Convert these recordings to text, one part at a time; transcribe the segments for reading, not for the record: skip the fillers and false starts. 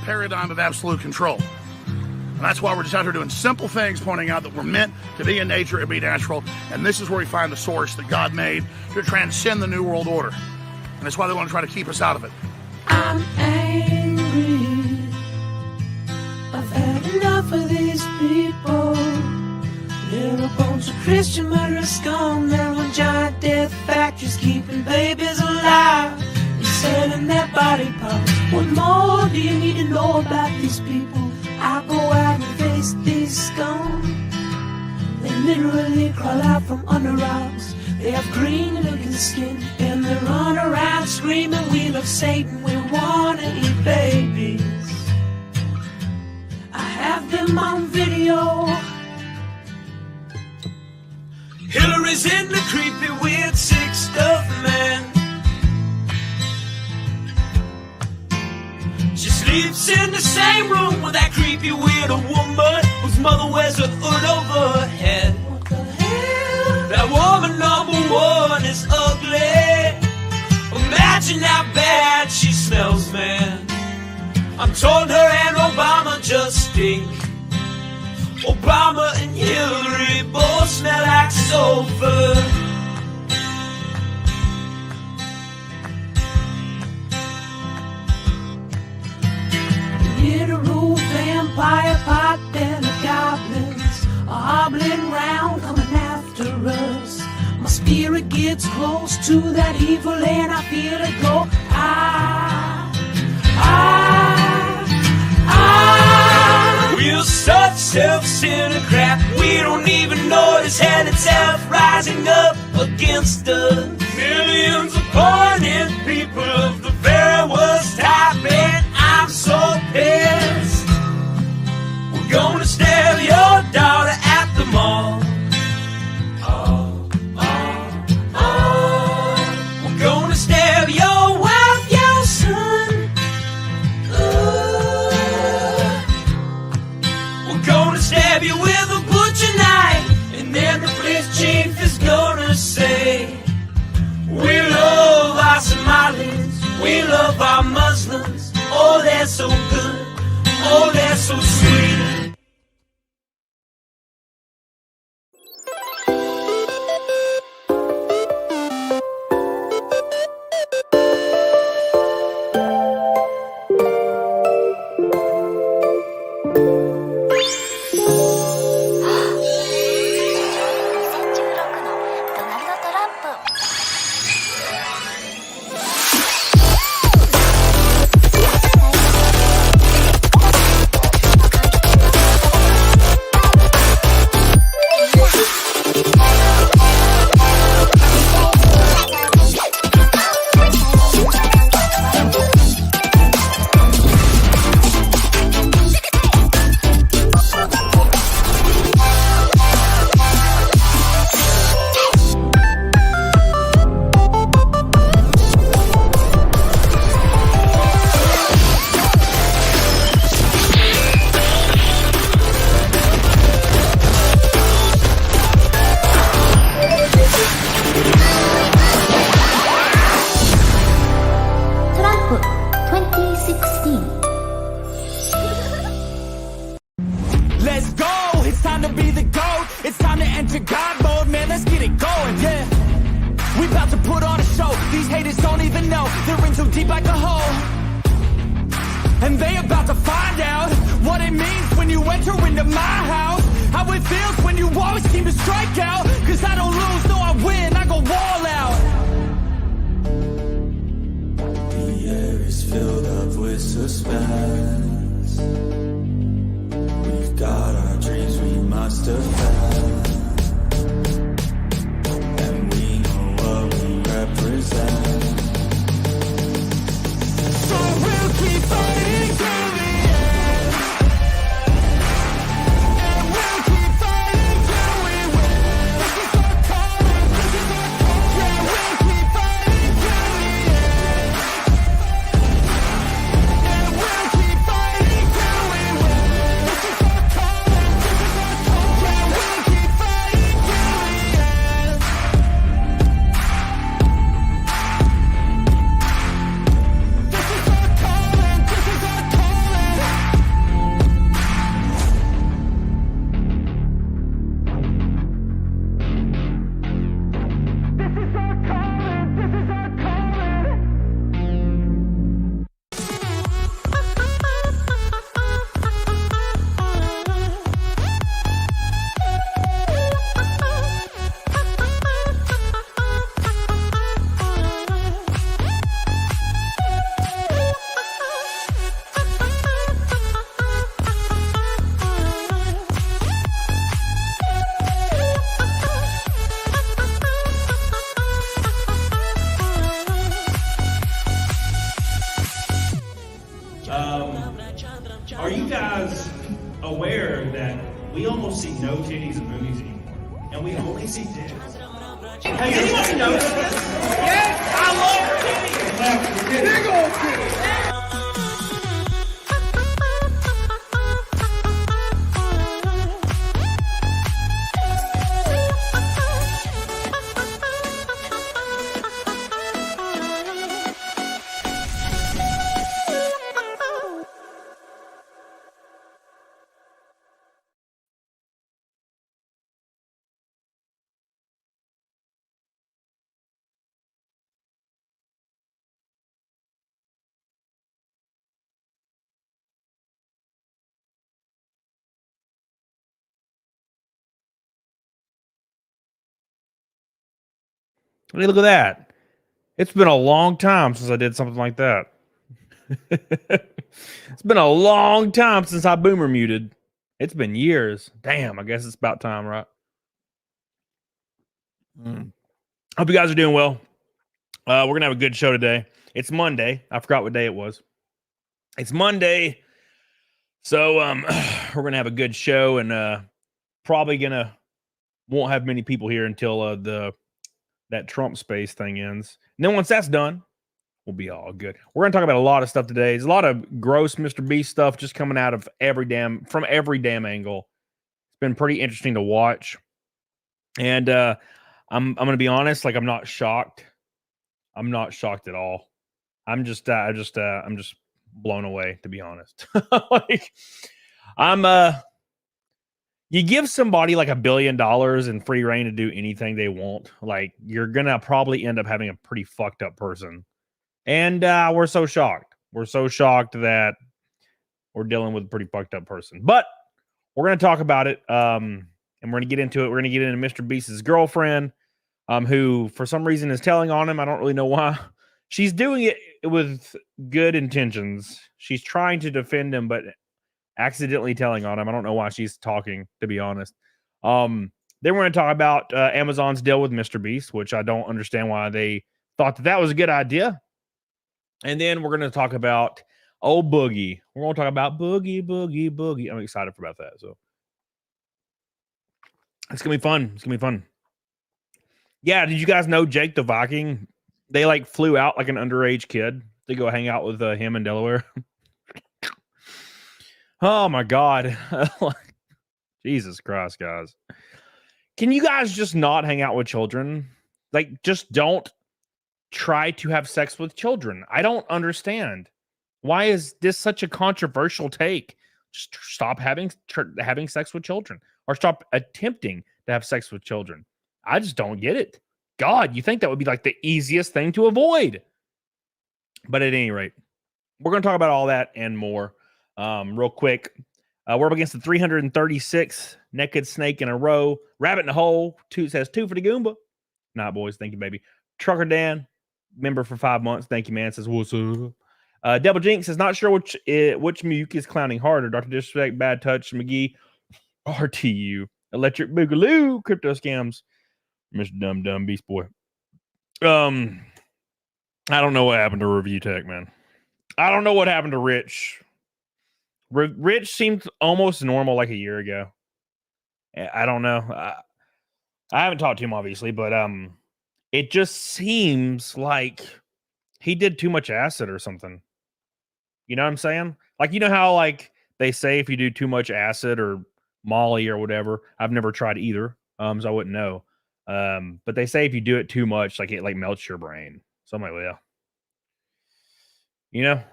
paradigm of absolute control. And that's why we're just out here doing simple things, pointing out that we're meant to be in nature and be natural. And this is where we find the source that God made to transcend the New World Order. And that's why they want to try to keep us out of it. I'm angry. I've had enough of these people. They're a bunch of Christian murderers scum. They're on giant death factories keeping babies alive and selling their body parts. What more do you need to know about these people? I go out and face these scum. They literally crawl out from under rocks. They have green looking skin and they run around screaming, we love Satan, we wanna eat babies. I have them on video. Hillary's in the creepy weird sick stuff, man. She sleeps in the same room with that creepy weird woman whose mother wears a hood over her head. What the hell? That woman number one is ugly. Imagine how bad she smells, man. I'm told her and Obama just stink. Obama and Hillary both smell like sulfur. Near the roof, vampire pot belly goblins are hobbling round, coming after us. My spirit gets close to that evil and I feel it go. We're such self-centered crap, we don't even notice hell itself rising up against us. Millions of pointed people of the very worst type, and I'm so pissed. We're gonna stab your daughter at the mall. We're gonna stab your wife, your son. We're gonna stab you with a butcher knife, and then the police chief is gonna say, we love our Somalis, we love our Muslims. Oh, they're so good, oh, they're so sweet. no titties and boobies anymore. And we only see dicks. Hey, anybody notice this? Yes, I love titties. Big old titties. Hey, look at that. It's been a long time since I did something like that. It's been a long time since I boomer muted. It's been years. Damn, I guess it's about time, right? Hope you guys are doing well. We're going to have a good show today. It's Monday. I forgot what day it was. It's Monday. So we're going to have a good show, and probably won't have many people here until that Trump space thing ends. And then once that's done, we'll be all good. We're going to talk about a lot of stuff today. There's a lot of gross Mr. Beast stuff just coming out of from every damn angle. It's been pretty interesting to watch. And I'm going to be honest, like I'm not shocked. I'm not shocked at all. I'm just blown away, to be honest. Like you give somebody like $1 billion and free reign to do anything they want, like you're gonna probably end up having a pretty fucked up person. And we're so shocked. We're so shocked that we're dealing with a pretty fucked up person. But we're gonna talk about it. And we're gonna get into it. We're gonna get into Mr. Beast's girlfriend, who for some reason is telling on him. I don't really know why. She's doing it with good intentions. She's trying to defend him, but accidentally telling on him. I don't know why she's talking, to be honest. Then we're going to talk about Amazon's deal with Mr. Beast, which I don't understand why they thought that was a good idea. And then we're going to talk about Boogie. We're going to talk about Boogie. I'm excited about that. So it's going to be fun. It's going to be fun. Yeah, did you guys know Jake the Viking? They like flew out like an underage kid to go hang out with him in Delaware. Oh my God. Jesus Christ, guys. Can you guys just not hang out with children? Like, just don't try to have sex with children. I don't understand. Why is this such a controversial take? Just stop having sex with children, or stop attempting to have sex with children. I just don't get it. God, you think that would be like the easiest thing to avoid. But at any rate, we're going to talk about all that and more. Real quick, we're up against the 336 naked snake in a row. Rabbit in the hole. Says 2 for the Goomba. Nah, boys. Thank you, baby. Trucker Dan, member for 5 months. Thank you, man. Says what's up. Devil Jinx says not sure which Muke is clowning harder. Dr. Disrespect, Bad Touch, McGee, RTU, Electric Boogaloo, Crypto Scams, Mr. Dumb Beast Boy. I don't know what happened to Review Tech, man. I don't know what happened to Rich. Rich seemed almost normal like a year ago. I don't know. I haven't talked to him, obviously, but it just seems like he did too much acid or something. You know what I'm saying? Like, you know how like they say if you do too much acid or Molly or whatever. I've never tried either, so I wouldn't know. But they say if you do it too much, like it like melts your brain. So I'm like, well, you know.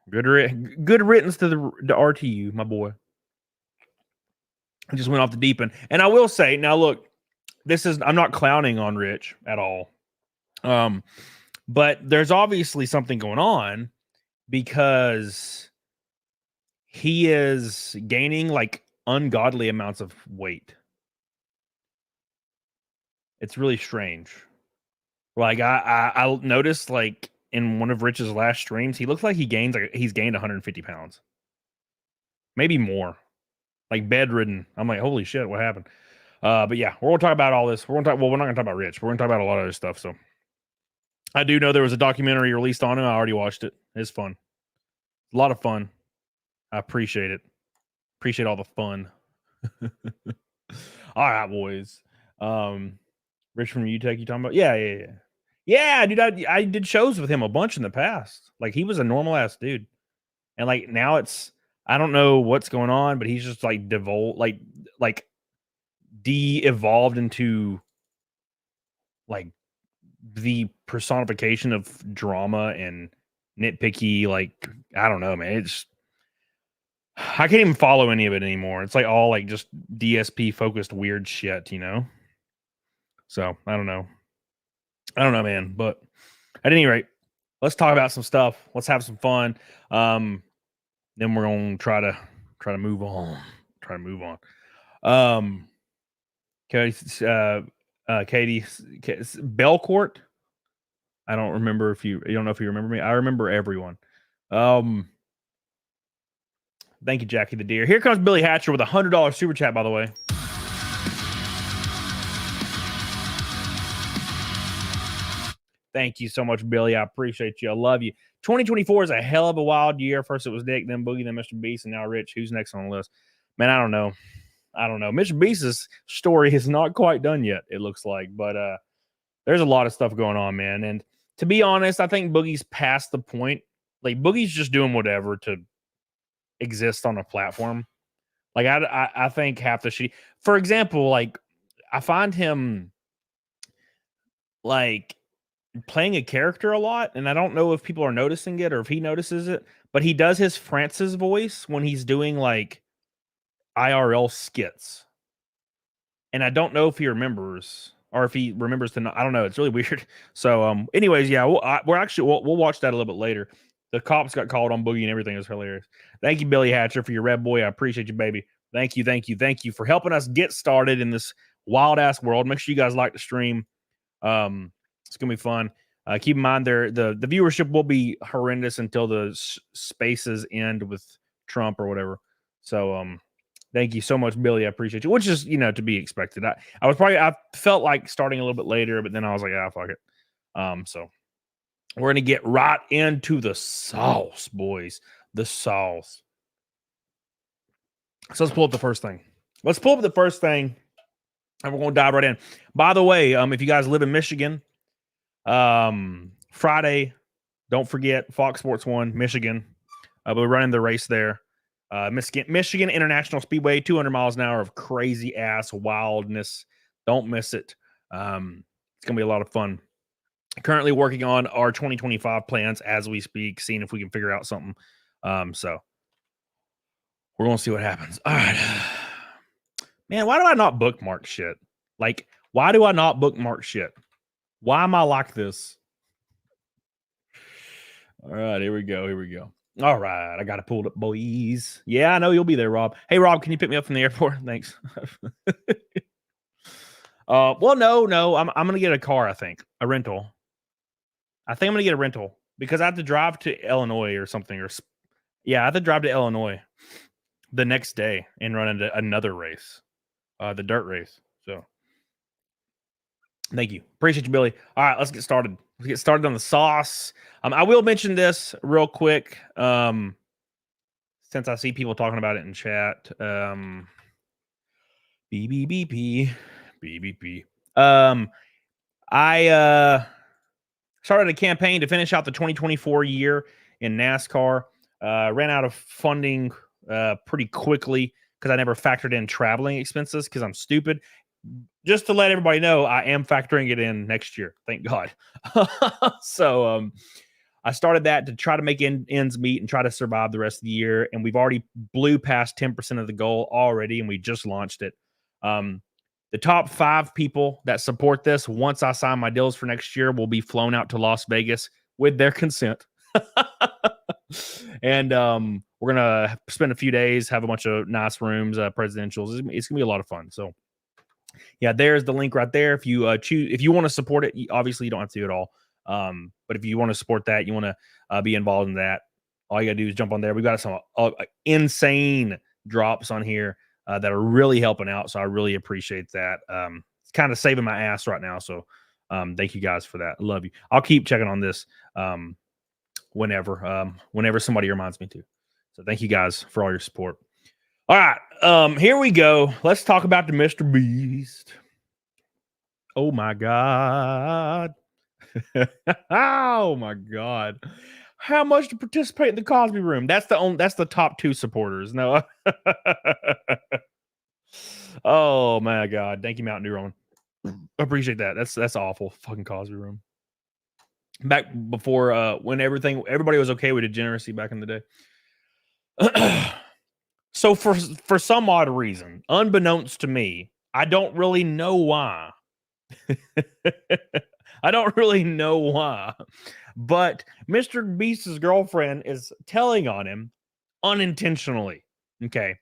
Good riddance to the RTU, my boy. I just went off the deep end. And I will say, now look, I'm not clowning on Rich at all. But there's obviously something going on because he is gaining like ungodly amounts of weight. It's really strange. Like I noticed like in one of Rich's last streams, he looks like he's gained 150 pounds. Maybe more. Like bedridden. I'm like, holy shit, what happened? But yeah, we're gonna talk about all this. We're not gonna talk about Rich. We're gonna talk about a lot of other stuff. So I do know there was a documentary released on him. I already watched it. It's fun. A lot of fun. I appreciate it. Appreciate all the fun. All right, boys. Rich from UTech, you talking about? Yeah, dude. I did shows with him a bunch in the past. Like, he was a normal ass dude, and like now it's I don't know what's going on, but he's just like de-evolved into like the personification of drama and nitpicky. Like, I don't know, man. It's I can't even follow any of it anymore. It's like all like just DSP focused weird shit, you know? So I don't know, man. But at any rate, let's talk about some stuff. Let's have some fun. Then we're gonna try to move on. Katie, Belcourt. I don't remember if you don't know if you remember me. I remember everyone. Thank you, Jackie the Deer. Here comes Billy Hatcher with $100 super chat, by the way. Thank you so much, Billy. I appreciate you. I love you. 2024 is a hell of a wild year. First it was Dick, then Boogie, then Mr. Beast, and now Rich. Who's next on the list? Man, I don't know. Mr. Beast's story is not quite done yet, it looks like. But there's a lot of stuff going on, man. And to be honest, I think Boogie's past the point. Like, Boogie's just doing whatever to exist on a platform. Like, I think half the shit. For example, like, I find him like playing a character a lot, and I don't know if people are noticing it or if he notices it, but he does his Francis voice when he's doing like IRL skits, and I don't know if he remembers or if he remembers to not. I don't know. It's really weird. So, anyways, yeah, we'll watch that a little bit later. The cops got called on Boogie and everything. It was hilarious. Thank you, Billy Hatcher, for your red boy. I appreciate you, baby. Thank you for helping us get started in this wild ass world. Make sure you guys like the stream. It's gonna be fun. Keep in mind, the viewership will be horrendous until the spaces end with Trump or whatever. So, thank you so much, Billy. I appreciate you. Which is, to be expected. I felt like starting a little bit later, but then I was like, fuck it. So we're gonna get right into the sauce, boys. The sauce. So let's pull up the first thing. And we're gonna dive right in. By the way, if you guys live in Michigan, Friday, don't forget Fox Sports 1, Michigan. We're running the race there. Michigan International Speedway, 200 miles an hour of crazy ass wildness. Don't miss it. It's gonna be a lot of fun. Currently working on our 2025 plans as we speak, seeing if we can figure out something. So we're gonna see what happens. All right. Man, why do I not bookmark shit? Like, why do I not bookmark shit? Why am I like this? All right, here we go. All right, I got it pulled up, boys. Yeah, I know you'll be there, Rob. Hey, Rob, can you pick me up from the airport? Thanks. Well, no. I'm going to get a car, I think. A rental. I think I'm going to get a rental because I have to drive to Illinois or something. I have to drive to Illinois the next day and run into another race, the dirt race. So thank you. Appreciate you, Billy. All right, let's get started. Let's get started on the sauce. I will mention this real quick since I see people talking about it in chat. BBBP. I started a campaign to finish out the 2024 year in NASCAR. Ran out of funding pretty quickly because I never factored in traveling expenses because I'm stupid. Just to let everybody know, I am factoring it in next year. Thank God. So I started that to try to make ends meet and try to survive the rest of the year. And we've already blew past 10% of the goal already, and we just launched it. The top 5 people that support this, once I sign my deals for next year, will be flown out to Las Vegas with their consent. And we're going to spend a few days, have a bunch of nice rooms, presidentials. It's going to be a lot of fun. So yeah, there's the link right there. If you choose, if you want to support it, obviously you don't have to at all. But if you want to support that, you want to be involved in that, all you got to do is jump on there. We've got some insane drops on here that are really helping out. So I really appreciate that. It's kind of saving my ass right now. So thank you guys for that. I love you. I'll keep checking on this whenever somebody reminds me to. So thank you guys for all your support. All right. Here we go. Let's talk about the Mr. Beast. Oh my God. Oh my God. How much to participate in the Cosby Room? That's the top 2 supporters. No. Oh my God. Thank you, Mountain Dew Roman. Appreciate that. That's awful. Fucking Cosby Room. Back before when everybody was okay with degeneracy back in the day. So for some odd reason, unbeknownst to me, I don't really know why. I don't really know why. But Mr. Beast's girlfriend is telling on him unintentionally. Okay.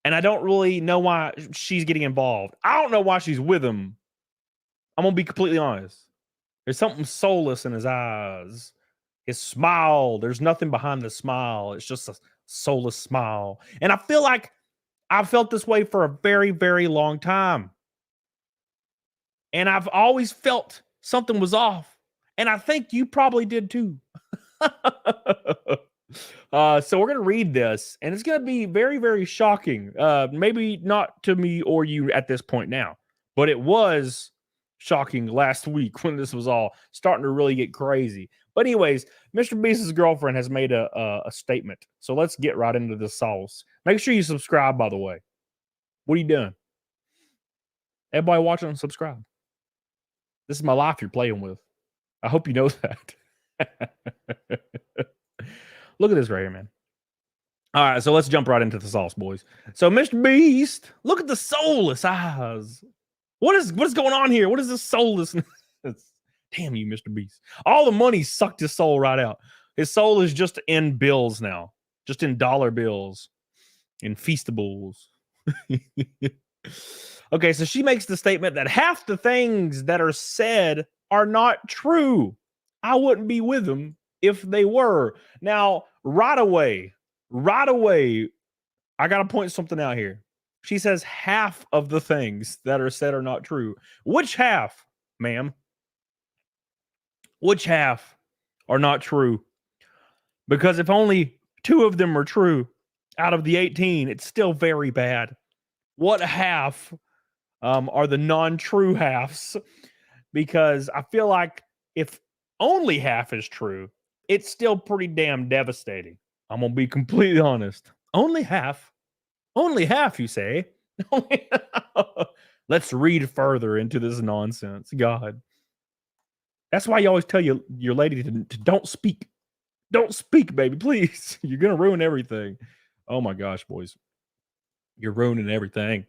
And I don't really know why she's getting involved. I don't know why she's with him. I'm going to be completely honest. There's something soulless in his eyes. His smile. There's nothing behind the smile. It's just a soulless smile. And I feel like I've felt this way for a very, very long time. And I've always felt something was off. And I think you probably did too. So we're going to read this. And it's going to be very, very shocking. Maybe not to me or you at this point now. But it was shocking last week when this was all starting to really get crazy. But anyways, Mr. Beast's girlfriend has made a statement. So let's get right into the sauce. Make sure you subscribe, by the way. What are you doing? Everybody watching, subscribe. This is my life you're playing with. I hope you know that. Look at this right here, man. All right, so let's jump right into the sauce, boys. So Mr. Beast, look at the soulless eyes. What's going on here? What is this soullessness? Damn you, Mr. Beast. All the money sucked his soul right out. His soul is just in bills now. Just in dollar bills. In feastables. Okay, so she makes the statement that half the things that are said are not true. I wouldn't be with them if they were. Now, right away, I got to point something out here. She says half of the things that are said are not true. Which half, ma'am? Which half are not true? Because if only 2 of them are true out of the 18, it's still very bad. What half are the non-true halves? Because I feel like if only half is true, it's still pretty damn devastating. I'm going to be completely honest. Only half, you say? Let's read further into this nonsense. God. That's why you always tell your lady to don't speak. Don't speak, baby, please. You're going to ruin everything. Oh my gosh, boys. You're ruining everything.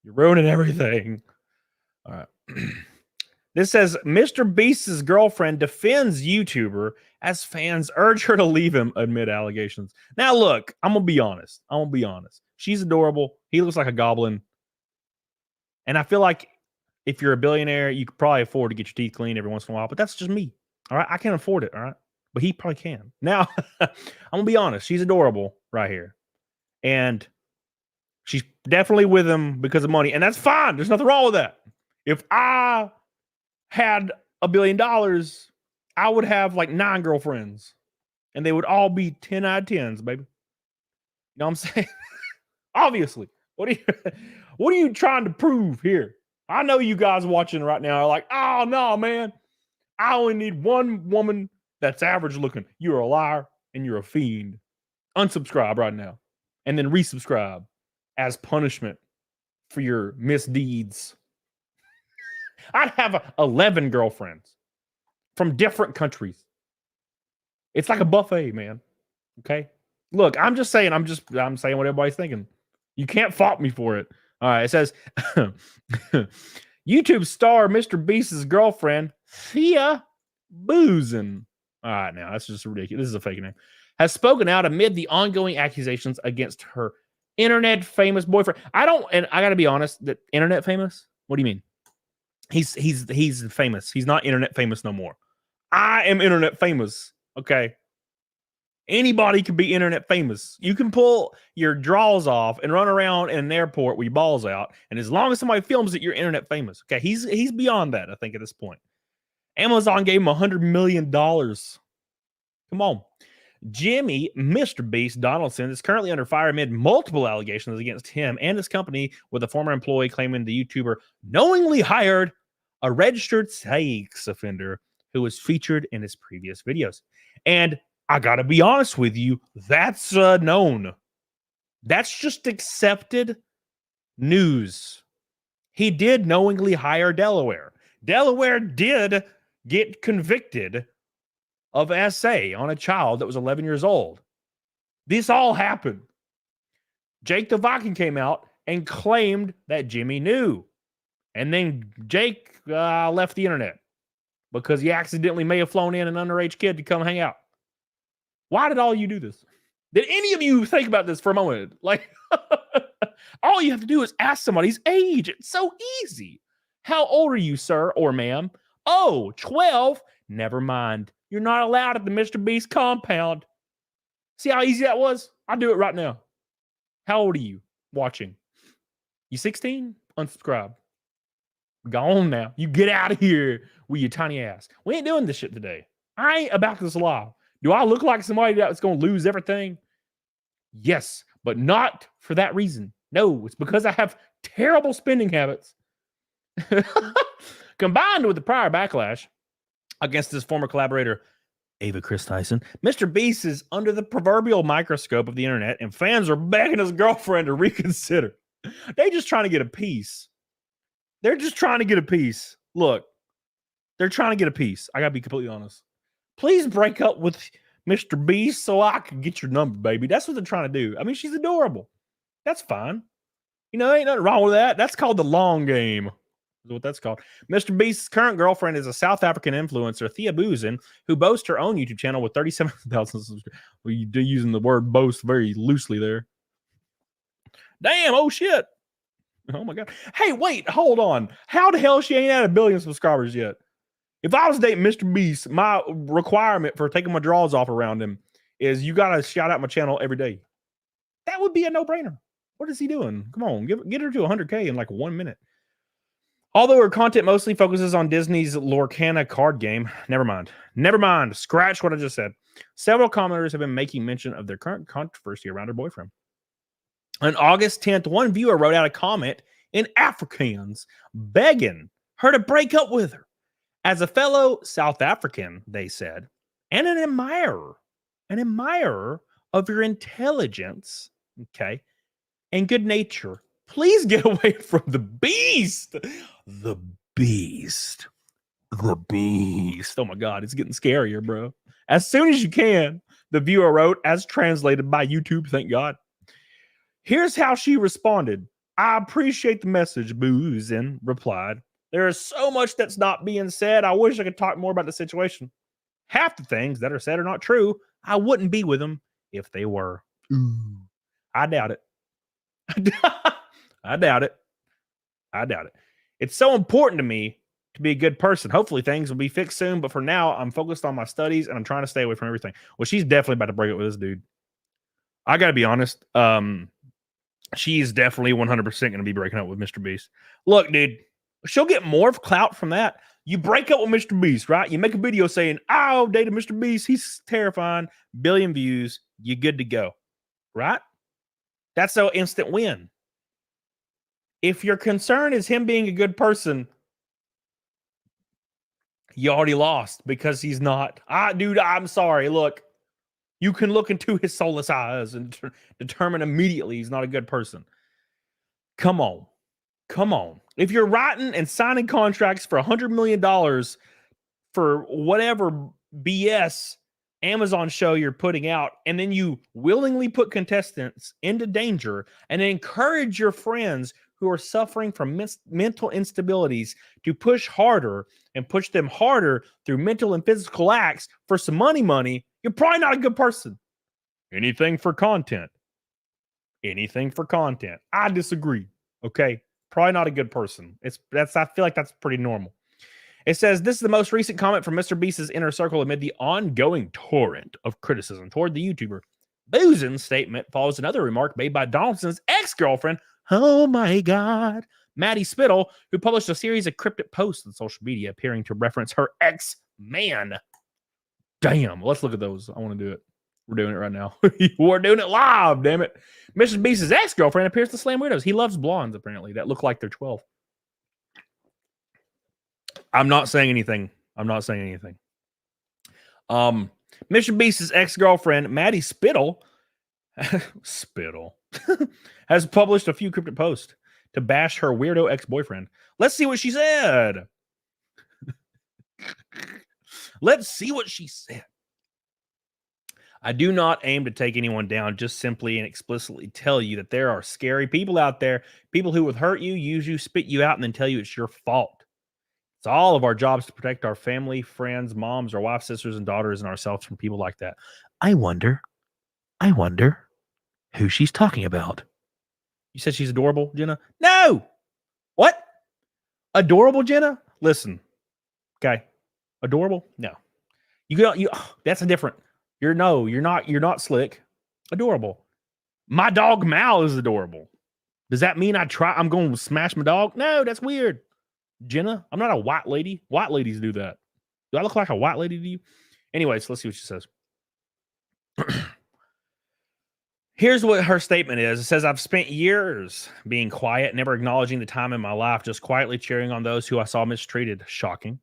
You're ruining everything. All right. This says, Mr. Beast's girlfriend defends YouTuber as fans urge her to leave him amid allegations. Now, look, I'm going to be honest. She's adorable. He looks like a goblin. And I feel like if you're a billionaire, you could probably afford to get your teeth cleaned every once in a while. But that's just me. All right. I can't afford it. All right. But he probably can. Now, I'm going to be honest. She's adorable right here. And she's definitely with him because of money. And that's fine. There's nothing wrong with that. If I had $1 billion, I would have like 9 girlfriends. And they would all be 10 out of 10s, baby. You know what I'm saying? Obviously. What are you trying to prove here? I know you guys watching right now are like, oh, no, man. I only need one woman that's average looking. You're a liar and you're a fiend. Unsubscribe right now. And then resubscribe as punishment for your misdeeds. I'd have 11 girlfriends from different countries. It's like a buffet, man. Okay? Look, I'm saying what everybody's thinking. You can't fault me for it. All right, it says YouTube star Mr. Beast's girlfriend, Thea Boozin. All right, now that's just ridiculous. This is a fake name. Has spoken out amid the ongoing accusations against her internet famous boyfriend. I gotta be honest, that internet famous? What do you mean? He's famous. He's not internet famous no more. I am internet famous. Okay. Anybody can be internet famous. You can pull your drawers off and run around in an airport with your balls out. And as long as somebody films it, you're internet famous. Okay. He's beyond that, I think, at this point. Amazon gave him $100 million. Come on. Jimmy Mr. Beast Donaldson is currently under fire amid multiple allegations against him and his company, with a former employee claiming the YouTuber knowingly hired a registered sex offender who was featured in his previous videos. And I gotta be honest with you, that's known. That's just accepted news. He did knowingly hire Delaware. Delaware did get convicted of SA on a child that was 11 years old. This all happened. Jake the Viking came out and claimed that Jimmy knew. And then Jake left the internet because he accidentally may have flown in an underage kid to come hang out. Why did all you do this? Did any of you think about this for a moment? Like, all you have to do is ask somebody's age. It's so easy. How old are you, sir or ma'am? Oh, 12. Never mind. You're not allowed at the Mr. Beast compound. See how easy that was? I'll do it right now. How old are you watching? You 16? Unsubscribe. Gone now. You get out of here with your tiny ass. We ain't doing this shit today. I ain't about this live. Do I look like somebody that's going to lose everything? Yes, but not for that reason. No, it's because I have terrible spending habits. Combined with the prior backlash against his former collaborator, Ava Chris Tyson, Mr. Beast is under the proverbial microscope of the internet, and fans are begging his girlfriend to reconsider. They just trying to get a piece. They're just trying to get a piece. Look, they're trying to get a piece. I got to be completely honest. Please break up with Mr. Beast so I can get your number, baby. That's what they're trying to do. I mean, she's adorable. That's fine. You know, ain't nothing wrong with that. That's called the long game. Is what that's called. Mr. Beast's current girlfriend is a South African influencer, Thea Boozin, who boasts her own YouTube channel with 37,000 subscribers. Well, you do using the word boast very loosely there. Damn, oh shit. Oh my God. Hey, wait, hold on. How the hell she ain't at 1 billion subscribers yet? If I was dating Mr. Beast, my requirement for taking my drawers off around him is you got to shout out my channel every day. That would be a no-brainer. What is he doing? Come on, get her to 100K in like 1 minute. Although her content mostly focuses on Disney's Lorcana card game, never mind. Never mind. Scratch what I just said. Several commenters have been making mention of their current controversy around her boyfriend. On August 10th, one viewer wrote out a comment in Afrikaans begging her to break up with her. As a fellow South African, they said, and an admirer of your intelligence, okay, and good nature, please get away from the beast. The beast. The beast. Oh my God, it's getting scarier, bro. As soon as you can, the viewer wrote, as translated by YouTube, thank God. Here's how she responded. I appreciate the message, Boozin replied. There is so much that's not being said. I wish I could talk more about the situation. Half the things that are said are not true. I wouldn't be with them if they were. Ooh, I doubt it. I doubt it. I doubt it. It's so important to me to be a good person. Hopefully things will be fixed soon, but for now, I'm focused on my studies and I'm trying to stay away from everything. Well, she's definitely about to break up with this dude. I got to be honest. She's definitely 100% going to be breaking up with Mr. Beast. Look, dude, she'll get more clout from that. You break up with Mr. Beast, right? You make a video saying, I'll date Mr. Beast. He's terrifying. 1 billion views. You're good to go, right? That's an instant win. If your concern is him being a good person, you already lost because he's not. Dude, I'm sorry. Look, you can look into his soulless eyes and determine immediately he's not a good person. Come on. Come on. If you're writing and signing contracts for $100 million for whatever BS Amazon show you're putting out, and then you willingly put contestants into danger and encourage your friends who are suffering from mental instabilities to push harder and push them harder through mental and physical acts for some money, you're probably not a good person. Anything for content. Anything for content. I disagree. Okay. Probably not a good person. I feel like that's pretty normal. It says, this is the most recent comment from Mr. Beast's inner circle amid the ongoing torrent of criticism toward the YouTuber. Boozin's statement follows another remark made by Donaldson's ex-girlfriend, oh my God, Maddie Spittle, who published a series of cryptic posts on social media appearing to reference her ex-man. Damn, let's look at those. I want to do it. We're doing it right now. We're doing it live, damn it. Mr. Beast's ex-girlfriend appears to slam weirdos. He loves blondes, apparently, that look like they're 12. I'm not saying anything. Mr. Beast's ex-girlfriend, Maddie Spittle, has published a few cryptic posts to bash her weirdo ex-boyfriend. Let's see what she said. Let's see what she said. I do not aim to take anyone down, just simply and explicitly tell you that there are scary people out there, people who will hurt you, use you, spit you out, and then tell you it's your fault. It's all of our jobs to protect our family, friends, moms, our wives, sisters, and daughters, and ourselves from people like that. I wonder who she's talking about. You said she's adorable, Jenna? No! What? Adorable, Jenna? Listen. Okay. Adorable? No. That's a different. You're not slick. Adorable. My dog Mal is adorable. Does that mean I'm going to smash my dog? No, that's weird. Jenna, I'm not a white lady. White ladies do that. Do I look like a white lady to you? Anyways, let's see what she says. Here's what her statement is. It says, I've spent years being quiet, never acknowledging the time in my life, just quietly cheering on those who I saw mistreated. Shocking.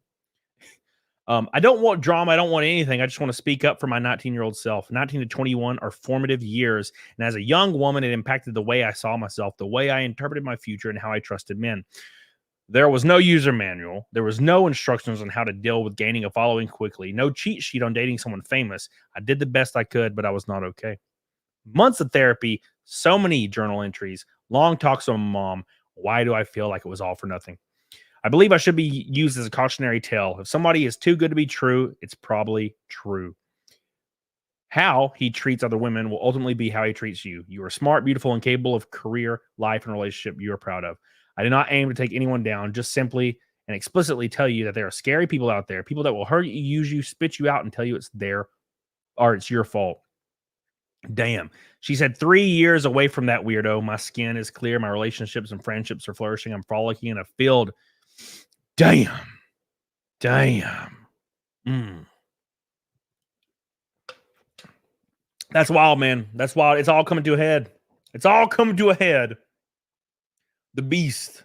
I don't want drama. I don't want anything. I just want to speak up for my 19-year-old self. 19 to 21 are formative years. And as a young woman, it impacted the way I saw myself, the way I interpreted my future, and how I trusted men. There was no user manual. There was no instructions on how to deal with gaining a following quickly. No cheat sheet on dating someone famous. I did the best I could, but I was not okay. Months of therapy, so many journal entries, long talks with my mom. Why do I feel like it was all for nothing? I believe I should be used as a cautionary tale. If somebody is too good to be true, it's probably true. How he treats other women will ultimately be how he treats you. You are smart, beautiful, and capable of career, life, and relationship you are proud of. I do not aim to take anyone down, just simply and explicitly tell you that there are scary people out there, people that will hurt you, use you, spit you out, and tell you it's it's your fault. Damn. She said 3 years away from that weirdo. My skin is clear. My relationships and friendships are flourishing. I'm frolicking in a field. Damn. That's wild, man. That's wild. It's all coming to a head. The beast.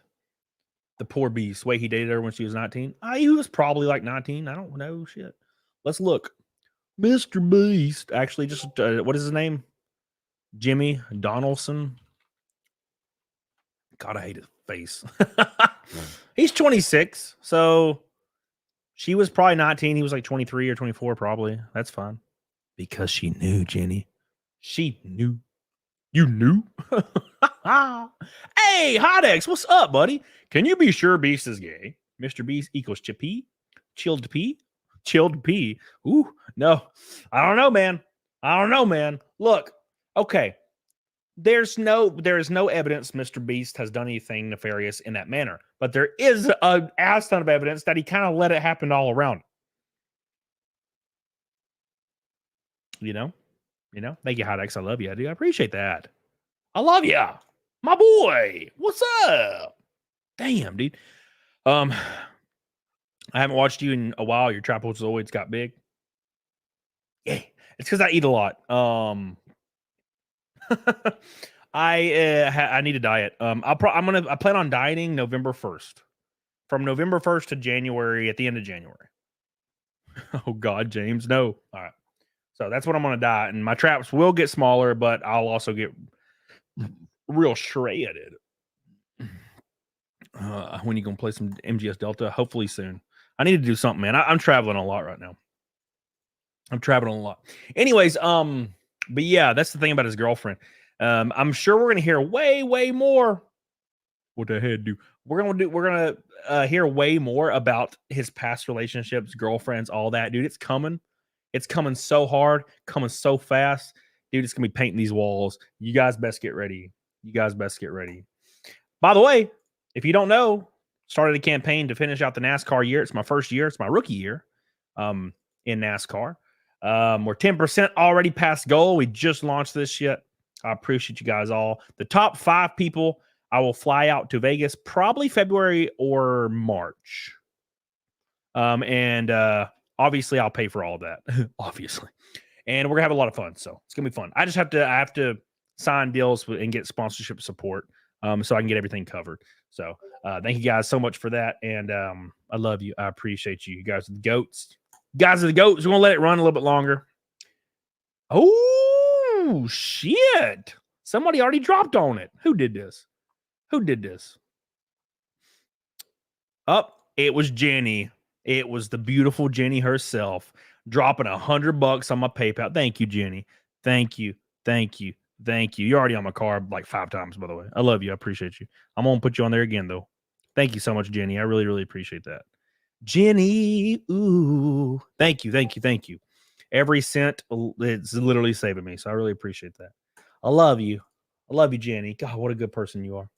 The poor beast. Wait, he dated her when she was 19? He was probably like 19. I don't know. Shit. Let's look. Mr. Beast. Actually, just what is his name? Jimmy Donaldson. God, I hate his face. He's 26. So she was probably 19. He was like 23 or 24, probably. That's fine. Because she knew, Jenny. She knew. You knew? Hey, Hodex, what's up, buddy? Can you be sure Beast is gay? Mr. Beast equals Chippy? Chilled P? Ooh, no. I don't know, man. Look, okay. There is no evidence Mr. Beast has done anything nefarious in that manner. But there is an ass ton of evidence that he kind of let it happen all around. You know? Thank you, Hodex. I love you. I do. I appreciate that. I love you. My boy. What's up? Damn, dude. I haven't watched you in a while. Your trapezoids got big. Yeah. It's because I eat a lot. I need a diet. I plan on dieting November 1st. From November 1st to January, at the end of January. Oh God, James, no. All right. So that's what I'm going to diet. And my traps will get smaller, but I'll also get real shredded. When you going to play some MGS Delta? Hopefully soon. I need to do something, man. I'm traveling a lot right now. Anyways, but yeah, that's the thing about his girlfriend. I'm sure we're going to hear way more. What the head do? We're going to hear way more about his past relationships, girlfriends, all that, dude. It's coming. It's coming so hard, coming so fast. Dude, it's going to be painting these walls. You guys best get ready. By the way, if you don't know, started a campaign to finish out the NASCAR year. It's my first year. It's my rookie year in NASCAR. We're 10% already past goal. We just launched this shit. I appreciate you guys all. The top 5 people, I will fly out to Vegas probably February or March. And obviously, I'll pay for all of that. Obviously. and we're gonna have a lot of fun. So it's gonna be fun. I have to sign deals and get sponsorship support, so I can get everything covered. So thank you guys so much for that, and I love you. I appreciate you. You guys are the goats. You guys are the goats. We're gonna let it run a little bit longer. Oh shit! Somebody already dropped on it. Who did this? Who did this? It was Jenny. It was the beautiful Jenny herself dropping $100 on my PayPal. Thank you, Jenny. Thank you. Thank you. Thank you. You're already on my card like 5 times, by the way. I love you. I appreciate you. I'm going to put you on there again, though. Thank you so much, Jenny. I really, really appreciate that. Jenny, ooh. Thank you. Thank you. Thank you. Every cent, it's literally saving me, so I really appreciate that. I love you. I love you, Jenny. God, what a good person you are.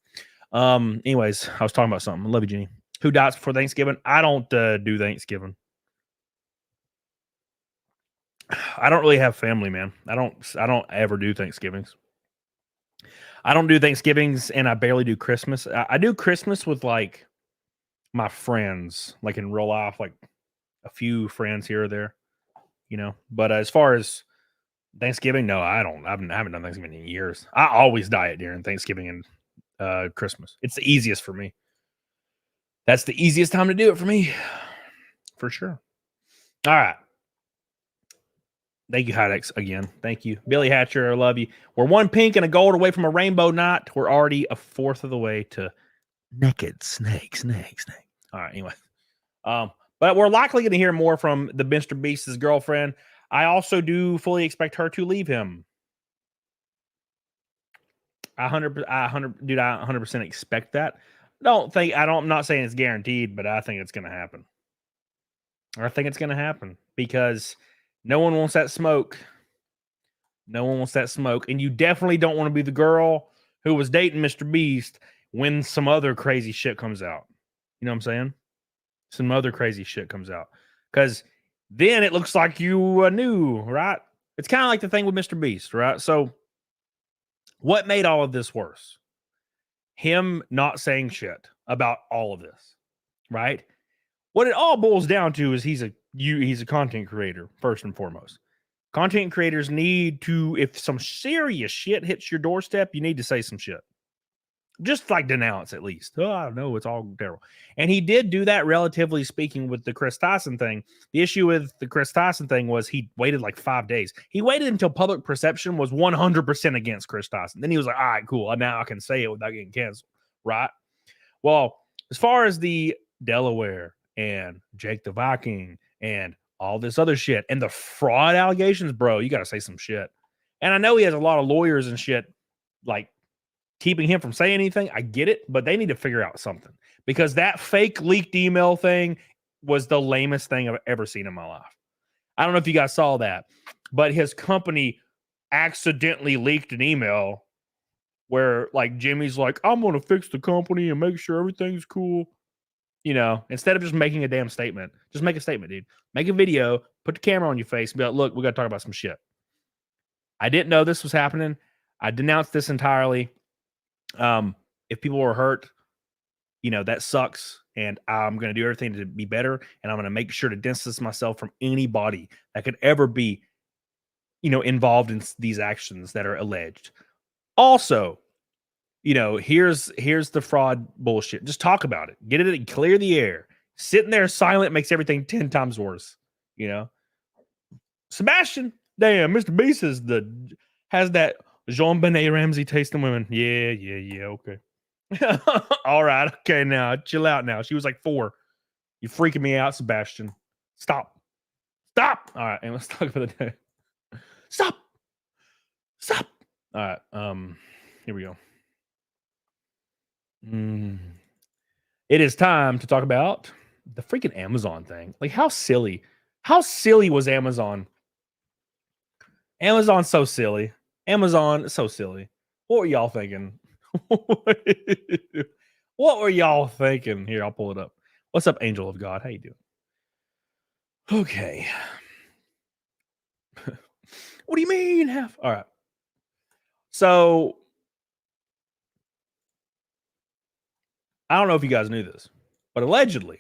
Anyways, I was talking about something. I love you, Jenny. Who dies before Thanksgiving? I don't do Thanksgiving. I don't really have family, man. I don't ever do Thanksgivings. I don't do Thanksgivings, and I barely do Christmas. I do Christmas with like my friends, like in real life, like a few friends here or there, you know. But as far as Thanksgiving, no, I haven't done Thanksgiving in years. I always diet during Thanksgiving and Christmas. It's the easiest for me. That's the easiest time to do it for me, for sure. All right. Thank you, Hydex, again. Thank you. Billy Hatcher, I love you. We're 1 pink and a gold away from a rainbow knot. We're already a fourth of the way to naked snake. All right, anyway. But we're likely going to hear more from the Mr. Beast's girlfriend. I also do fully expect her to leave him. I 100% expect that. I'm not saying it's guaranteed, but I think it's going to happen. I think it's going to happen because no one wants that smoke. No one wants that smoke. And you definitely don't want to be the girl who was dating Mr. Beast when some other crazy shit comes out. You know what I'm saying? Some other crazy shit comes out. Because then it looks like you knew, right? It's kind of like the thing with Mr. Beast, right? So what made all of this worse? Him not saying shit about all of this, right? What it all boils down to is he's a content creator, first and foremost. Content creators need to, if some serious shit hits your doorstep, you need to say some shit. Just like denounce at least. Oh, I don't know, it's all terrible. And he did do that, relatively speaking, with the Chris Tyson thing. The issue with the Chris Tyson thing was he waited like 5 days. He waited until public perception was 100% against Chris Tyson. Then he was like, all right, cool. Now I can say it without getting canceled, right? Well, as far as the Delaware and Jake the Viking and all this other shit and the fraud allegations, bro, you got to say some shit. And I know he has a lot of lawyers and shit, like, keeping him from saying anything. I get it, but they need to figure out something because that fake leaked email thing was the lamest thing I've ever seen in my life. I don't know if you guys saw that, but his company accidentally leaked an email where like Jimmy's like, I'm going to fix the company and make sure everything's cool. You know, instead of just making a damn statement, just make a statement, dude. Make a video, put the camera on your face and be like, look, we got to talk about some shit. I didn't know this was happening. I denounced this entirely. If people were hurt, you know, that sucks. And I'm going to do everything to be better. And I'm going to make sure to distance myself from anybody that could ever be, you know, involved in these actions that are alleged. Also, you know, here's the fraud bullshit. Just talk about it. Get it, clear the air. Sitting there silent makes everything 10 times worse. You know, Sebastian, damn, Mr. Beast has that Jean Benet Ramsey taste in women. Yeah, okay. All right, okay, now chill out now. She was like 4. You're freaking me out, Sebastian. Stop. All right, and let's talk about the day. Stop. All right, here we go. It is time to talk about the freaking Amazon thing. Like, how silly was Amazon? Amazon's so silly. Amazon is so silly. What were y'all thinking? What were y'all thinking? Here, I'll pull it up. What's up, Angel of God? How you doing? Okay. What do you mean half? All right. So, I don't know if you guys knew this, but allegedly,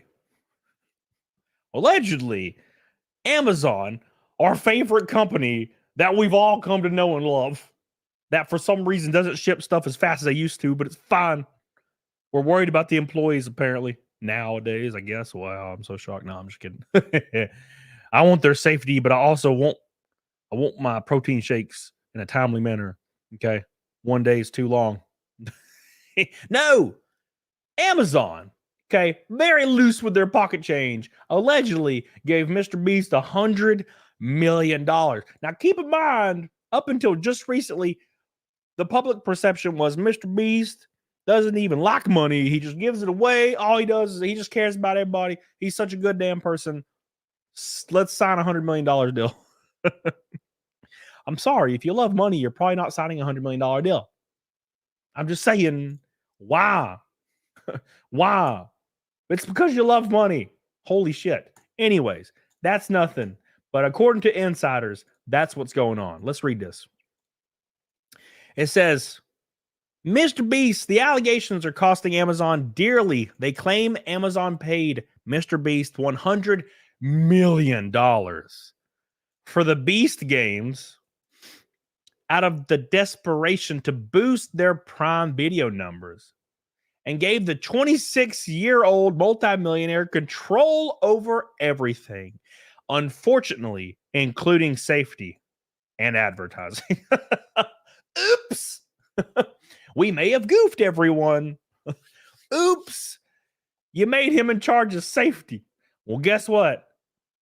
Amazon our favorite company that we've all come to know and love, that for some reason doesn't ship stuff as fast as they used to, but it's fine. We're worried about the employees apparently nowadays, I guess. Wow, I'm so shocked. No, I'm just kidding. I want their safety, but I also want my protein shakes in a timely manner. Okay. One day is too long. No, Amazon, okay, very loose with their pocket change, allegedly gave Mr. Beast $100 million. Now, keep in mind, up until just recently, the public perception was Mr. Beast doesn't even like money. He just gives it away. All he does is he just cares about everybody. He's such a good damn person. Let's sign a $100 million deal. I'm sorry. If you love money, you're probably not signing a $100 million deal. I'm just saying, why? Why? It's because you love money. Holy shit. Anyways, that's nothing. But according to insiders, that's what's going on. Let's read this. It says, Mr. Beast, the allegations are costing Amazon dearly. They claim Amazon paid Mr. Beast $100 million for the Beast games out of the desperation to boost their Prime Video numbers, and gave the 26-year-old multimillionaire control over everything, unfortunately, including safety and advertising. Oops. We may have goofed everyone. Oops. You made him in charge of safety. Well, guess what?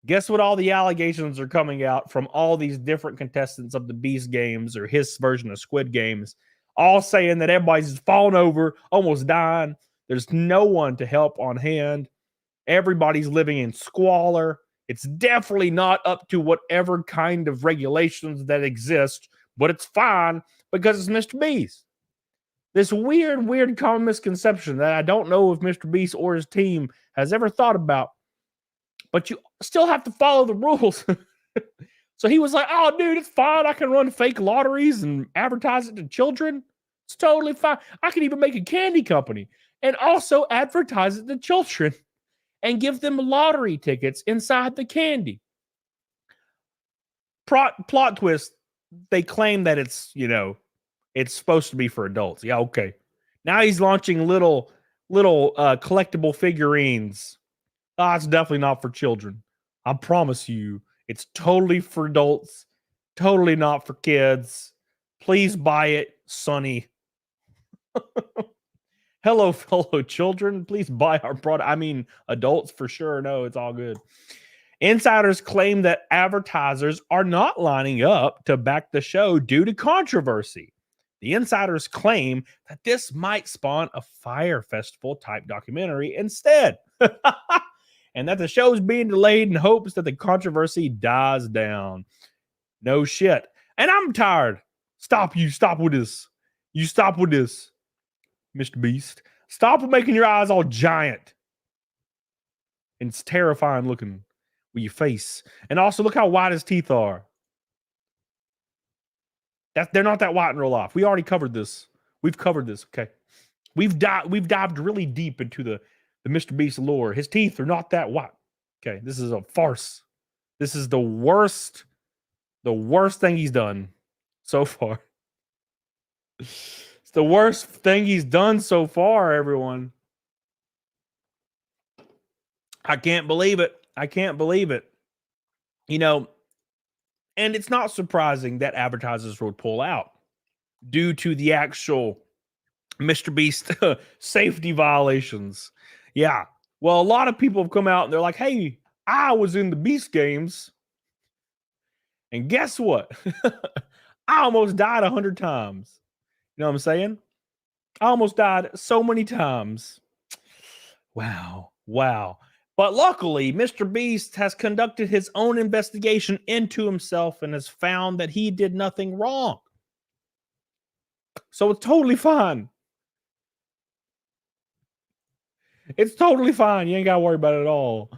Guess what all the allegations are coming out from all these different contestants of the Beast games or his version of Squid Games, all saying that everybody's falling over, almost dying. There's no one to help on hand. Everybody's living in squalor. It's definitely not up to whatever kind of regulations that exist, but it's fine because it's Mr. Beast. This weird common misconception that I don't know if Mr. Beast or his team has ever thought about, but you still have to follow the rules. So he was like, oh, dude, it's fine. I can run fake lotteries and advertise it to children. It's totally fine. I can even make a candy company and also advertise it to children and give them lottery tickets inside the candy. Plot twist, they claim that it's, it's supposed to be for adults. Yeah, okay. Now he's launching little collectible figurines. It's definitely not for children. I promise you, it's totally for adults, totally not for kids. Please buy it, Sonny. Hello, fellow children. Please buy our product. I mean, adults for sure. No, it's all good. Insiders claim that advertisers are not lining up to back the show due to controversy. The insiders claim that this might spawn a Fire Festival type documentary instead. And that the show is being delayed in hopes that the controversy dies down. No shit. And I'm tired. Stop with this. You stop with this, Mr. Beast. Stop making your eyes all giant. And it's terrifying looking with your face. And also look how wide his teeth are. They're not that wide in real life. We already covered this. We've covered this, okay? We've dived really deep into the Mr. Beast lore. His teeth are not that wide. Okay, this is a farce. This is the worst thing he's done so far. It's the worst thing he's done so far, everyone. I can't believe it. I can't believe it. And it's not surprising that advertisers would pull out due to the actual Mr. Beast safety violations. Yeah. Well, a lot of people have come out and they're like, hey, I was in the Beast games. And guess what? I almost died 100 times. You know what I'm saying? I almost died so many times. Wow. But luckily, Mr. Beast has conducted his own investigation into himself and has found that he did nothing wrong. So it's totally fine. It's totally fine. You ain't got to worry about it at all.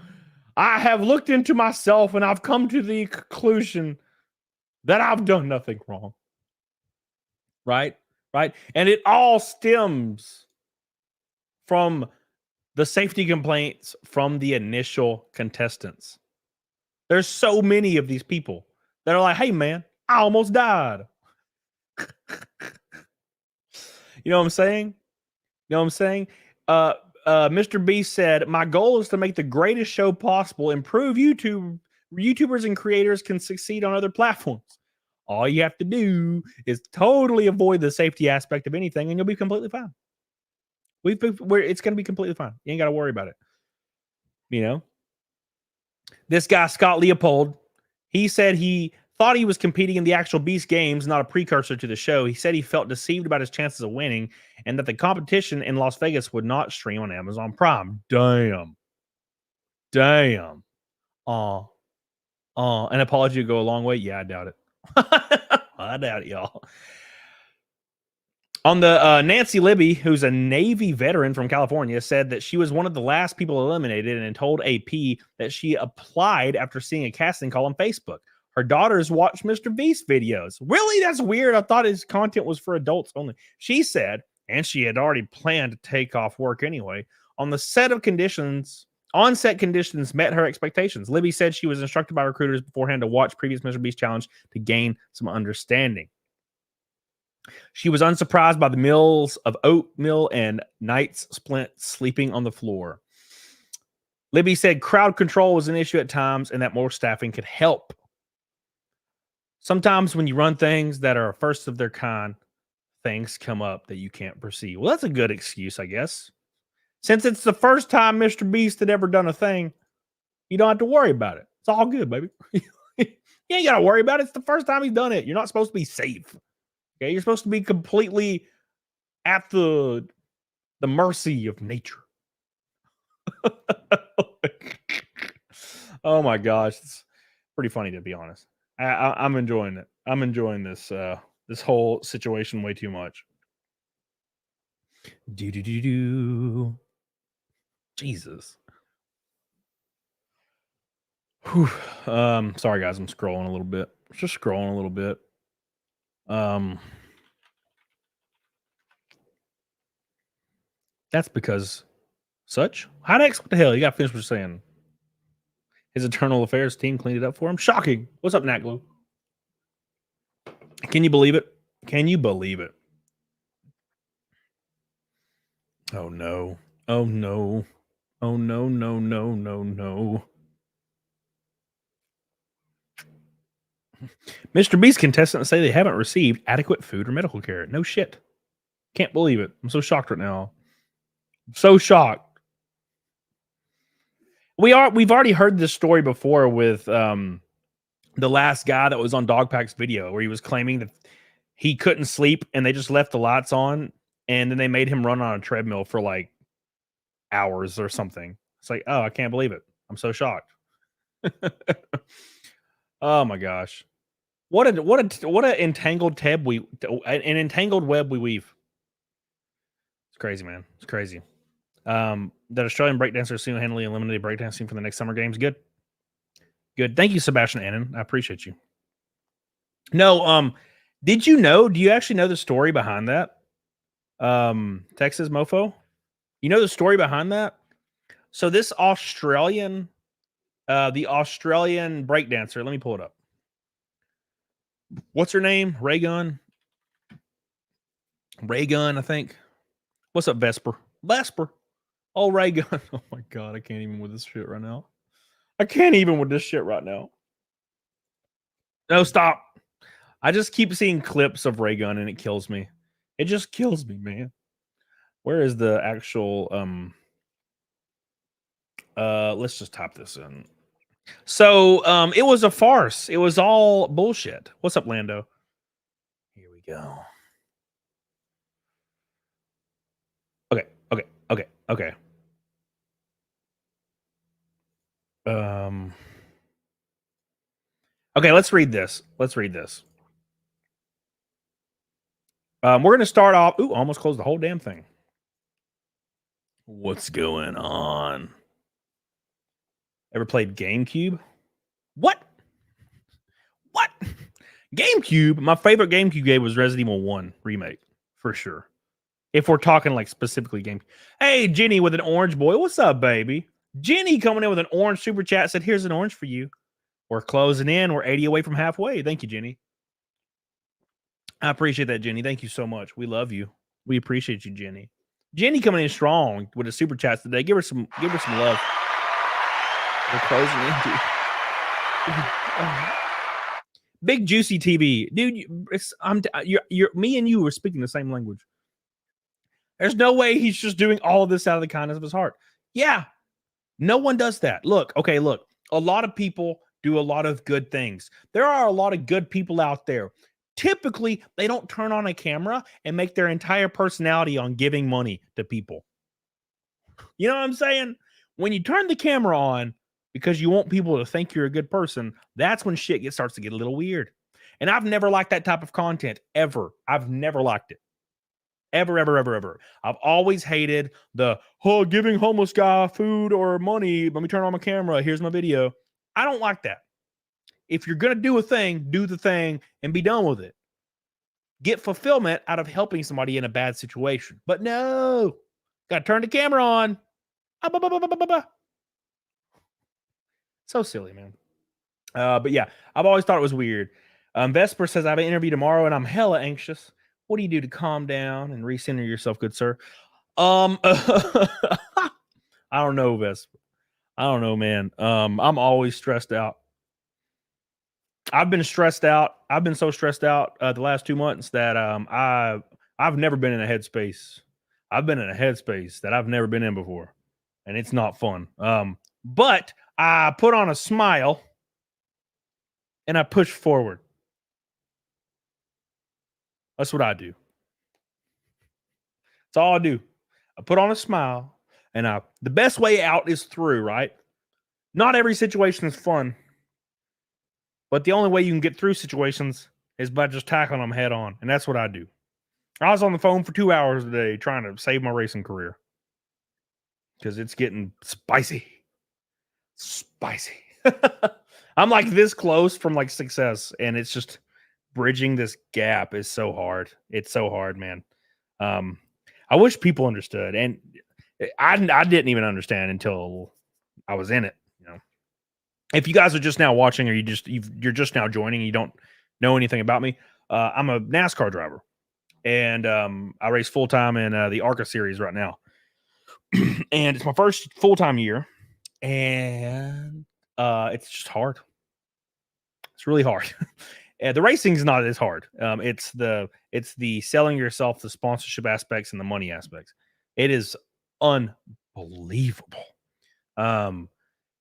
I have looked into myself and I've come to the conclusion that I've done nothing wrong. Right? And it all stems from the safety complaints from the initial contestants. There's so many of these people. that are like, hey man, I almost died. You know what I'm saying? You know what I'm saying? Mr. Beast said, my goal is to make the greatest show possible, improve YouTubers and creators can succeed on other platforms. All you have to do is totally avoid the safety aspect of anything, and you'll be completely fine. It's going to be completely fine. You ain't got to worry about it. You know, this guy, Scott Leopold, he said he thought he was competing in the actual Beast games, not a precursor to the show. He said he felt deceived about his chances of winning and that the competition in Las Vegas would not stream on Amazon Prime. Damn. An apology would go a long way. Yeah, I doubt it. I doubt it, y'all. On the Nancy Libby, who's a Navy veteran from California, said that she was one of the last people eliminated and told AP that she applied after seeing a casting call on Facebook. Her daughters watch Mr. Beast videos. Really? That's weird. I thought his content was for adults only. She said, and she had already planned to take off work anyway, onset conditions met her expectations. Libby said she was instructed by recruiters beforehand to watch previous Mr. Beast challenge to gain some understanding. She was unsurprised by the meals of oatmeal and nights spent sleeping on the floor. Libby said crowd control was an issue at times and that more staffing could help. Sometimes when you run things that are first of their kind, things come up that you can't foresee. Well, that's a good excuse, I guess. Since it's the first time Mr. Beast had ever done a thing, you don't have to worry about it. It's all good, baby. You ain't got to worry about it. It's the first time he's done it. You're not supposed to be safe. Okay, you're supposed to be completely at the mercy of nature. Oh my gosh, it's pretty funny to be honest. I'm enjoying it. I'm enjoying this this whole situation way too much. Jesus. Whew. Sorry guys, I'm scrolling a little bit. Just scrolling a little bit. That's because such. What the hell? You got to finish what you're saying. His internal affairs team cleaned it up for him. Shocking. What's up, Nat Glue? Can you believe it? Can you believe it? Oh no. Oh no. Oh no, no, no, no, no. Mr. Beast contestants say they haven't received adequate food or medical care. No shit. Can't believe it. I'm so shocked right now. I'm so shocked. We've already heard this story before with the last guy that was on Dogpack's video where he was claiming that he couldn't sleep and they just left the lights on and then they made him run on a treadmill for like hours or something. It's like, oh, I can't believe it. I'm so shocked. Oh my gosh. What a entangled an entangled web we weave. It's crazy, man. It's crazy. That Australian breakdancer single-handedly eliminated breakdancing for the next Summer Games. Good. Good. Thank you, Sebastian Annan. I appreciate you. No, did you know? Do you actually know the story behind that? Texas mofo? You know the story behind that? So this Australian, the Australian breakdancer, let me pull it up. What's her name? Raygun, I think. What's up, Vesper? Oh, Raygun. Oh my God, I can't even with this shit right now. No, stop. I just keep seeing clips of Raygun and it kills me. It just kills me, man. Where is the actual let's just type this in. So it was a farce. It was all bullshit. What's up, Lando? Here we go. Okay. Okay, let's read this. We're going to start off. Ooh, almost closed the whole damn thing. What's going on? Ever played GameCube? What? GameCube? My favorite GameCube game was Resident Evil 1 Remake, for sure. If we're talking like specifically game. Hey, Jenny with an orange boy. What's up, baby? Jenny coming in with an orange super chat said, here's an orange for you. We're closing in. We're 80 away from halfway. Thank you, Jenny. I appreciate that, Jenny. Thank you so much. We love you. We appreciate you, Jenny. Jenny coming in strong with the super chats today. Give her some love. We're closing in. Big Juicy TV, dude. You're me and you are speaking the same language. There's no way he's just doing all of this out of the kindness of his heart. Yeah, no one does that. Look, a lot of people do a lot of good things. There are a lot of good people out there. Typically, they don't turn on a camera and make their entire personality on giving money to people. You know what I'm saying? When you turn the camera on because you want people to think you're a good person, that's when shit starts to get a little weird. And I've never liked that type of content, ever. I've never liked it. Ever, ever, ever, ever. I've always hated the, giving homeless guy food or money. Let me turn on my camera. Here's my video. I don't like that. If you're going to do a thing, do the thing and be done with it. Get fulfillment out of helping somebody in a bad situation. But no, got to turn the camera on. So silly, man. But yeah, I've always thought it was weird. Vesper says, I have an interview tomorrow and I'm hella anxious. What do you do to calm down and recenter yourself, good sir? I don't know, Vesper. I don't know, man. I'm always stressed out. I've been stressed out. I've been so stressed out the last 2 months that I've never been in a headspace. I've been in a headspace that I've never been in before, and it's not fun. But I put on a smile and I push forward. That's what I do. That's all I do. I put on a smile and the best way out is through, right? Not every situation is fun. But the only way you can get through situations is by just tackling them head on. And that's what I do. I was on the phone for 2 hours a day trying to save my racing career. Because it's getting spicy. Spicy. I'm like this close from like success. And it's just bridging this gap is so hard. It's so hard, man. I wish people understood. And I didn't even understand until I was in it. If you guys are just now watching or you're just now joining, you don't know anything about me, I'm a NASCAR driver. And I race full-time in the ARCA series right now. And it's my first full-time year. And it's just hard. It's really hard. The racing's not as hard. It's the selling yourself, the sponsorship aspects, and the money aspects. It is unbelievable.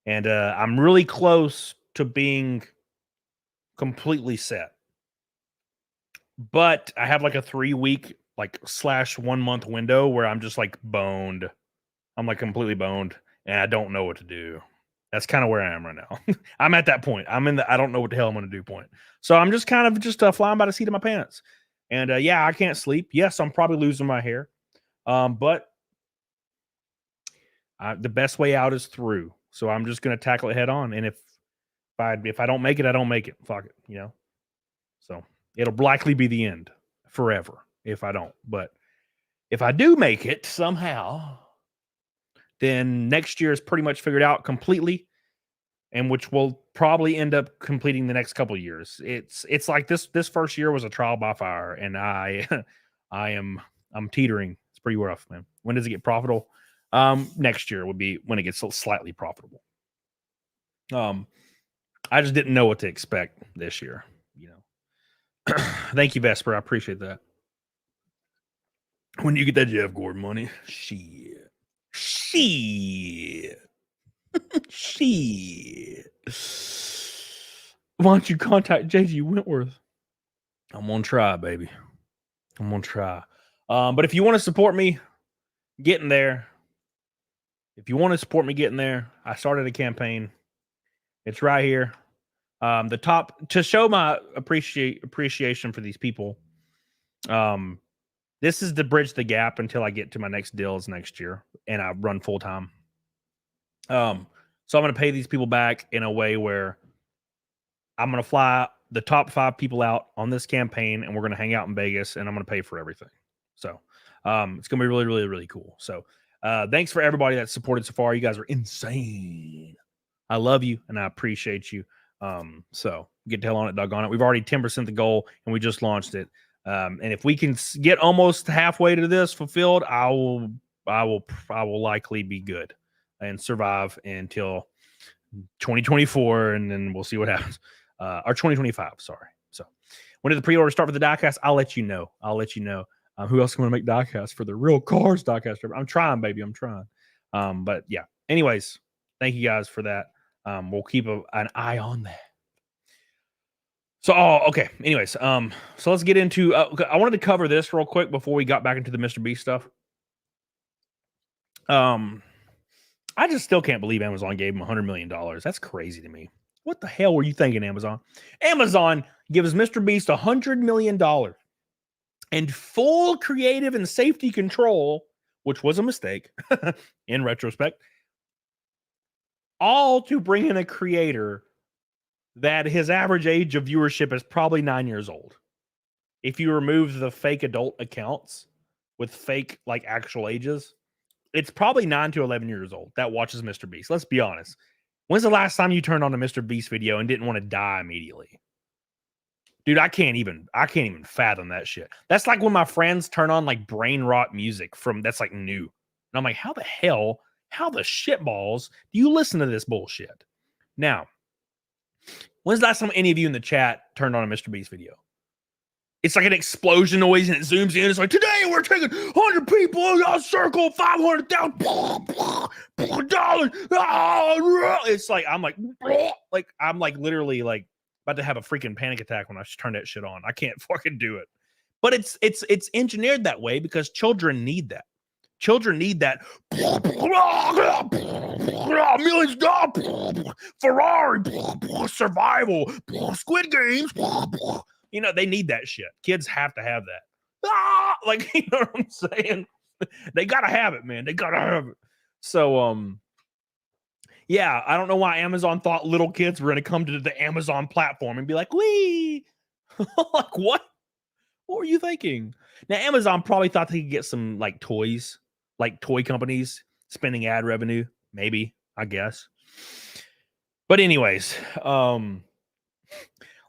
And I'm really close to being completely set. But I have like a 3-week / 1 month window where I'm just like boned. I'm like completely boned and I don't know what to do. That's kind of where I am right now. I'm at that point. I'm in the I don't know what the hell I'm going to do point. So I'm just kind of flying by the seat of my pants. And yeah, I can't sleep. Yes, I'm probably losing my hair. But the best way out is through. So I'm just going to tackle it head on. And if I don't make it, I don't make it. Fuck it, So it'll likely be the end forever if I don't. But if I do make it somehow, then next year is pretty much figured out completely, and which will probably end up completing the next couple of years. It's like this first year was a trial by fire, and I'm teetering. It's pretty rough, man. When does it get profitable? Next year would be when it gets slightly profitable. I just didn't know what to expect this year, Thank you, Vesper. I appreciate that. When you get that Jeff Gordon money, shit. Why don't you contact JG Wentworth? I'm gonna try, baby. I'm gonna try. But if you want to support me getting there, I started a campaign. It's right here. The top to show my appreciation for these people. This is to bridge the gap until I get to my next deals next year and I run full time. So I'm going to pay these people back in a way where I'm going to fly the top 5 people out on this campaign and we're going to hang out in Vegas and I'm going to pay for everything. So it's going to be really, really, really cool. So thanks for everybody that's supported so far. You guys are insane. I love you and I appreciate you. So get the hell on it, doggone it. We've already 10% the goal, and we just launched it. And if we can get almost halfway to this fulfilled, I will likely be good and survive until 2024, and then we'll see what happens. Or 2025, sorry. So when did the pre-order start for the diecast? I'll let you know. Who else want to make diecast for the real cars diecast? I'm trying, baby. I'm trying. But yeah. Anyways, thank you guys for that. We'll keep an eye on that. So, okay. Anyways, so let's get into. I wanted to cover this real quick before we got back into the Mr. Beast stuff. I just still can't believe Amazon gave him $100 million. That's crazy to me. What the hell were you thinking, Amazon? Amazon gives Mr. Beast $100 million and full creative and safety control, which was a mistake in retrospect, all to bring in a creator that his average age of viewership is probably 9 years old. If you remove the fake adult accounts with fake, like, actual ages, it's probably 9 to 11 years old that watches Mr. Beast. Let's be honest. When's the last time you turned on a Mr. Beast video and didn't want to die immediately? Dude, I can't even fathom that shit. That's like when my friends turn on like brain rot music that's like new. And I'm like, how the shitballs do you listen to this bullshit? Now, when's the last time any of you in the chat turned on a Mr. Beast video? It's like an explosion noise and it zooms in. It's like, today we're taking 100 people, a circle, $500,000. It's like, I'm like literally like about to have a freaking panic attack when I turn that shit on. I can't fucking do it. But it's engineered that way because children need that. Children need that. Millions of dollars, Ferrari, survival, Squid Games. You know, they need that shit. Kids have to have that. Like, you know what I'm saying? They gotta have it, man. They gotta have it. So, yeah, I don't know why Amazon thought little kids were gonna come to the Amazon platform and be like, wee. Like, what? What were you thinking? Now, Amazon probably thought they could get some like toys, like toy companies spending ad revenue. Maybe, I guess. But anyways, I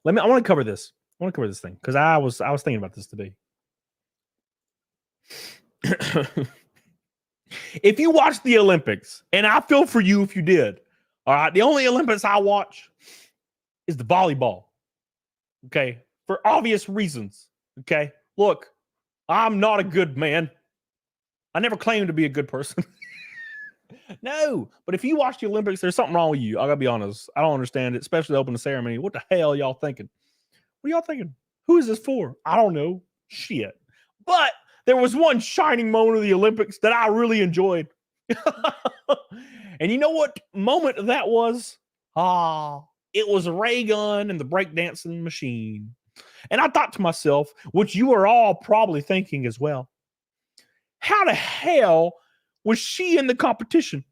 want to cover this. I want to cover this thing because I was thinking about this today. If you watch the Olympics, and I feel for you if you did, all right, the only Olympics I watch is the volleyball. Okay, for obvious reasons. Okay, look, I'm not a good man. I never claimed to be a good person. No, but if you watch the Olympics, there's something wrong with you. I gotta be honest. I don't understand it, especially the opening ceremony. What the hell y'all thinking? What are y'all thinking? Who is this for? I don't know. Shit. But there was one shining moment of the Olympics that I really enjoyed. And you know what moment that was? It was Raygun and the breakdancing machine. And I thought to myself, which you are all probably thinking as well, how the hell was she in the competition?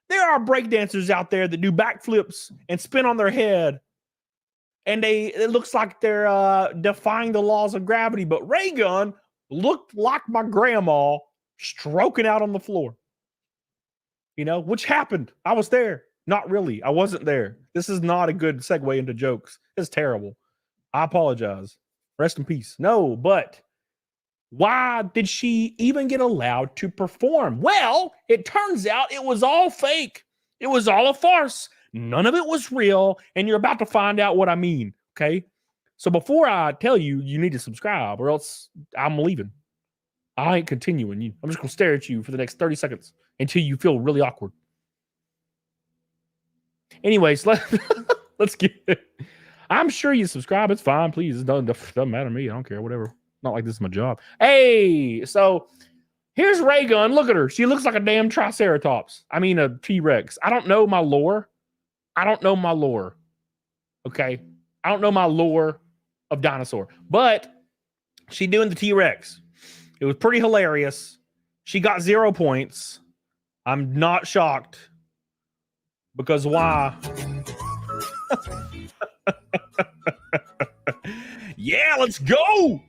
There are breakdancers out there that do backflips and spin on their head. And it looks like they're defying the laws of gravity. But Raygun looked like my grandma stroking out on the floor. You know, which happened. I was there. Not really. I wasn't there. This is not a good segue into jokes. It's terrible. I apologize. Rest in peace. No, but why did she even get allowed to perform? Well, it turns out it was all fake. It was all a farce. None of it was real, and you're about to find out what I mean, okay? So before I tell you, you need to subscribe, or else I'm leaving. I ain't continuing. I'm just going to stare at you for the next 30 seconds until you feel really awkward. Anyways, let's get it. I'm sure you subscribe. It's fine, please. It doesn't matter to me. I don't care, whatever. Not like this is my job. Hey, so here's Raygun. Look at her. She looks like a damn triceratops. I mean, a T-Rex. I don't know my lore. Okay? I don't know my lore of dinosaur. But she doing the T-Rex. It was pretty hilarious. She got 0 points. I'm not shocked. Because why? Yeah, let's go.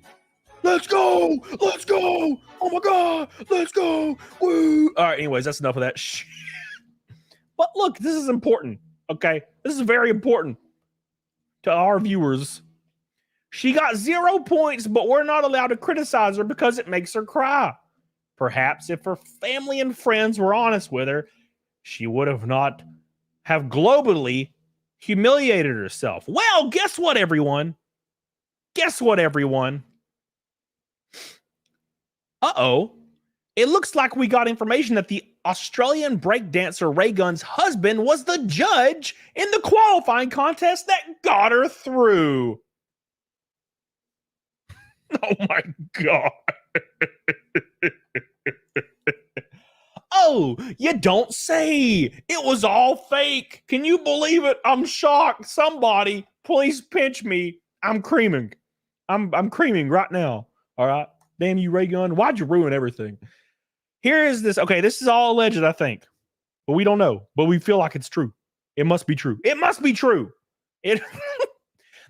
Let's go. Let's go. Oh my God. Let's go. Woo. All right. Anyways, that's enough of that shit. But look, this is important. Okay. This is very important. to our viewers. She got 0 points, but we're not allowed to criticize her because it makes her cry. Perhaps if her family and friends were honest with her, she would have not have globally humiliated herself. Well, guess what, everyone? Guess what, everyone? Uh-oh. It looks like we got information that the Australian breakdancer Raygun's husband was the judge in the qualifying contest that got her through. Oh my God. Oh, you don't say. It was all fake. Can you believe it? I'm shocked. Somebody, please pinch me. I'm creaming. I'm creaming right now. All right. Damn you, Raygun. Why'd you ruin everything? Here is this. Okay, this is all alleged, I think. But we don't know. But we feel like it's true. It must be true. It must be true.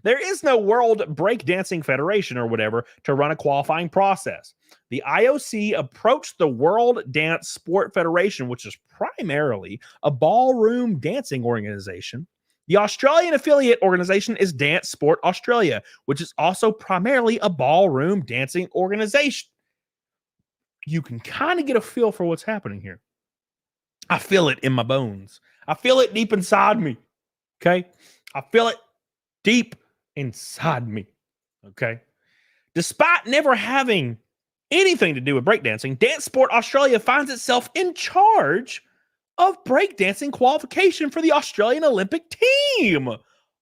There is no World Breakdancing Federation or whatever to run a qualifying process. The IOC approached the World Dance Sport Federation, which is primarily a ballroom dancing organization. The Australian affiliate organization is Dance Sport Australia, which is also primarily a ballroom dancing organization. You can kind of get a feel for what's happening here. I feel it in my bones. I feel it deep inside me. Okay? I feel it deep inside me. Okay? Despite never having anything to do with breakdancing, Dance Sport Australia finds itself in charge of breakdancing qualification for the Australian Olympic team.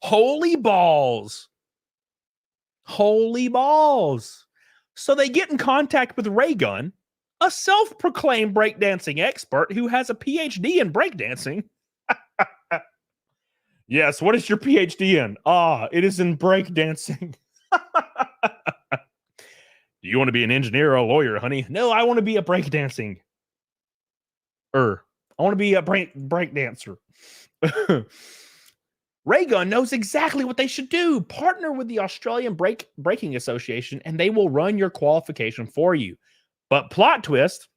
Holy balls. Holy balls. So they get in contact with Raygun, a self-proclaimed breakdancing expert who has a PhD in breakdancing. Yes, what is your PhD in? It is in breakdancing. Do you want to be an engineer or a lawyer, honey? No, I want to be a breakdancing. I want to be a breakdancer. Raygun knows exactly what they should do. Partner with the Australian Breaking Association, and they will run your qualification for you. But plot twist,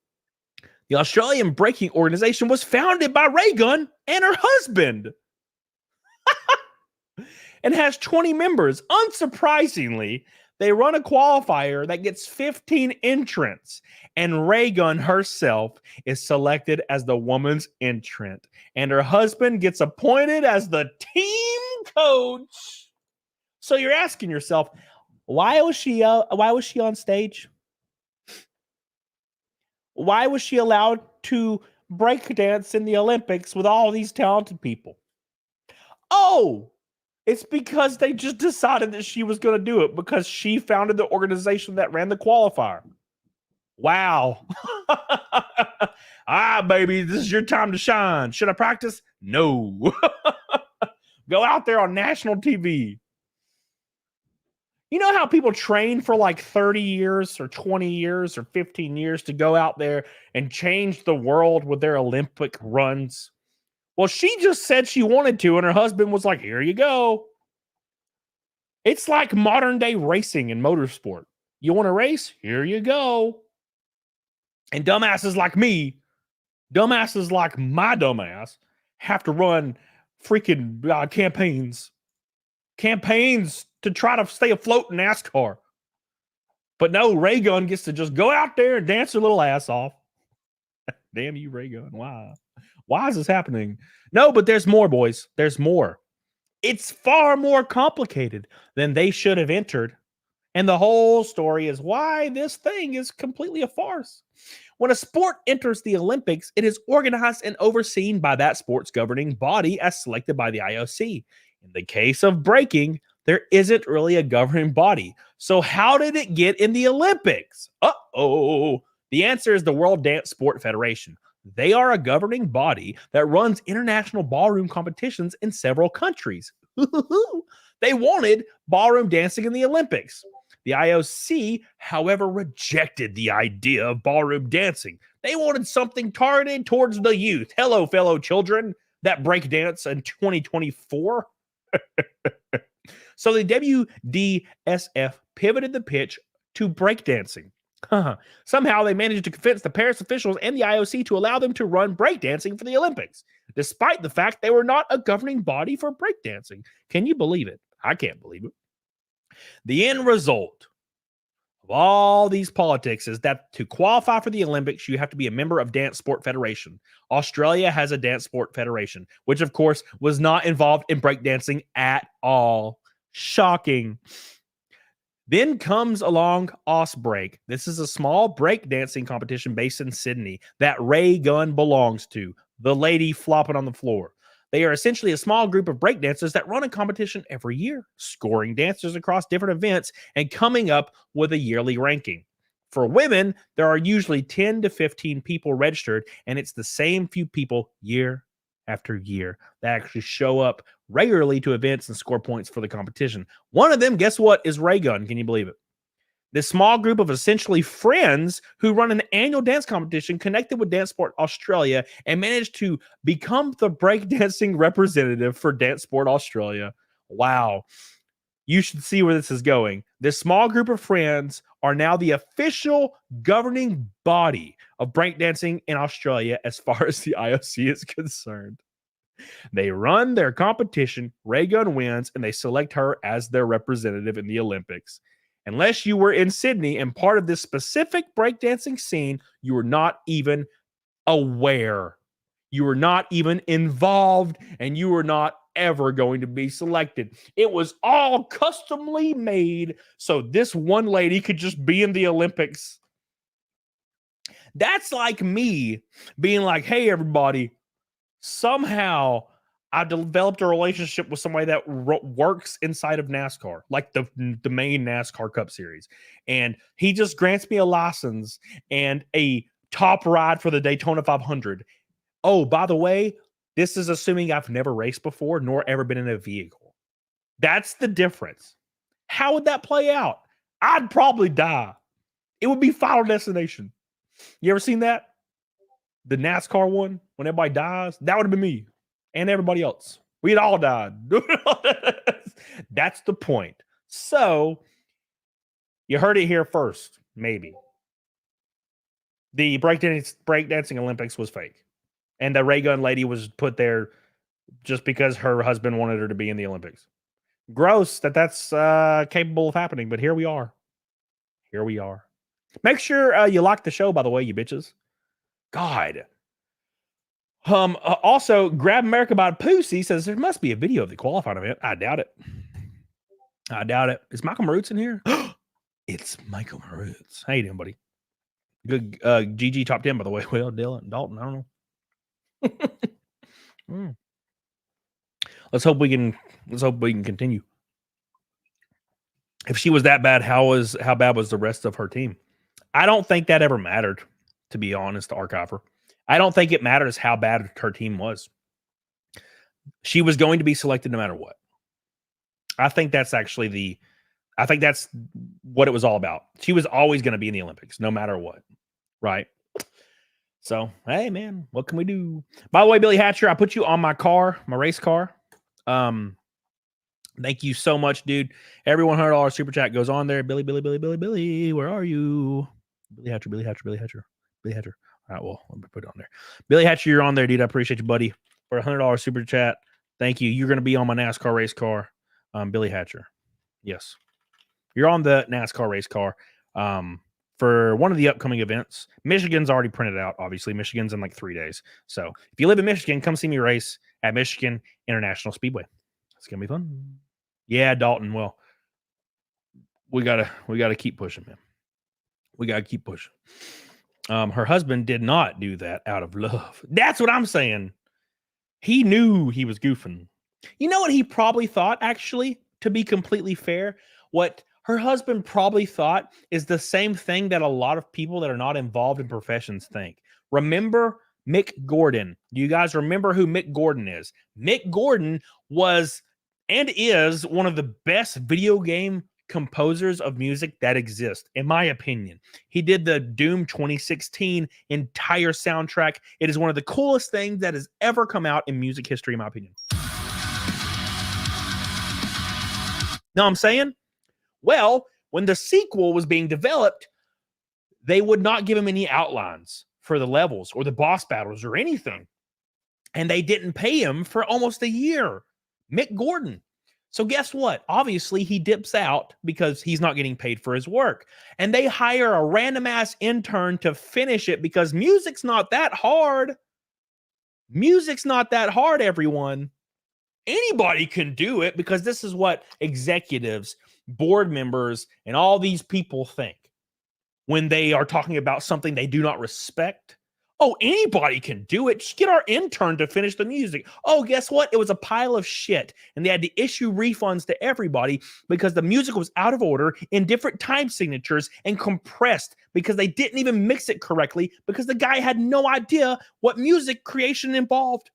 the Australian Breaking Organization was founded by Raygun and her husband. And has 20 members. Unsurprisingly, they run a qualifier that gets 15 entrants, and Raygun herself is selected as the woman's entrant, and her husband gets appointed as the team coach. So you're asking yourself, why was she on stage? Why was she allowed to breakdance in the Olympics with all these talented people? Oh, it's because they just decided that she was going to do it because she founded the organization that ran the qualifier. Wow. Baby, this is your time to shine. Should I practice? No. Go out there on national TV. You know how people train for like 30 years or 20 years or 15 years to go out there and change the world with their Olympic runs? Well, she just said she wanted to, and her husband was like, here you go. It's like modern day racing and motorsport. You want to race? Here you go. And dumbasses like me, dumbasses like my dumbass, have to run freaking campaigns to try to stay afloat in NASCAR. But no, Raygun gets to just go out there and dance her little ass off. Damn you, Raygun. Why? Why is this happening? No, but there's more, boys. There's more. It's far more complicated than they should have entered. And the whole story is why this thing is completely a farce. When a sport enters the Olympics, it is organized and overseen by that sport's governing body as selected by the IOC. In the case of breaking, there isn't really a governing body. So how did it get in the Olympics? Uh-oh. The answer is the World Dance Sport Federation. They are a governing body that runs international ballroom competitions in several countries. They wanted ballroom dancing in the Olympics. The IOC, however, rejected the idea of ballroom dancing. They wanted something targeted towards the youth. Hello, fellow children that break dance in 2024. So the WDSF pivoted the pitch to breakdancing. Somehow they managed to convince the Paris officials and the IOC to allow them to run breakdancing for the Olympics, despite the fact they were not a governing body for breakdancing. Can you believe it? I can't believe it. The end result of all these politics is that to qualify for the Olympics, you have to be a member of Dance Sport Federation. Australia has a Dance Sport Federation, which of course was not involved in breakdancing at all. Shocking. Then comes along Osbreak. This is a small breakdancing competition based in Sydney that Raygun belongs to, the lady flopping on the floor. They are essentially a small group of breakdancers that run a competition every year, scoring dancers across different events and coming up with a yearly ranking. For women, there are usually 10 to 15 people registered, and it's the same few people year after year that actually show up regularly to events and score points for the competition. One of them, guess what, is Raygun. Can you believe it? This small group of essentially friends who run an annual dance competition connected with Dance Sport Australia and managed to become the breakdancing representative for Dance Sport Australia. Wow. You should see where this is going. This small group of friends are now the official governing body of breakdancing in Australia as far as the IOC is concerned. They run their competition, Raygun wins, and they select her as their representative in the Olympics. Unless you were in Sydney and part of this specific breakdancing scene, you were not even aware. You were not even involved, and you were not ever going to be selected. It was all customly made so this one lady could just be in the Olympics. That's like me being like, hey, everybody, somehow I developed a relationship with somebody that works inside of NASCAR, like the main NASCAR Cup Series. And he just grants me a license and a top ride for the Daytona 500. Oh, by the way, this is assuming I've never raced before nor ever been in a vehicle. That's the difference. How would that play out? I'd probably die. It would be Final Destination. You ever seen that? The NASCAR one, when everybody dies? That would have been me. And everybody else. We'd all died. That's the point. So, you heard it here first, maybe. The breakdancing Olympics was fake. And the Raygun lady was put there just because her husband wanted her to be in the Olympics. Gross that's capable of happening, but here we are. Here we are. Make sure you like the show, by the way, you bitches. God. Also, Grab America by Pussy says there must be a video of the qualifying event. I doubt it. I doubt it. Is Michael Maroots in here? It's Michael Maroots. How you doing, buddy? Good GG top 10, by the way. Well, Dylan, Dalton, I don't know. Let's hope we can continue. If she was that bad, how bad was the rest of her team? I don't think that ever mattered, to be honest, to Archiver. I don't think it matters how bad her team was. She was going to be selected no matter what. I think that's what it was all about. She was always going to be in the Olympics, no matter what. Right? So, hey, man, what can we do? By the way, Billy Hatcher, I put you on my car, my race car. Thank you so much, dude. Every $100 super chat goes on there. Billy, where are you? Billy Hatcher. All right, well, let me put it on there. Billy Hatcher, you're on there, dude. I appreciate you, buddy. For a $100 super chat. Thank you. You're going to be on my NASCAR race car. Billy Hatcher. Yes. You're on the NASCAR race car for one of the upcoming events. Michigan's already printed out, obviously. Michigan's in like 3 days. So if you live in Michigan, come see me race at Michigan International Speedway. It's going to be fun. Yeah, Dalton. Well, we gotta keep pushing, man. We got to keep pushing. Her husband did not do that out of love. That's what I'm saying. He knew he was goofing. You know what he probably thought, actually, to be completely fair? What her husband probably thought is the same thing that a lot of people that are not involved in professions think. Remember Mick Gordon? Do you guys remember who Mick Gordon is? Mick Gordon was and is one of the best video game composers of music that exist, in my opinion. He did the Doom 2016 entire soundtrack. It is one of the coolest things that has ever come out in music history, in my opinion. Know what I'm saying? Well, when the sequel was being developed, they would not give him any outlines for the levels or the boss battles or anything. And they didn't pay him for almost a year. Mick Gordon. So guess what? Obviously, he dips out because he's not getting paid for his work. And they hire a random ass intern to finish it because music's not that hard. Music's not that hard, everyone. Anybody can do it because this is what executives, board members, and all these people think when they are talking about something they do not respect. Oh, anybody can do it. Just get our intern to finish the music. Oh, guess what? It was a pile of shit. And they had to issue refunds to everybody because the music was out of order in different time signatures and compressed because they didn't even mix it correctly because the guy had no idea what music creation involved.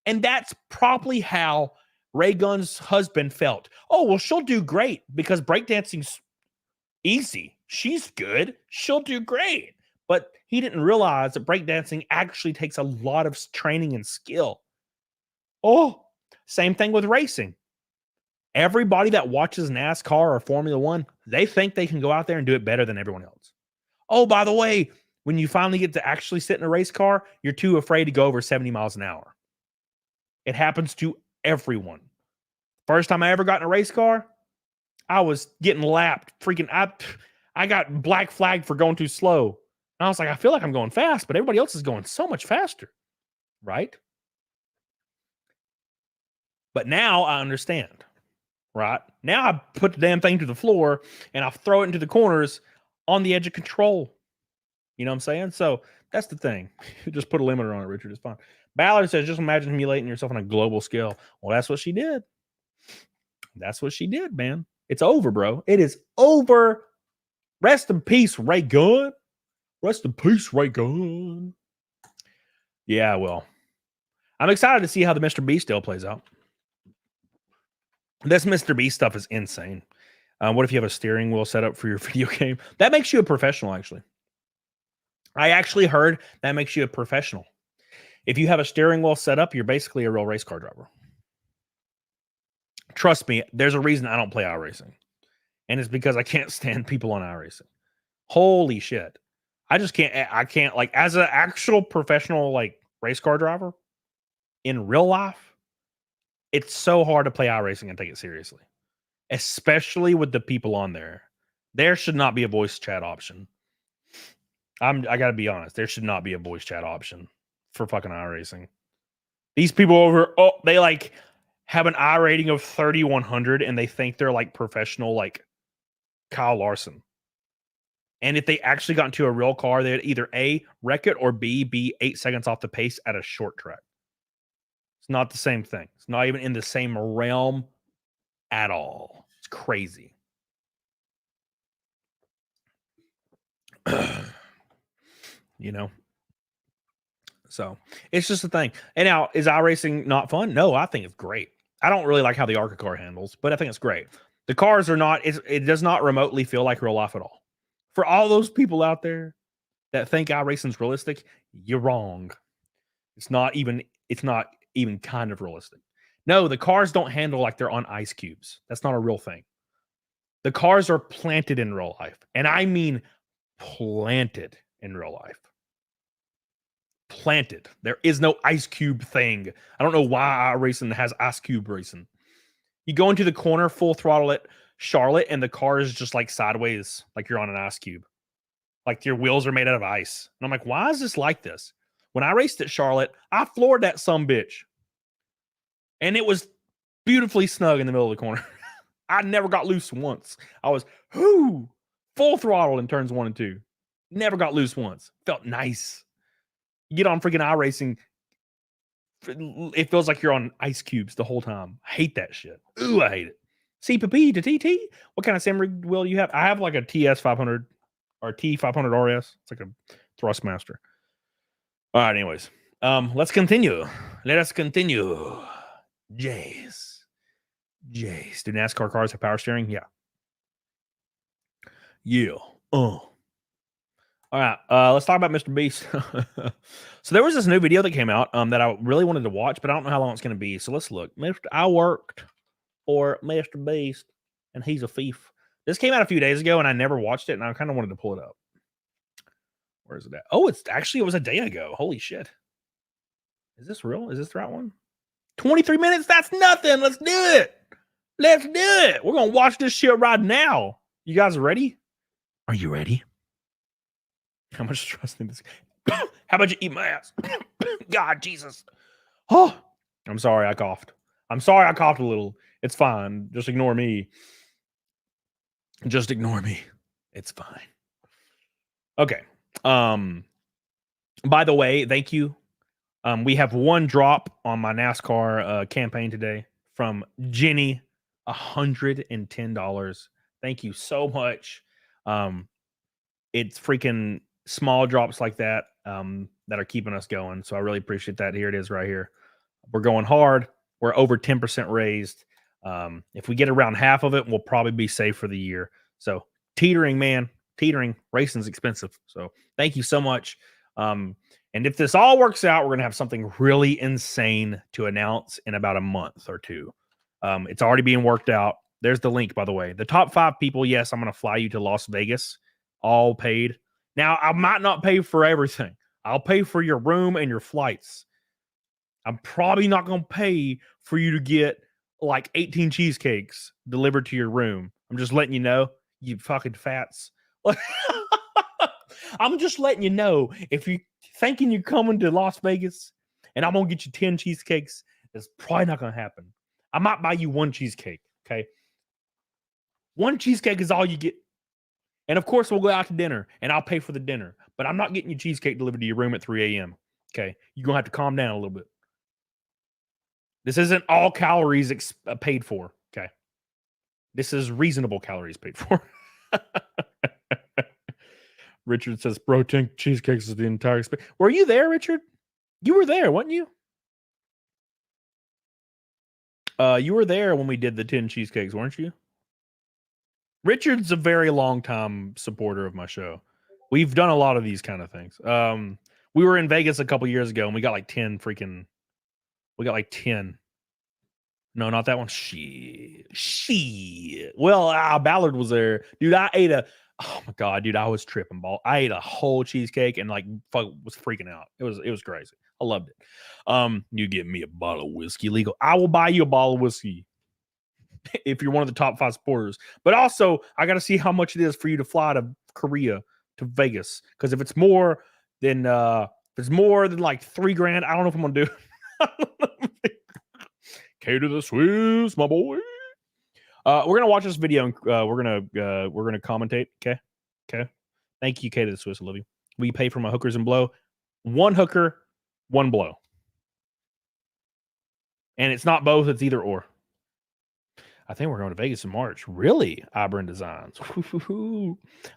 And that's probably how Raygun's husband felt. Oh, well, she'll do great because breakdancing's easy. She's good. She'll do great. But he didn't realize that breakdancing actually takes a lot of training and skill. Oh, same thing with racing. Everybody that watches NASCAR or Formula One, they think they can go out there and do it better than everyone else. Oh, by the way, when you finally get to actually sit in a race car, you're too afraid to go over 70 miles an hour. It happens to everyone. First time I ever got in a race car, I was getting lapped. I got black flagged for going too slow. And I was like, I feel like I'm going fast, but everybody else is going so much faster, right? But now I understand, right? Now I put the damn thing to the floor and I throw it into the corners on the edge of control. You know what I'm saying? So that's the thing. Just put a limiter on it, Richard. It's fine. Ballard says, just imagine humiliating yourself on a global scale. Well, that's what she did. That's what she did, man. It's over, bro. It is over. Rest in peace, Raygun. Rest in peace, Raygun. Yeah, well, I'm excited to see how the Mrbeast deal plays out. This Mrbeast stuff is insane. What if you have a steering wheel set up for your video game? That makes you a professional, actually. I actually heard that makes you a professional. If you have a steering wheel set up, you're basically a real race car driver. Trust me, there's a reason I don't play iRacing. And it's because I can't stand people on iRacing. Holy shit. I can't, like, as an actual professional, like, race car driver in real life, it's so hard to play iRacing and take it seriously. Especially with the people on there. There should not be a voice chat option. I gotta be honest. There should not be a voice chat option for fucking iRacing. These people they like have an I rating of 3,100 and they think they're like professional, like Kyle Larson. And if they actually got into a real car, they'd either A, wreck it, or B, be 8 seconds off the pace at a short track. It's not the same thing. It's not even in the same realm at all. It's crazy. You know? So, it's just a thing. And now, is iRacing not fun? No, I think it's great. I don't really like how the ARCA car handles, but I think it's great. The cars are not, it does not remotely feel like real life at all. For all those people out there that think iRacing's realistic, you're wrong. It's not even kind of realistic. No, the cars don't handle like they're on ice cubes. That's not a real thing. The cars are planted in real life. And I mean planted in real life. Planted. There is no ice cube thing. I don't know why iRacing has ice cube racing. You go into the corner, full throttle at Charlotte, and the car is just like sideways, like you're on an ice cube. Like your wheels are made out of ice. And I'm like, why is this like this? When I raced at Charlotte, I floored that sumbitch. And it was beautifully snug in the middle of the corner. I never got loose once. I was, full throttle in turns 1 and 2. Never got loose once. Felt nice. You get on freaking iRacing, it feels like you're on ice cubes the whole time. I hate that shit. Ooh, I hate it. CPP to TT? What kind of sim rig wheel do you have? I have like a TS500 or T500 RS. It's like a Thrustmaster. All right, anyways. Let's continue. Let us continue. Jace. Do NASCAR cars have power steering? Yeah. Yeah. All right, let's talk about Mrbeast. So there was this new video that came out that I really wanted to watch, but I don't know how long it's going to be. So let's look. I worked for Mrbeast, and he's a thief. This came out a few days ago, and I never watched it, and I kind of wanted to pull it up. Where is it at? Oh, it was a day ago. Holy shit. Is this real? Is this the right one? 23 minutes? That's nothing. Let's do it. Let's do it. We're gonna watch this shit right now. You guys ready? Are you ready? How much trust in this? How about you eat my ass? God, Jesus. Oh, I'm sorry I coughed. I'm sorry I coughed a little. It's fine. Just ignore me. Just ignore me. It's fine. Okay. By the way, thank you. We have one drop on my NASCAR campaign today from Jenny, $110. Thank you so much. It's freaking small drops like that that are keeping us going. So I really appreciate that. Here it is right here. We're going hard. We're over 10% raised. If we get around half of it, we'll probably be safe for the year. So teetering, man, teetering. Racing's expensive. So thank you so much. And if this all works out, we're going to have something really insane to announce in about a month or two. It's already being worked out. There's the link, by the way. The top 5 people, yes, I'm going to fly you to Las Vegas, all paid. Now, I might not pay for everything. I'll pay for your room and your flights. I'm probably not going to pay for you to get like 18 cheesecakes delivered to your room. I'm just letting you know, you fucking fats. I'm just letting you know, if you thinking you're coming to Las Vegas and I'm going to get you 10 cheesecakes, it's probably not going to happen. I might buy you 1 cheesecake, okay? 1 cheesecake is all you get. And of course, we'll go out to dinner and I'll pay for the dinner. But I'm not getting you cheesecake delivered to your room at 3 a.m., okay? You're going to have to calm down a little bit. This isn't all calories paid for, okay? This is reasonable calories paid for. Richard says, bro, 10 cheesecakes is the entire experience. Were you there, Richard? You were there, weren't you? You were there when we did the 10 cheesecakes, weren't you? Richard's a very long time supporter of my show. We've done a lot of these kind of things. We were in Vegas a couple years ago and we got like 10 freaking... We got like 10. No, not that one. Shit. Well, Ballard was there. Dude, I ate a... Oh my God, dude, I was tripping ball. I ate a whole cheesecake and like was freaking out. It was crazy. I loved it. You get me a bottle of whiskey legal. I will buy you a bottle of whiskey if you're one of the top 5 supporters. But also, I got to see how much it is for you to fly to Korea to Vegas. Because if it's more than like $3,000, I don't know if I'm gonna do it. K to the Swiss, my boy. We're gonna watch this video and we're gonna commentate. Okay. Thank you, K to the Swiss. I love you. We pay for my hookers and blow. 1 hooker, 1 blow. And it's not both, it's either or. I think we're going to Vegas in March. Really? Ibron Designs.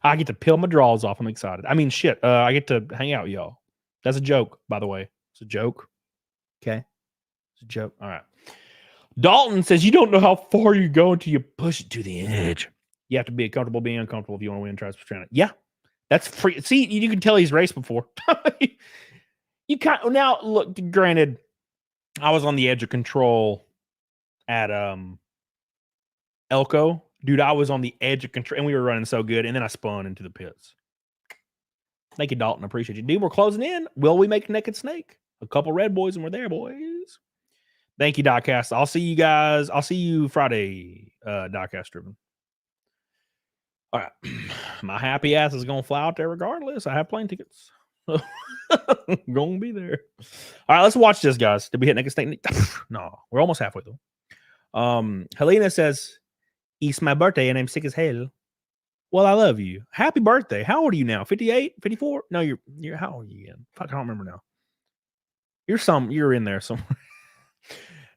I get to peel my drawers off. I'm excited. I mean, shit. I get to hang out with y'all. That's a joke, by the way. It's a joke. Okay. It's a joke. All right. Dalton says, you don't know how far you go until you push it to the edge. You have to be comfortable being uncomfortable if you want to win Tri-Sport. Yeah. That's free. See, you can tell he's raced before. You can't. Now, look, granted, I was on the edge of control at Elko. Dude, I was on the edge of control, and we were running so good, and then I spun into the pits. Thank you, Dalton. I appreciate you. Dude, we're closing in. Will we make Naked Snake? A couple red boys, and we're there, boys. Thank you, Diecast. I'll see you guys. I'll see you Friday, Diecast Driven. All right. My happy ass is going to fly out there regardless. I have plane tickets. Going to be there. All right, let's watch this, guys. Did we hit Naked Snake? No, we're almost halfway through. Helena says, it's my birthday and I'm sick as hell. Well, I love you. Happy birthday. How old are you now? 58? 54? No, you're how old are you again? Fuck, I don't remember now. You're in there somewhere.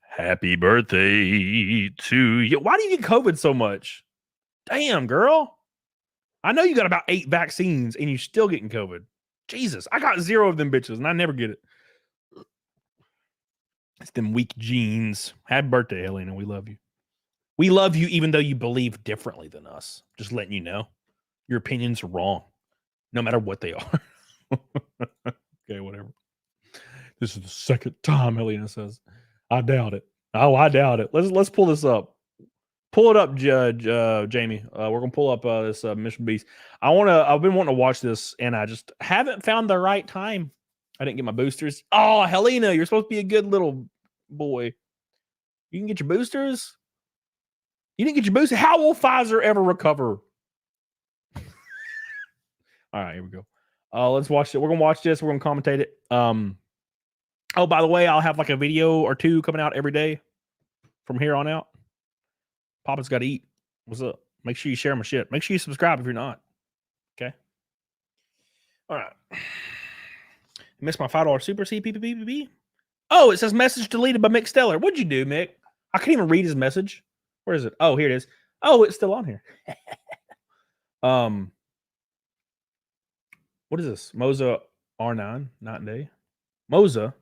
Happy birthday to you. Why do you get COVID so much? Damn, girl. I know you got about 8 vaccines and you're still getting COVID. Jesus, I got 0 of them bitches and I never get it. It's them weak genes. Happy birthday, Helena. We love you. We love you even though you believe differently than us. Just letting you know. Your opinions are wrong. No matter what they are. Okay, whatever. This is the second time, Helena says. I doubt it. Oh, I doubt it. Let's pull this up. Pull it up, Judge Jamie. We're gonna pull up this Mrbeast. I've been wanting to watch this, and I just haven't found the right time. I didn't get my boosters. Oh, Helena, you're supposed to be a good little boy. You can get your boosters. You didn't get your booster. How will Pfizer ever recover? All right, here we go. Let's watch it. We're gonna watch this. We're gonna commentate it. Oh, by the way, I'll have like a video or two coming out every day from here on out. Papa's got to eat. What's up? Make sure you share my shit. Make sure you subscribe if you're not. Okay. All right. Missed my $5 super CPPPP. Oh, it says message deleted by Mick Stellar. What'd you do, Mick? I can't even read his message. Where is it? Oh, here it is. Oh, it's still on here. What is this? Moza R9, night and day. Moza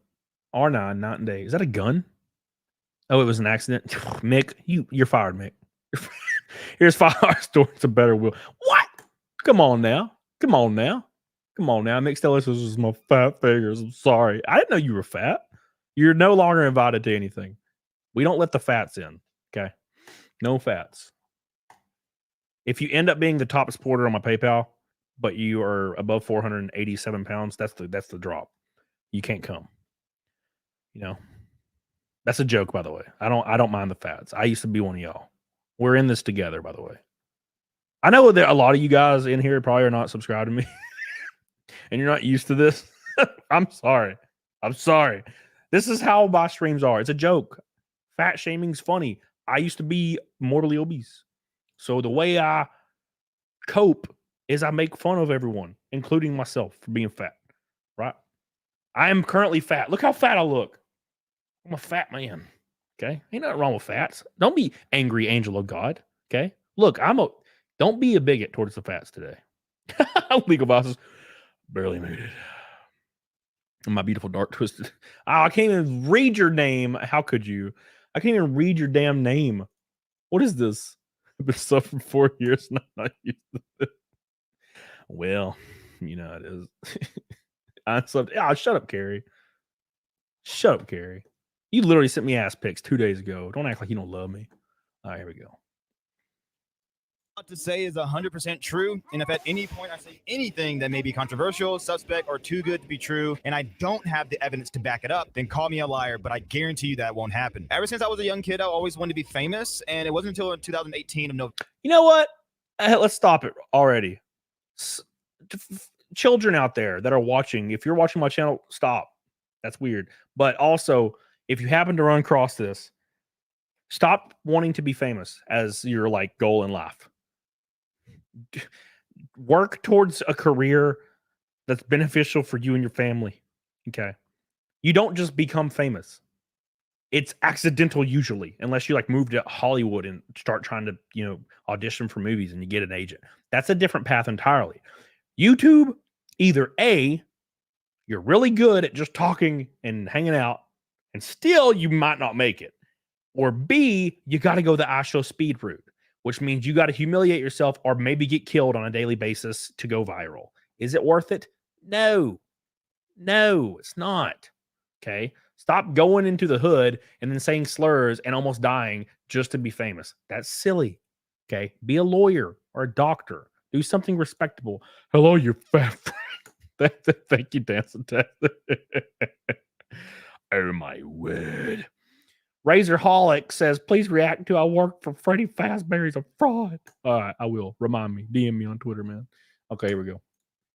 R9, night and day. Is that a gun? Oh, it was an accident. Mick, you're fired, Mick. Here's $5 stories a better will. What? Come on now. Come on now. Come on now. Mick Stellar says, this is my fat fingers. I'm sorry. I didn't know you were fat. You're no longer invited to anything. We don't let the fats in. Okay. No fats. If you end up being the top supporter on my PayPal, but you are above 487 pounds, that's the drop. You can't come. You know, that's a joke, by the way. I don't mind the fats. I used to be one of y'all. We're in this together, by the way. I know that a lot of you guys in here probably are not subscribed to me, and you're not used to this. I'm sorry. I'm sorry. This is how my streams are. It's a joke. Fat shaming's funny. I used to be mortally obese. So the way I cope is I make fun of everyone, including myself, for being fat. Right? I am currently fat. Look how fat I look. I'm a fat man. Okay? Ain't nothing wrong with fats. Don't be angry, angel of God. Okay? Look, don't be a bigot towards the fats today. Legal bosses. Barely made it. My beautiful dark twisted. Oh, I can't even read your name. How could you? I can't even read your damn name. What is this? I've been suffering 4 years now. Not used to it. Well, you know it is. Shut up, Carrie. Shut up, Carrie. You literally sent me ass pics 2 days ago. Don't act like you don't love me. All right, here we go. To say is 100% true, and if at any point I say anything that may be controversial, suspect, or too good to be true, and I don't have the evidence to back it up, then call me a liar, but I guarantee you that won't happen. Ever since I was a young kid, I always wanted to be famous, and it wasn't until 2018 of November. You know what? Let's stop it already. Children out there that are watching, if you're watching my channel, stop. That's weird. But also, if you happen to run across this, stop wanting to be famous as your like goal in life. Work towards a career that's beneficial for you and your family. Okay. You don't just become famous. It's accidental usually, unless you like move to Hollywood and start trying to, you know, audition for movies and you get an agent. That's a different path entirely. YouTube, either A, you're really good at just talking and hanging out, and still you might not make it. Or B, you got to go the I show speed route, which means you got to humiliate yourself or maybe get killed on a daily basis to go viral. Is it worth it? No. No, it's not. Okay. Stop going into the hood and then saying slurs and almost dying just to be famous. That's silly. Okay. Be a lawyer or a doctor. Do something respectable. Hello, you fat friend. Thank you, Dancing Test. Oh, my word. Razorholic says, please react to I work for Freddy Fazbear's a fraud. All right, I will. Remind me. DM me on Twitter, man. Okay, here we go.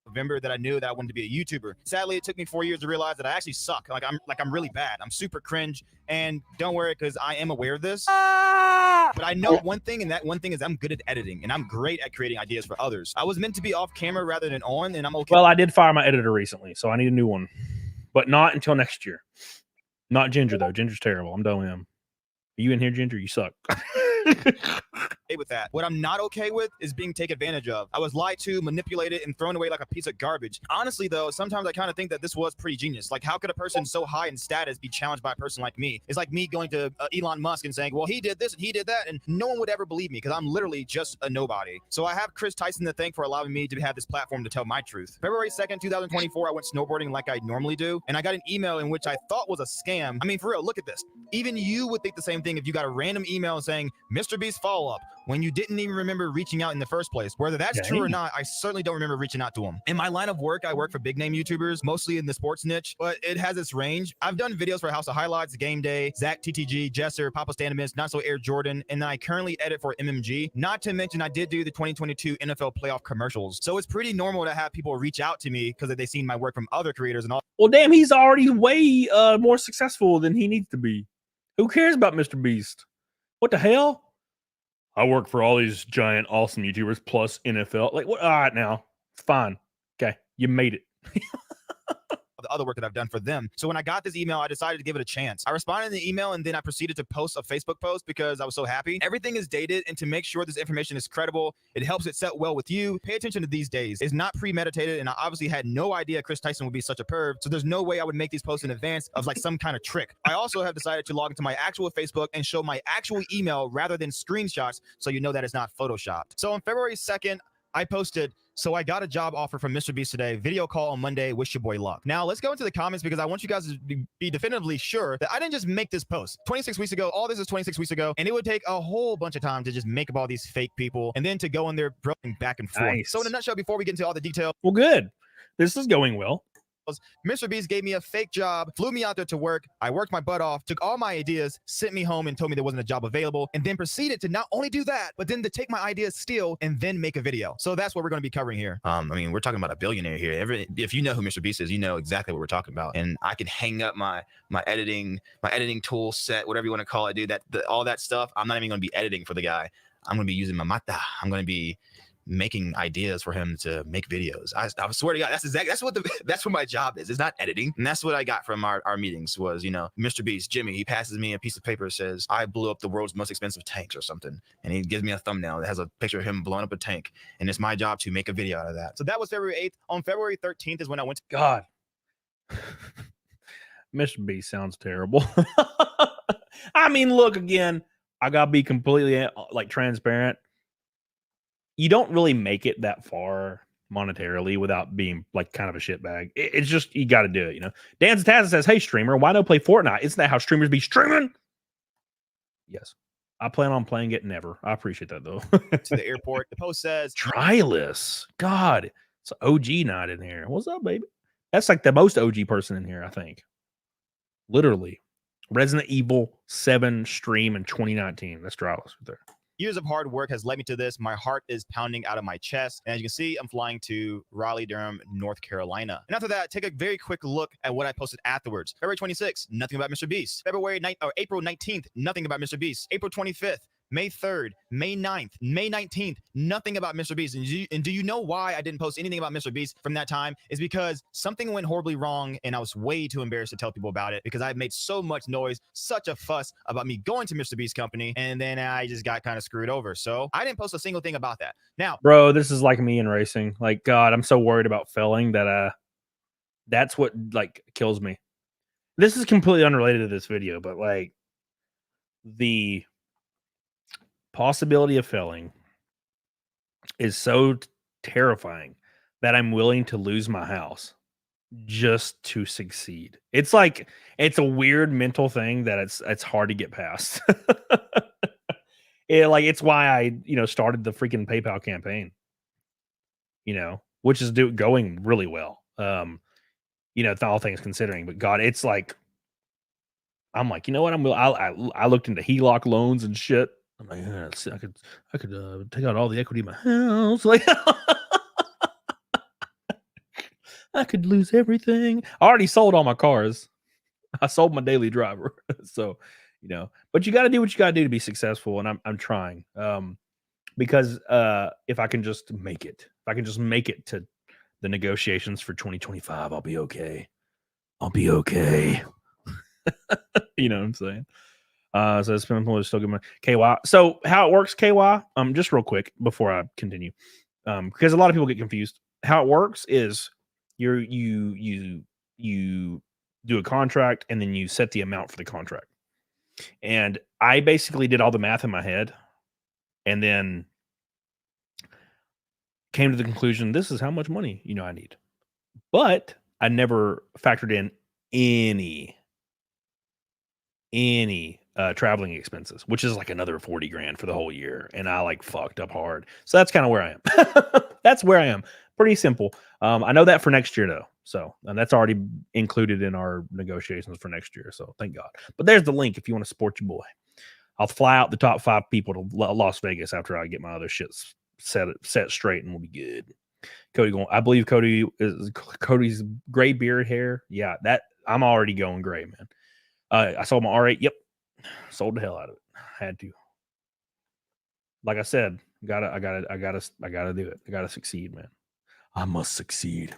November that I knew that I wanted to be a YouTuber. Sadly, it took me 4 years to realize that I actually suck. I'm really bad. I'm super cringe. And don't worry, because I am aware of this. But I know one thing, and that one thing is I'm good at editing, and I'm great at creating ideas for others. I was meant to be off camera rather than on, and I'm okay. Well, I did fire my editor recently, so I need a new one. But not until next year. Not Ginger, though. Ginger's terrible. I'm done with him. Are you in here, Ginger? You suck. With that. What I'm not okay with is being taken advantage of. I was lied to, manipulated, and thrown away like a piece of garbage. Honestly, though, sometimes I kind of think that this was pretty genius. Like, how could a person so high in status be challenged by a person like me? It's like me going to Elon Musk and saying, well, he did this and he did that, and no one would ever believe me because I'm literally just a nobody. So I have Chris Tyson to thank for allowing me to have this platform to tell my truth. February 2nd, 2024, I went snowboarding like I normally do, and I got an email in which I thought was a scam. I mean, for real, look at this. Even you would think the same thing if you got a random email saying, MrBeast follow-up. When you didn't even remember reaching out in the first place. Whether that's true or not, I certainly don't remember reaching out to him. In my line of work, I work for big name YouTubers, mostly in the sports niche, but it has its range. I've done videos for House of Highlights, Game Day, Zach TTG, Jesser, Papa Standamis, Not So Air Jordan, and then I currently edit for MMG. Not to mention I did do the 2022 NFL playoff commercials. So it's pretty normal to have people reach out to me because they've seen my work from other creators and all. Well, damn, he's already way more successful than he needs to be. Who cares about MrBeast? What the hell? I work for all these giant, awesome YouTubers plus NFL. Like, what? All right, now. It's fine. Okay. You made it. The other work that I've done for them. So when I got this email, I decided to give it a chance. I responded in the email and then I proceeded to post a Facebook post because I was so happy. Everything is dated, and to make sure this information is credible, it helps it set well with you. Pay attention to these days. It's not premeditated, and I obviously had no idea Chris Tyson would be such a perv, so there's no way I would make these posts in advance of like some kind of trick. I also have decided to log into my actual Facebook and show my actual email rather than screenshots, so you know that it's not photoshopped. So on February 2nd, I posted, so I got a job offer from MrBeast today. Video call on Monday. Wish your boy luck. Now, let's go into the comments because I want you guys to be definitively sure that I didn't just make this post. 26 weeks ago, all this is 26 weeks ago, and it would take a whole bunch of time to just make up all these fake people and then to go in there back and forth. Nice. So in a nutshell, before we get into all the details, Well, good. This is going well. MrBeast gave me a fake job, flew me out there to work. I worked my butt off, took all my ideas, sent me home and told me there wasn't a job available, and then proceeded to not only do that, but then to take my ideas still and then make a video. So that's what we're going to be covering here. I mean, we're talking about a billionaire here. If you know who MrBeast is, you know exactly what we're talking about. And I can hang up my editing tool set, whatever you want to call it, dude. All that stuff. I'm not even going to be editing for the guy. I'm going to be using my mata. I'm going to be making ideas for him to make videos. I swear to God, that's what my job is. It's not editing. And that's what I got from our meetings was, you know, MrBeast, Jimmy, he passes me a piece of paper that says, I blew up the world's most expensive tanks or something. And he gives me a thumbnail that has a picture of him blowing up a tank. And it's my job to make a video out of that. So that was February 8th. On February 13th is when I went to God. MrBeast sounds terrible. I mean, look, again, I got to be completely like transparent. You don't really make it that far monetarily without being like kind of a shitbag. It's just, you got to do it, you know. Dan Taz says, hey, streamer, why not play Fortnite? Isn't that how streamers be streaming? Yes. I plan on playing it never. I appreciate that, though. to the airport. The post says, Tryless. God, it's an OG night in here. What's up, baby? That's like the most OG person in here, I think. Literally. Resident Evil 7 stream in 2019. That's Tryless right there. Years of hard work has led me to this. My heart is pounding out of my chest. And as you can see, I'm flying to Raleigh-Durham, North Carolina. And after that, take a very quick look at what I posted afterwards. February 26th, nothing about MrBeast. April 19th, nothing about MrBeast. April 25th, May 3rd, May 9th, May 19th, nothing about MrBeast. And do you know why I didn't post anything about MrBeast from that time? Is because something went horribly wrong and I was way too embarrassed to tell people about it because I made so much noise, such a fuss about me going to MrBeast company, and then I just got kind of screwed over. So I didn't post a single thing about that. Now, bro, this is like me in racing. Like, God, I'm so worried about failing that that's what like kills me. This is completely unrelated to this video, but like the possibility of failing is so terrifying that I'm willing to lose my house just to succeed. It's like, it's a weird mental thing that it's hard to get past. It's why I, you know, started the freaking PayPal campaign, you know, which is going really well. You know, all things considering, but God, it's like, I'm like, you know what? I looked into HELOC loans and shit. I'm like, yeah, I could take out all the equity in my house. Like, I could lose everything. I already sold all my cars. I sold my daily driver. So, you know, but you got to do what you got to do to be successful. And I'm trying, because if I can just make it, to the negotiations for 2025, I'll be okay. You know what I'm saying? So it's been still good. KY. So how it works, KY? Just real quick before I continue, because a lot of people get confused. How it works is you do a contract and then you set the amount for the contract. And I basically did all the math in my head, and then came to the conclusion this is how much money I need. But I never factored in any traveling expenses, which is like another 40 grand for the whole year. And I like fucked up hard. So that's kind of where I am. That's where I am. Pretty simple. I know that for next year though. So, and that's already included in our negotiations for next year. So thank God. But there's the link if you want to support your boy. I'll fly out the top 5 people to Las Vegas after I get my other shit set straight, and we'll be good. Cody going, I believe Cody's gray beard hair. Yeah, that I'm already going gray, man. I sold my R8. Yep. Sold the hell out of it. Had to. Like I said, I gotta do it. I gotta succeed, man. I must succeed.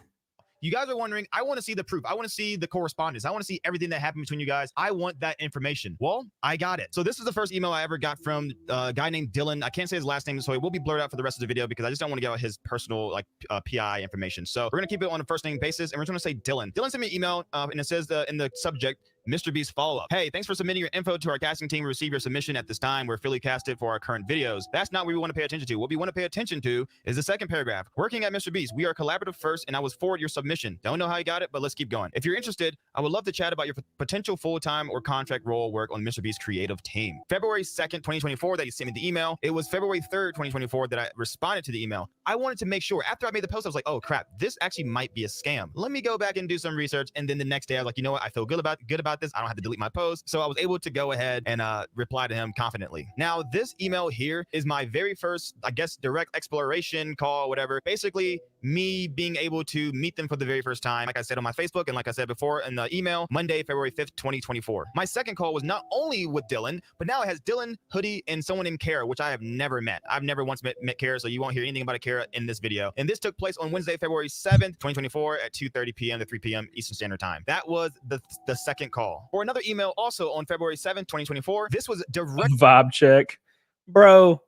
You guys are wondering, I want to see the proof. I want to see the correspondence. I want to see everything that happened between you guys. I want that information. Well, I got it. So this is the first email I ever got from a guy named Dylan. I can't say his last name, so it will be blurred out for the rest of the video because I just don't want to give out his personal PI information. So we're going to keep it on a first name basis, and we're just going to say Dylan. Dylan sent me an email, and it says in the subject, Mr. Beast follow-up. Hey, thanks for submitting your info to our casting team. We receive your submission at this time. We're fully casted for our current videos. That's not what we want to pay attention to. What we want to pay attention to is the second paragraph. Working at Mr. Beast, we are collaborative first, and I was forward your submission. Don't know how you got it, but let's keep going. If you're interested, I would love to chat about your potential full-time or contract role work on Mr. Beast's creative team. February 2nd, 2024, that he sent me the email. It was February 3rd, 2024 that I responded to the email. I wanted to make sure, after I made the post, I was like, oh crap, this actually might be a scam. Let me go back and do some research. And then the next day I was like, you know what? I feel good about this. I don't have to delete my post. So I was able to go ahead and reply to him confidently. Now, this email here is my very first, I guess, direct exploration call, whatever. Basically, me being able to meet them for the very first time, like I said on my Facebook, and like I said before in the email, Monday, February 5th, 2024. My second call was not only with Dylan, but now it has Dylan, Hoodie, and someone named Kara, which I have never met. I've never once met Kara, so you won't hear anything about a Kara in this video. And this took place on Wednesday, February 7th, 2024 at 2:30 p.m. to 3 p.m. Eastern Standard Time. That was the second call. Or another email also on February 7th, 2024. This was direct vibe check. Bro.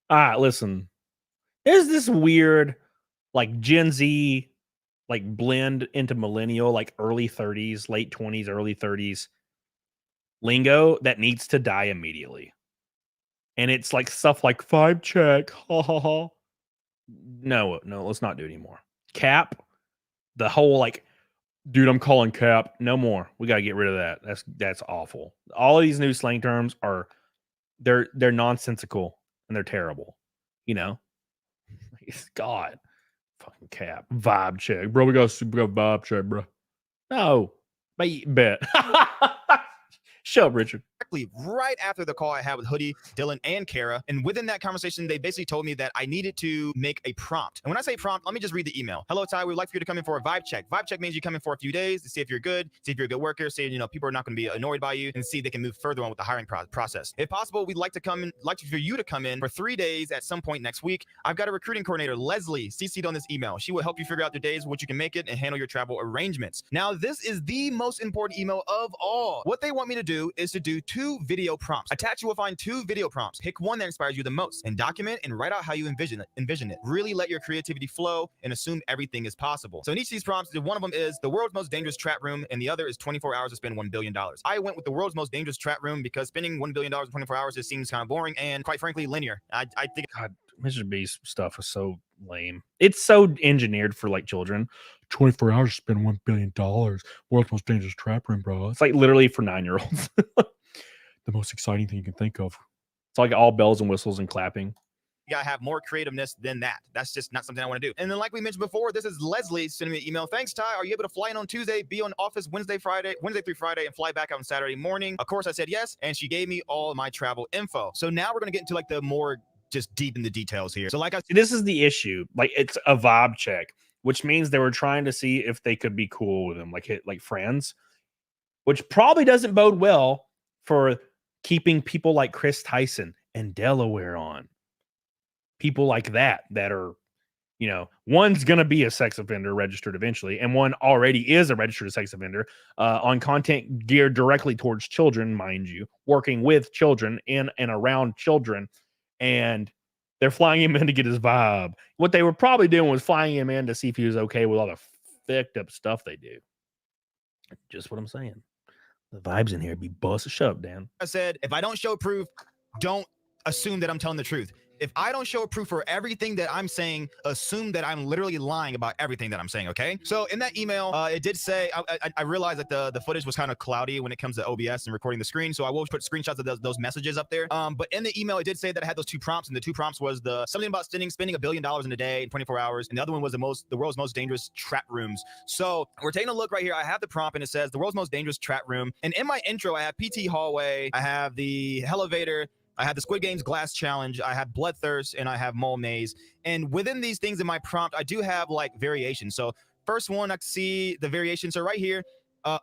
All right, listen. There's this weird like Gen Z like blend into millennial, like early 30s, late 20s, early 30s lingo that needs to die immediately. And it's like stuff like vibe check. Ha ha ha. No, let's not do it anymore. Cap, the whole like, dude, I'm calling cap. No more. We got to get rid of that. That's awful. All of these new slang terms are they're nonsensical and they're terrible. You know? God. Fucking cap. Vibe check. Bro, we got a super vibe check, bro. No. Bet. Shut up, Richard. Right after the call I had with Hoodie, Dylan, and Kara. And within that conversation, they basically told me that I needed to make a prompt. And when I say prompt, let me just read the email. Hello, Ty. We'd like for you to come in for a vibe check. Vibe check means you come in for a few days to see if you're good, see if you're a good worker, see, you know, people are not going to be annoyed by you, and see if they can move further on with the hiring process. If possible, we'd like for you to come in for 3 days at some point next week. I've got a recruiting coordinator, Leslie, CC'd on this email. She will help you figure out the days which you can make it and handle your travel arrangements. Now, this is the most important email of all. What they want me to do is to do 2 video prompts. Attached, you will find 2 video prompts. Pick one that inspires you the most and document and write out how you envision it. Really let your creativity flow and assume everything is possible. So in each of these prompts, one of them is the world's most dangerous trap room and the other is 24 hours to spend $1 billion. I went with the world's most dangerous trap room because spending $1 billion in 24 hours just seems kind of boring and quite frankly linear. I think God, Mr. Beast stuff is so lame. It's so engineered for like children. 24 hours to spend $1 billion. World's most dangerous trap room, bro. It's like literally for 9-year-olds. The most exciting thing you can think of. It's like all bells and whistles and clapping. You gotta have more creativeness than that. That's just not something I want to do. And then, like we mentioned before, this is Leslie sending me an email. Thanks, Ty. Are you able to fly in on Tuesday, be on office Wednesday through Friday, and fly back out on Saturday morning? Of course, I said yes, and she gave me all my travel info. So now we're gonna get into like the more just deep in the details here. So like I said, this is the issue. Like it's a vibe check, which means they were trying to see if they could be cool with him, like friends, which probably doesn't bode well for keeping people like Chris Tyson and Delaware on. People like that are, you know, one's going to be a sex offender registered eventually, and one already is a registered sex offender on content geared directly towards children, mind you, working with children in and around children, and they're flying him in to get his vibe. What they were probably doing was flying him in to see if he was okay with all the fucked up stuff they do. Just what I'm saying. The vibes in here be busted. Shut up, Dan. I said, if I don't show proof, don't assume that I'm telling the truth. If I don't show proof for everything that I'm saying, assume that I'm literally lying about everything that I'm saying, okay? So in that email, it did say, I realized that the footage was kind of cloudy when it comes to OBS and recording the screen, so I will put screenshots of those messages up there. But in the email, it did say that I had those 2 prompts, and the 2 prompts was something about spending $1 billion in a day in 24 hours, and the other one was the world's most dangerous trap rooms. So we're taking a look right here. I have the prompt, and it says the world's most dangerous trap room. And in my intro, I have PT hallway, I have the elevator, I have the Squid Games glass challenge, I have bloodthirst, and I have mole maze. And within these things in my prompt, I do have like variations. So first one, I can see the variations. So right here,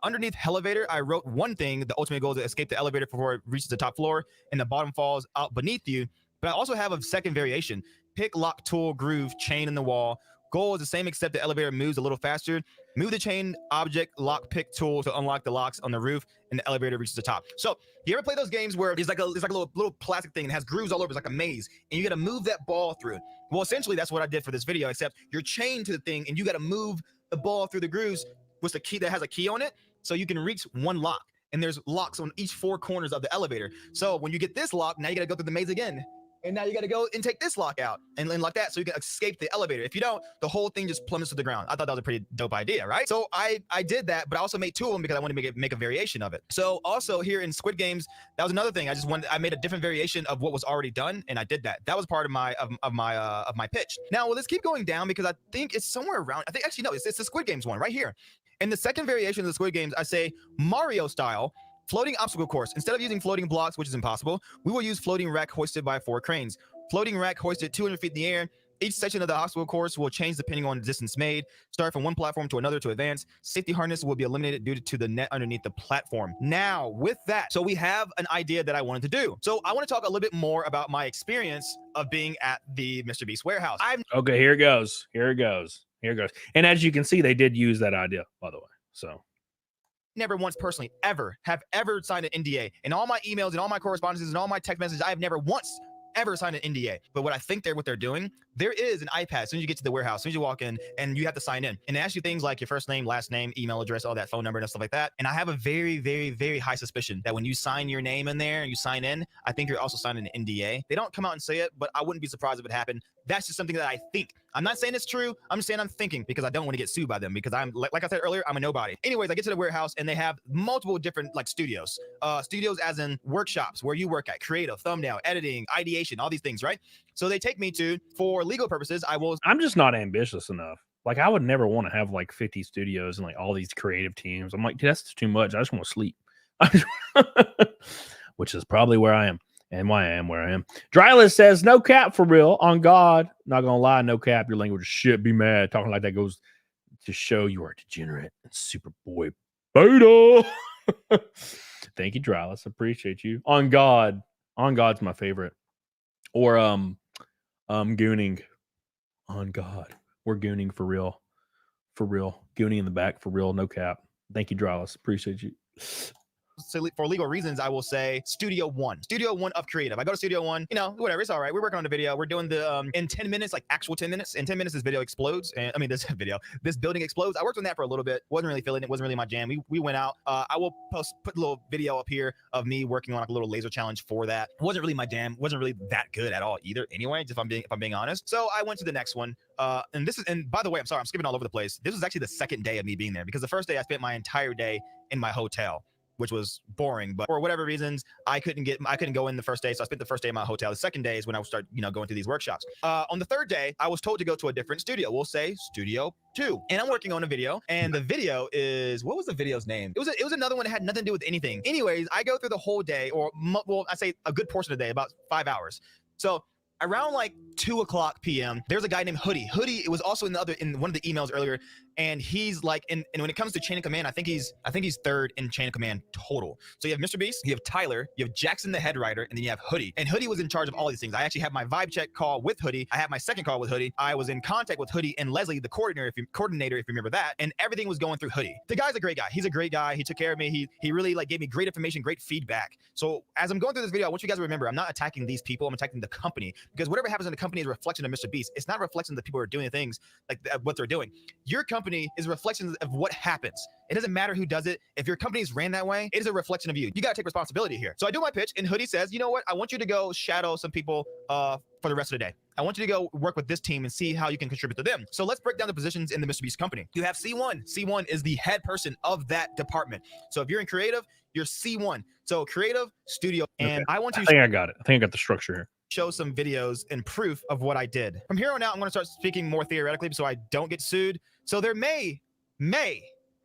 underneath elevator, I wrote one thing. The ultimate goal is to escape the elevator before it reaches the top floor and the bottom falls out beneath you. But I also have a second variation. Pick, lock, tool, groove, chain in the wall. Goal is the same except the elevator moves a little faster. Move the chain, object, lock, pick, tool to unlock the locks on the roof and the elevator reaches the top. So you ever play those games where it's like a little plastic thing and has grooves all over, it's like a maze, and you got to move that ball through it? Well, essentially that's what I did for this video, except you're chained to the thing and you got to move the ball through the grooves with the key that has a key on it, so you can reach one lock. And there's locks on each 4 corners of the elevator. So when you get this lock, now you got to go through the maze again. And now you got to go and take this lock out and like that, so you can escape the elevator. If you don't, the whole thing just plummets to the ground. I thought that was a pretty dope idea, right? So I did that, but I also made 2 of them because I wanted to make a variation of it. So also here in Squid Games, that was another thing. I made a different variation of what was already done, and I did that. That was part of my pitch. Now, well, let's keep going down because I think it's somewhere around. I think actually no, it's the Squid Games one right here. In the second variation of the Squid Games, I say Mario style. Floating obstacle course. Instead of using floating blocks, which is impossible, we will use floating rack hoisted by 4 cranes. Floating rack hoisted 200 feet in the air. Each section of the obstacle course will change depending on the distance made. Start from one platform to another to advance. Safety harness will be eliminated due to the net underneath the platform. Now, with that, so we have an idea that I wanted to do. So I want to talk a little bit more about my experience of being at the Mr. Beast warehouse. Okay, here it goes. Here it goes. Here it goes. And as you can see, they did use that idea, by the way. So never once personally have ever signed an NDA. In all my emails and all my correspondences and all my text messages, I have never once ever signed an NDA. But what I think what they're doing, there is an iPad as soon as you get to the warehouse, as soon as you walk in, and you have to sign in. And they ask you things like your first name, last name, email address, all that, phone number and stuff like that. And I have a very, very, very high suspicion that when you sign your name in there and you sign in, I think you're also signing an NDA. They don't come out and say it, but I wouldn't be surprised if it happened. That's just something that I think. I'm not saying it's true. I'm just saying I'm thinking because I don't want to get sued by them because I'm, like I said earlier, I'm a nobody. Anyways, I get to the warehouse and they have multiple different like studios. Studios as in workshops where you work at, creative, thumbnail, editing, ideation, all these things, right? So they take me to, for legal purposes, I'm just not ambitious enough. Like, I would never want to have like 50 studios and like all these creative teams. I'm like, dude, that's too much. I just want to sleep. Which is probably where I am. And why I am where I am. Dryless says, no cap for real. On God. Not going to lie, no cap. Your language is shit. Be mad. Talking like that goes to show you are degenerate and super boy beta. Thank you, Dryless. Appreciate you. On God. On God's my favorite. Or gooning. On God. We're gooning for real. For real. Gooning in the back for real. No cap. Thank you, Dryless. Appreciate you. For legal reasons, I will say Studio One of creative. I go to Studio One, you know, whatever, it's all right. We're working on the video. We're doing the in 10 minutes, like actual 10 minutes. In 10 minutes, this video explodes. And I mean, this building explodes. I worked on that for a little bit. Wasn't really feeling it. Wasn't really my jam. We went out. I will put a little video up here of me working on like a little laser challenge for that. Wasn't really my jam. Wasn't really that good at all either. Anyway, if I'm being honest. So I went to the next one. And by the way, I'm sorry, I'm skipping all over the place. This was actually the second day of me being there because the first day I spent my entire day in my hotel, which was boring, but for whatever reasons, I couldn't go in the first day. So I spent the first day in my hotel. The second day is when I would start, going to these workshops. On the third day, I was told to go to a different studio. We'll say Studio 2. And I'm working on a video. And the video is, what was the video's name? It was another one that had nothing to do with anything. Anyways, I go through the whole day, I say a good portion of the day, about 5 hours. So around like 2:00 p.m., there's a guy named Hoodie. Hoodie, it was also in one of the emails earlier, and he's like, and when it comes to chain of command, I think he's third in chain of command total. So you have Mr. Beast, you have Tyler, you have Jackson the head writer, and then you have Hoodie. And Hoodie was in charge of all these things. I actually have my vibe check call with Hoodie. I have my second call with Hoodie. I was in contact with Hoodie and Leslie, the coordinator, if you remember that, and everything was going through Hoodie. The guy's a great guy. He's a great guy. He took care of me. He really like gave me great information, great feedback. So as I'm going through this video, I want you guys to remember, I'm not attacking these people. I'm attacking the company, because whatever happens in the company is a reflection of Mr. Beast. It's not a reflection of the people who are doing the things like what they're doing. Your company is a reflection of what happens. It doesn't matter who does it. If your company is ran that way, it is a reflection of you. You got to take responsibility here. So I do my pitch, and Hoodie says, you know what? I want you to go shadow some people for the rest of the day. I want you to go work with this team and see how you can contribute to them. So let's break down the positions in the MrBeast company. You have C1. C1 is the head person of that department. So if you're in creative, you're C1. So creative, studio, and I want to I think I got it. I think I got the structure here. show some videos and proof of what I did. From here on out, I'm going to start speaking more theoretically so I don't get sued. So there may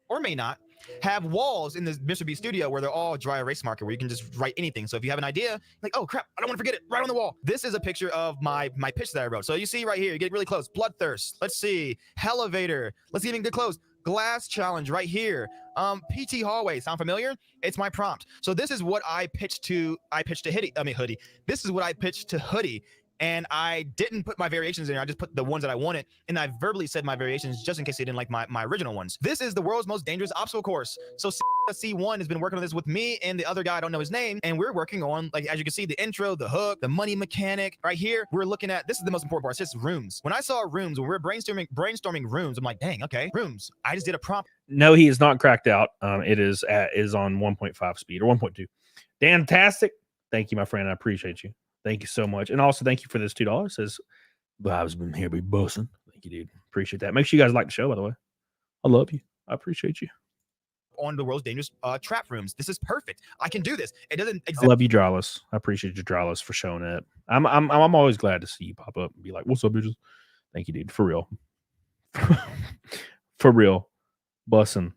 or may not have walls in the MrBeast studio where they're all dry erase marker where you can just write anything. So if you have an idea, like, oh crap, I don't want to forget it, right on the wall. This is a picture of my pitch that I wrote. So you see right here, you get really close. Bloodthirst. Let's see. Elevator. Let's even get close. Glass challenge right here. PT hallway. Sound familiar? It's my prompt. So this is what I pitched to Hoodie. This is what I pitched to Hoodie. And I didn't put my variations in there. I just put the ones that I wanted. And I verbally said my variations just in case they didn't like my original ones. This is the world's most dangerous obstacle course. So C1 has been working on this with me and the other guy, I don't know his name. And we're working on, like, as you can see, the intro, the hook, the money mechanic. Right here, we're looking at, this is the most important part. It's just rooms. When I saw rooms, when we were brainstorming rooms, I'm like, dang, okay, rooms. I just did a prompt. No, he is not cracked out. It is on 1.5 speed or 1.2. Fantastic. Thank you, my friend. I appreciate you. Thank you so much. And also thank you for this $2. Says, Bob's been here be bussing. Thank you, dude. Appreciate that. Make sure you guys like the show, by the way. I love you. I appreciate you. On the world's dangerous trap rooms. This is perfect. I can do this. It doesn't I love you, Dryless. I appreciate you, Dryless, for showing it. I'm always glad to see you pop up and be like, what's up, bitches? Thank you, dude. For real. For real. Bussing.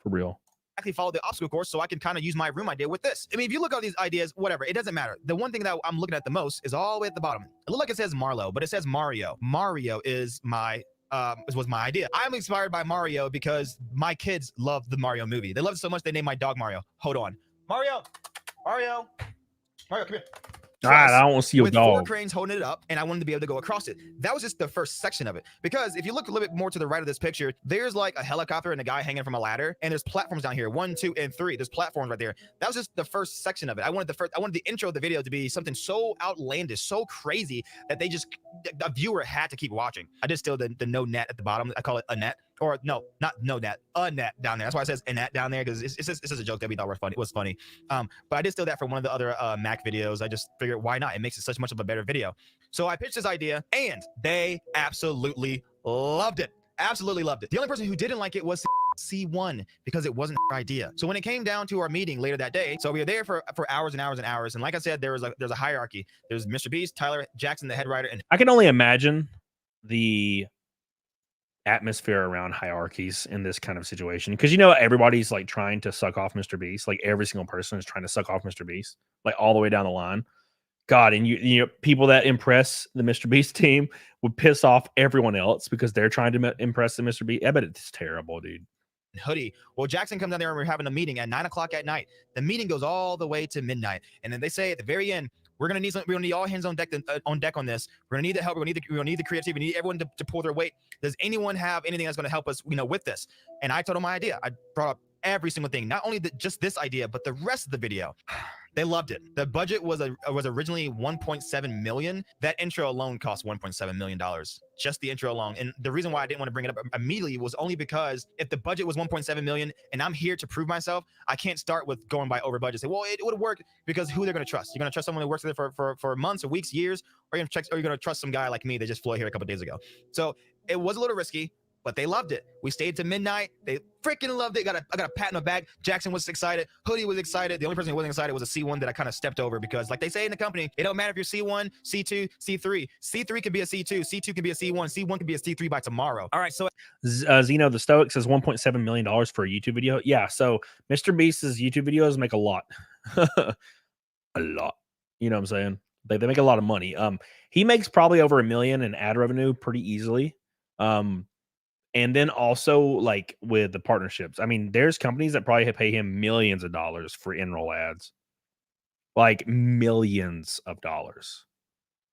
For real. Actually follow the obstacle course so I can kind of use my room idea with this. I mean, if you look at all these ideas, whatever, it doesn't matter. The one thing that I'm looking at the most is all the way at the bottom. It looks like it says Marlo, but it says Mario. Mario is my was my idea. I'm inspired by Mario because my kids love the Mario movie. They love it so much they named my dog Mario. Hold on. Mario, come here. All right, I don't want to see your with 4 dog. cranes holding it up, and I wanted to be able to go across it. That was just the first section of it. Because if you look a little bit more to the right of this picture, there's like a helicopter and a guy hanging from a ladder, and there's platforms down here, 1, 2, and 3. There's platforms right there. That was just the first section of it. I wanted the intro of the video to be something so outlandish, so crazy that a viewer had to keep watching. I did still the no net at the bottom. I call it a net. Or no, not no net, a net down there. That's why it says a net down there, because it's just a joke that we thought was funny. But I did steal that from one of the other Mac videos. I just figured, why not? It makes it such much of a better video. So I pitched this idea, and they absolutely loved it. Absolutely loved it. The only person who didn't like it was C1 because it wasn't her idea. So when it came down to our meeting later that day, so we were there for hours and hours and hours. And like I said, there's a hierarchy. There's MrBeast, Tyler, Jackson, the head writer, and I can only imagine the atmosphere around hierarchies in this kind of situation, because everybody's like trying to suck off MrBeast. Like every single person is trying to suck off MrBeast, like all the way down the line. God, and you know, people that impress the MrBeast team would piss off everyone else because they're trying to impress the MrBeast. I bet it's terrible, dude. Hoodie. Well, Jackson comes down there and we're having a meeting at 9 o'clock at night. The meeting goes all the way to midnight, and then they say at the very end, we're gonna need all hands on deck on this. We're gonna need the help. We're gonna need the creativity. We need everyone to pull their weight. Does anyone have anything that's gonna help us, with this? And I told them my idea. I brought up every single thing, not only just this idea, but the rest of the video. They loved it. The budget was originally 1.7 million. That intro alone cost 1.7 million dollars. Just the intro alone. And the reason why I didn't want to bring it up immediately was only because if the budget was 1.7 million and I'm here to prove myself, I can't start with going by over budget. Say, well, it would work, because who they're going to trust? You're going to trust someone who works there for months or weeks, years, or you're going to trust some guy like me that just flew here a couple of days ago. So it was a little risky, but they loved it. We stayed to midnight. They freaking loved it. I got a pat in the back. Jackson was excited. Hoodie was excited. The only person who wasn't excited was a C1 that I kind of stepped over, because like they say in the company, it don't matter if you're C1, C2, C3. C3 can be a C2. C2 can be a C1. C1 can be a C3 by tomorrow. All right. So Zeno the Stoic says $1.7 million for a YouTube video. Yeah. So MrBeast's YouTube videos make a lot. A lot. You know what I'm saying? They make a lot of money. He makes probably over $1 million in ad revenue pretty easily. And then also, like, with the partnerships, I mean, there's companies that probably pay him millions of dollars for in-roll ads, like millions of dollars.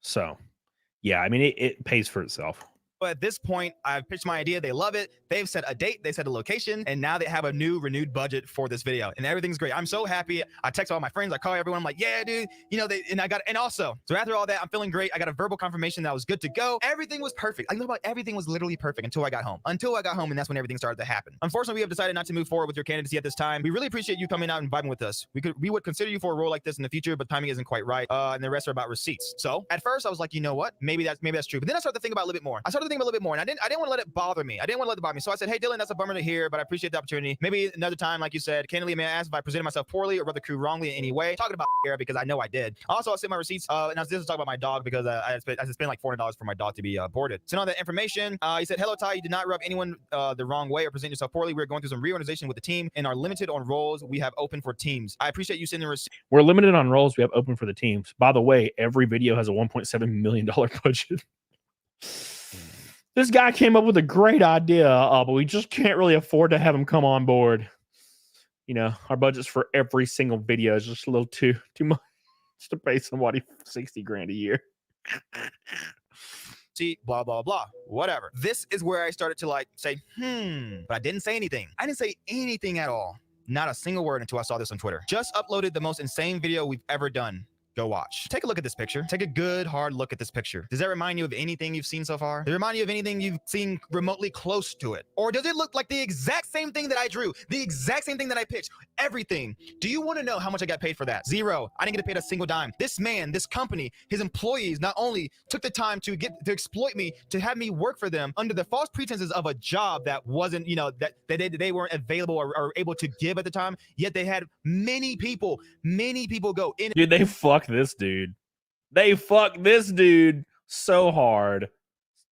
So, yeah, I mean, it pays for itself. But at this point, I've pitched my idea. They love it. They've set a date. They set a location. And now they have a new renewed budget for this video. And everything's great. I'm so happy. I text all my friends. I call everyone. I'm like, yeah, dude. You know, and also, so after all that, I'm feeling great. I got a verbal confirmation that I was good to go. Everything was perfect. I know about everything was literally perfect until I got home. And that's when everything started to happen. Unfortunately, we have decided not to move forward with your candidacy at this time. We really appreciate you coming out and vibing with us. We would consider you for a role like this in the future, but timing isn't quite right. And the rest are about receipts. So at first I was like, you know what? Maybe that's true. But then I started to think about it a little bit more. And I didn't want to let it bother me. So I said, hey, Dylan, that's a bummer to hear, but I appreciate the opportunity. Maybe another time, like you said, candidly, may I ask if I presented myself poorly or rubbed the crew wrongly in any way? Talking about here because I know I did. Also, I sent my receipts, and I was just talking about my dog because I spent like $400 for my dog to be boarded. Sent all that information. He said, hello, Ty. You did not rub anyone the wrong way or present yourself poorly. We're going through some reorganization with the team and are limited on roles we have open for teams. I appreciate you sending receipts. We're limited on roles we have open for the teams. By the way, every video has a $1.7 million budget. This guy came up with a great idea, but we just can't really afford to have him come on board. You know, our budgets for every single video is just a little too much to pay somebody $60,000 a year. See, blah, blah, blah, whatever. This is where I started to like say, but I didn't say anything. I didn't say anything at all. Not a single word until I saw this on Twitter. Just uploaded the most insane video we've ever done. Go watch. Take a look at this picture. Take a good, hard look at this picture. Does that remind you of anything you've seen so far? Does it remind you of anything you've seen remotely close to it? Or does it look like the exact same thing that I drew? The exact same thing that I pitched? Everything. Do you want to know how much I got paid for that? Zero. I didn't get paid a single dime. This man, this company, his employees not only took the time to exploit me, to have me work for them under the false pretenses of a job that wasn't, you know, that they weren't available or able to give at the time, yet they had many people go in. Dude, they fucked this dude. They fucked this dude so hard.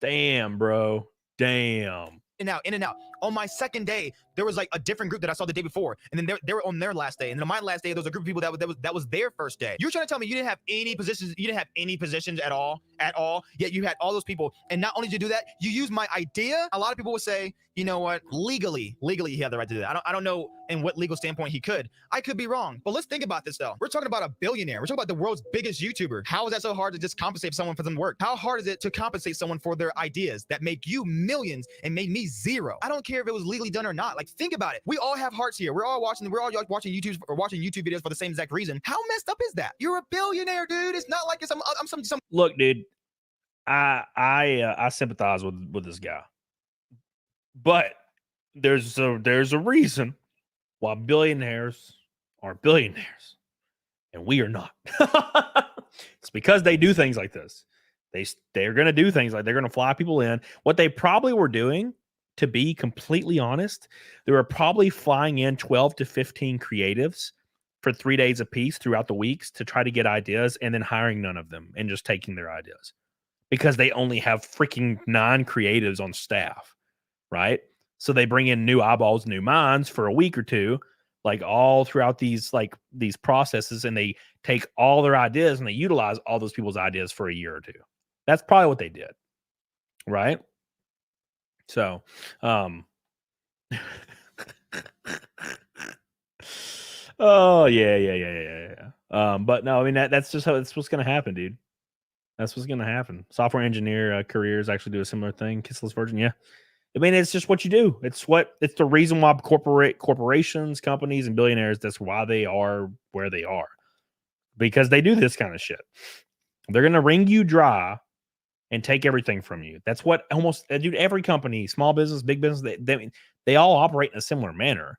Damn, bro. Damn. In and out. On my second day, there was like a different group that I saw the day before, and then they were on their last day, and then on my last day, there was a group of people that was their first day. You're trying to tell me you didn't have any positions at all, yet you had all those people, and not only did you do that, you used my idea. A lot of people would say, you know what, legally he had the right to do that. I don't know in what legal standpoint he could. I could be wrong, but let's think about this though. We're talking about a billionaire. We're talking about the world's biggest YouTuber. How is that so hard to just compensate someone for some work? How hard is it to compensate someone for their ideas that make you millions and made me zero? I don't care if it was legally done or not. Like, think about it. We all have hearts here. We're all watching YouTube videos for the same exact reason. How messed up is that? You're a billionaire, dude. It's not like it's some. Look, dude, I sympathize with this guy, but there's a reason why billionaires are billionaires and we are not. It's because they do things like this. They're going to do things like they're going to fly people in. What they probably were doing, to be completely honest, they were probably flying in 12 to 15 creatives for 3 days a piece throughout the weeks to try to get ideas and then hiring none of them and just taking their ideas because they only have freaking 9 creatives on staff, right? So they bring in new eyeballs, new minds for a week or two, like all throughout these processes, and they take all their ideas and they utilize all those people's ideas for a year or two. That's probably what they did, right? So, oh yeah. But no, I mean that's just that's what's gonna happen, dude. That's what's gonna happen. Software engineer careers actually do a similar thing. Kissless virgin, yeah. I mean, it's just what you do. It's the reason why corporations, companies, and billionaires. That's why they are where they are, because they do this kind of shit. They're gonna wring you dry and take everything from you. That's what almost, dude, every company, small business, big business, they all operate in a similar manner.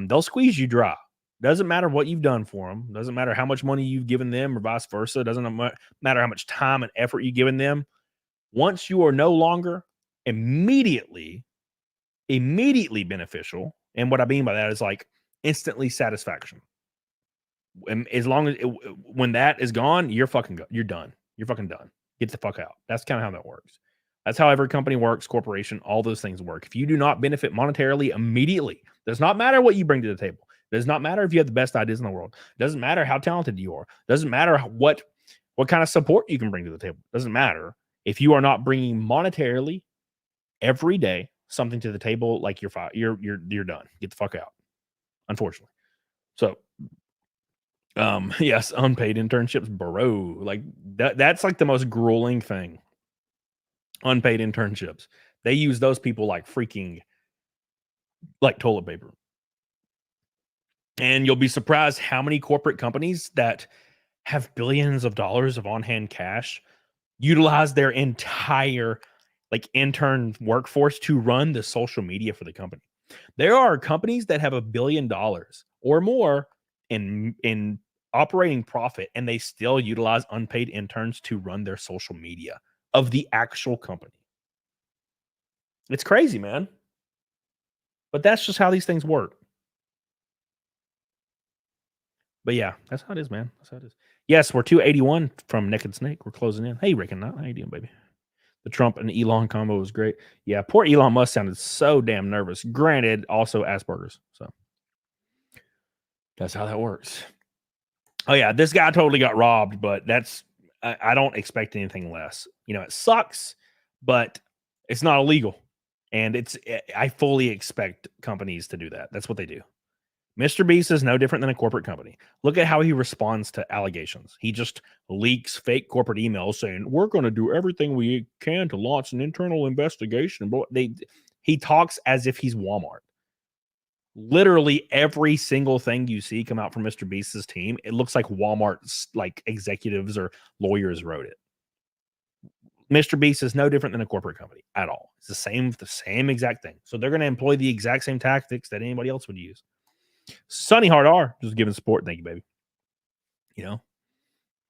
They'll squeeze you dry. Doesn't matter what you've done for them. Doesn't matter how much money you've given them or vice versa. Doesn't matter how much time and effort you've given them. Once you are no longer immediately beneficial, and what I mean by that is like instantly satisfaction. And as long as when that is gone, you're fucking done. You're fucking done. Get the fuck out. That's kind of how that works. That's how every company works, corporation, all those things work. If you do not benefit monetarily immediately, does not matter what you bring to the table. Does not matter if you have the best ideas in the world. Doesn't matter how talented you are. Doesn't matter what kind of support you can bring to the table. Doesn't matter if you are not bringing monetarily every day something to the table. Like you're done. Get the fuck out. Unfortunately. So, yes, unpaid internships, bro. Like that's like the most grueling thing unpaid internships. They use those people like freaking like toilet paper. And you'll be surprised how many corporate companies that have billions of dollars of on-hand cash utilize their entire like intern workforce to run the social media for the company. There are companies that have $1 billion or more in operating profit, and they still utilize unpaid interns to run their social media of the actual company. It's crazy, man. But that's just how these things work. But yeah, that's how it is, man. That's how it is. Yes, we're 281 from Naked Snake. We're closing in. Hey, Rick and Knott, how you doing, baby? The Trump and Elon combo was great. Yeah, poor Elon Musk sounded so damn nervous. Granted, also Asperger's. So that's how that works. Oh yeah, this guy totally got robbed, but that's I don't expect anything less. You know, it sucks, but it's not illegal, and I fully expect companies to do that. That's what they do. Mr. Beast is no different than a corporate company. Look at how he responds to allegations. He just leaks fake corporate emails saying, we're going to do everything we can to launch an internal investigation. But he talks as if he's Walmart. Literally every single thing you see come out from Mr. Beast's team, it looks like Walmart's like executives or lawyers wrote it. Mr. Beast is no different than a corporate company at all. It's the same exact thing. So they're going to employ the exact same tactics that anybody else would use. Sunny Hard R, just giving support. Thank you, baby. You know,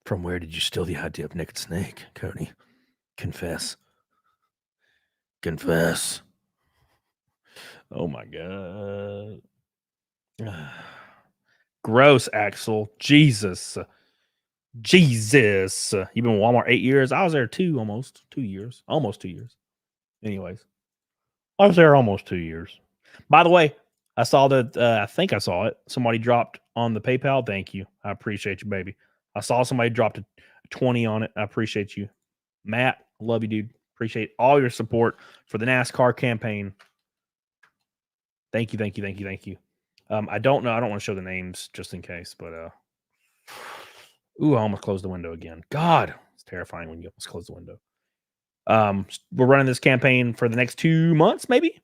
from where did you steal the idea of Naked Snake, Cody? Confess. Confess. Oh my God. Gross, Axel. Jesus. Jesus. You've been in Walmart 8 years. I was there almost 2 years. Almost 2 years. Anyways, I was there almost 2 years. By the way, I saw that, I think I saw it. Somebody dropped on the PayPal. Thank you. I appreciate you, baby. I saw somebody dropped a 20 on it. I appreciate you. Matt, love you, dude. Appreciate all your support for the NASCAR campaign. Thank you, thank you, thank you, thank you. I don't know. I don't want to show the names just in case, but ooh, I almost closed the window again. God, it's terrifying when you almost close the window. We're running this campaign for the next 2 months, maybe.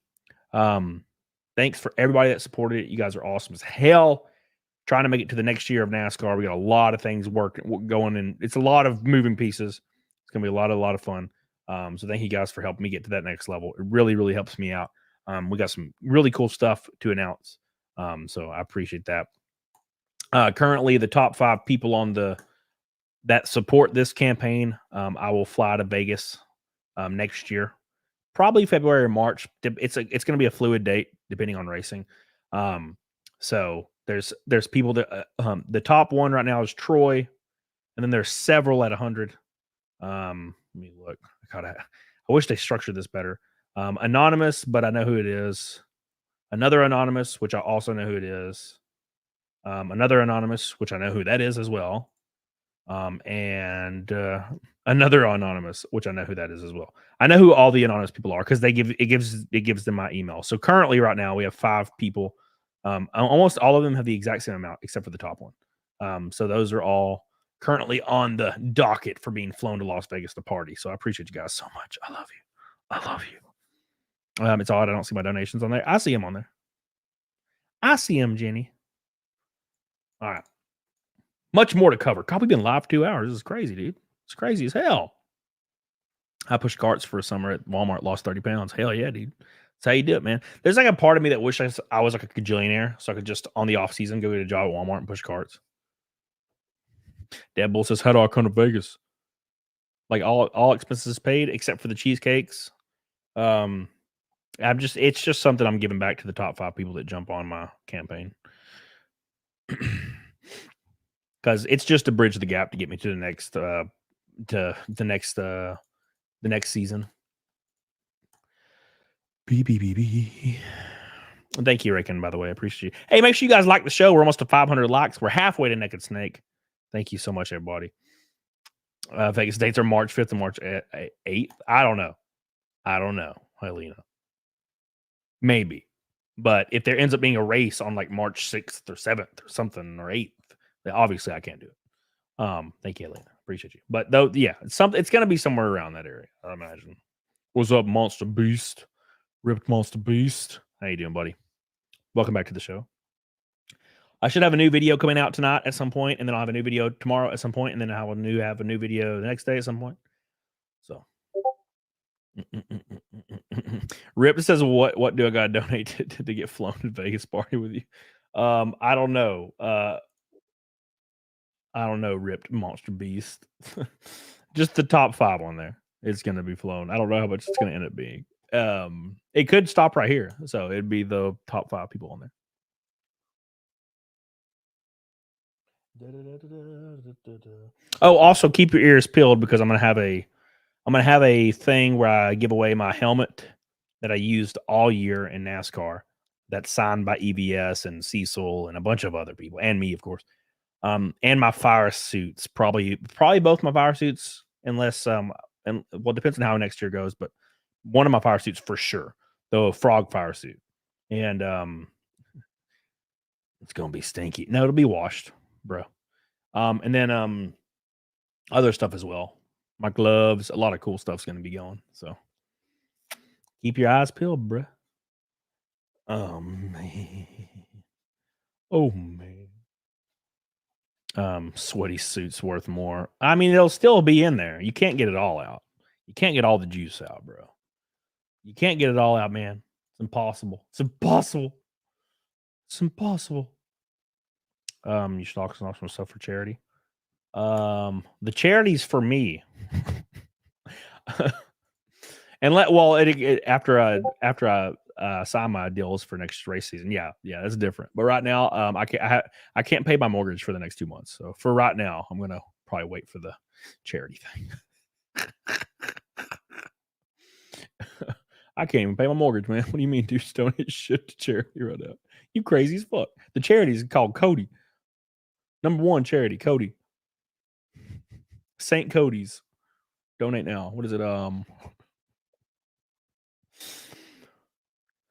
Thanks for everybody that supported it. You guys are awesome as hell. Trying to make it to the next year of NASCAR. We got a lot of things going, and it's a lot of moving pieces. It's gonna be a lot of fun. So thank you guys for helping me get to that next level. It really, really helps me out. We got some really cool stuff to announce. So I appreciate that. Currently, the top 5 people that support this campaign, I will fly to Vegas next year. Probably February or March. It's going to be a fluid date depending on racing. So there's people that the top one right now is Troy, and then there's several at 100. Let me look. I wish they structured this better. Anonymous, but I know who it is. Another Anonymous, which I also know who it is. Another Anonymous, which I know who that is as well. And another Anonymous, which I know who that is as well. I know who all the anonymous people are because it gives them my email. So currently, right now, we have 5 people. Almost all of them have the exact same amount, except for the top one. So those are all currently on the docket for being flown to Las Vegas to party. So I appreciate you guys so much. I love you. I love you. It's odd I don't see my donations on there. I see them on there. I see them, Jenny. All right. Much more to cover. God, we've been live for 2 hours. This is crazy, dude. It's crazy as hell. I pushed carts for a summer at Walmart, lost 30 pounds. Hell yeah, dude. That's how you do it, man. There's like a part of me that wish I was like a gajillionaire so I could just, on the off season, go get a job at Walmart and push carts. Deadbull says, how do I come to Vegas? Like all expenses paid except for the cheesecakes. It's just something I'm giving back to the top 5 people that jump on my campaign. Because it's just to bridge the gap to get me to the next season. Thank you, Ricken, by the way. I appreciate you. Hey, make sure you guys like the show. We're almost to 500 likes. We're halfway to Naked Snake. Thank you so much, everybody. Vegas dates are March 5th and March 8th. I don't know. Helena. Maybe. But if there ends up being a race on like March 6th or 7th or something or 8th, then obviously I can't do it. Thank you, Helena. Appreciate you. But though, yeah, it's going to be somewhere around that area, I imagine. What's up, Monster Beast? Ripped Monster Beast. How you doing, buddy? Welcome back to the show. I should have a new video coming out tonight at some point, and then I'll have a new video tomorrow at some point, and then I'll have a new video the next day at some point. So, Rip says, "What do I got to donate to get flown to Vegas party with you?" I don't know. I don't know. Ripped Monster Beast. Just the top 5 on there. It's going to be flown. I don't know how much it's going to end up being. It could stop right here, so it'd be the top 5 people on there. Oh, also keep your ears peeled because I'm gonna have a thing where I give away my helmet that I used all year in NASCAR. That's signed by EVS and Cecil and a bunch of other people, and me, of course. And my fire suits, probably both my fire suits, unless and well, it depends on how next year goes, but one of my fire suits for sure, the frog fire suit, and it's gonna be stinky. No, it'll be washed, bro. And then other stuff as well. My gloves, a lot of cool stuff's gonna be going. So keep your eyes peeled, bro. Oh man. Oh man. Sweaty suit's worth more. I mean, it'll still be in there. You can't get it all out. You can't get all the juice out, bro. You can't get it all out, man. It's impossible. It's impossible. It's impossible. You should auction some stuff for charity. The charity's for me. And after I sign my deals for next race season, yeah, that's different. But right now, I can't pay my mortgage for the next 2 months. So for right now, I'm gonna probably wait for the charity thing. I can't even pay my mortgage, man. What do you mean, dude? Just donate shit to charity right now? You crazy as fuck. The charity is called Cody. #1 charity, Cody. St. Cody's. Donate now. What is it?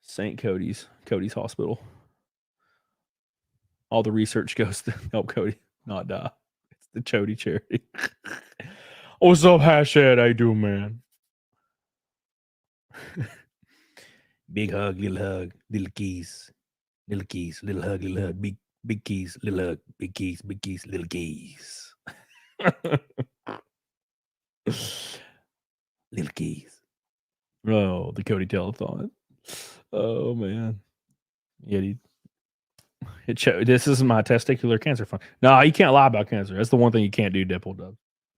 St. Cody's Hospital. All the research goes to help Cody not die. It's the Chody charity. What's up, Hashtag? How you doing, man? Big hug, little keys, little hug, little hug, big keys, little hug, big keys, little keys. Little keys. Oh, the Cody telethon. Oh man. Yeah, this is my testicular cancer fund. No, you can't lie about cancer. That's the one thing you can't do, Deadpool does.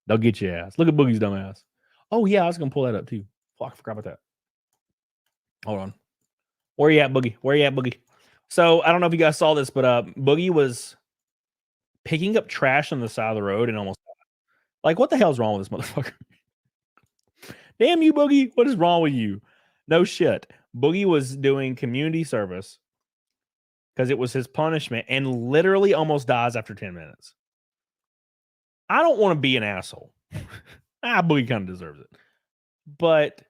They'll get your ass. Look at Boogie's dumb ass. Oh yeah, I was gonna pull that up too. Fuck, I forgot about that. Hold on. Where you at, Boogie? Where you at, Boogie? So I don't know if you guys saw this, but Boogie was picking up trash on the side of the road and almost died. Like, what the hell's wrong with this motherfucker? Damn you, Boogie. What is wrong with you? No shit. Boogie was doing community service because it was his punishment and literally almost dies after 10 minutes. I don't want to be an asshole. Boogie kind of deserves it. But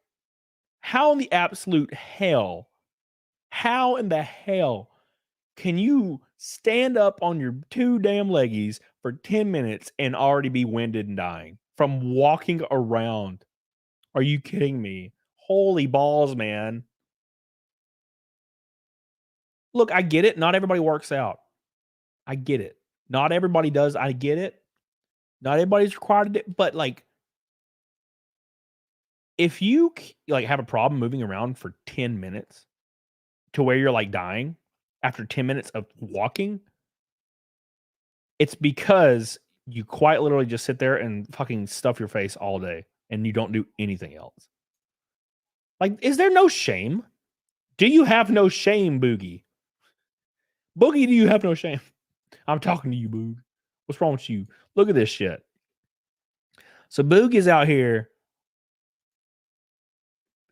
how in the absolute hell, can you stand up on your 2 damn leggies for 10 minutes and already be winded and dying from walking around? Are you kidding me? Holy balls, man. Look, I get it. Not everybody works out. I get it. Not everybody does. I get it. Not everybody's required to do, but like, if you like have a problem moving around for 10 minutes to where you're like dying after 10 minutes of walking, it's because you quite literally just sit there and fucking stuff your face all day and you don't do anything else. Like, is there no shame? Do you have no shame, Boogie? Boogie, do you have no shame? I'm talking to you, Boog. What's wrong with you? Look at this shit. So Boog is out here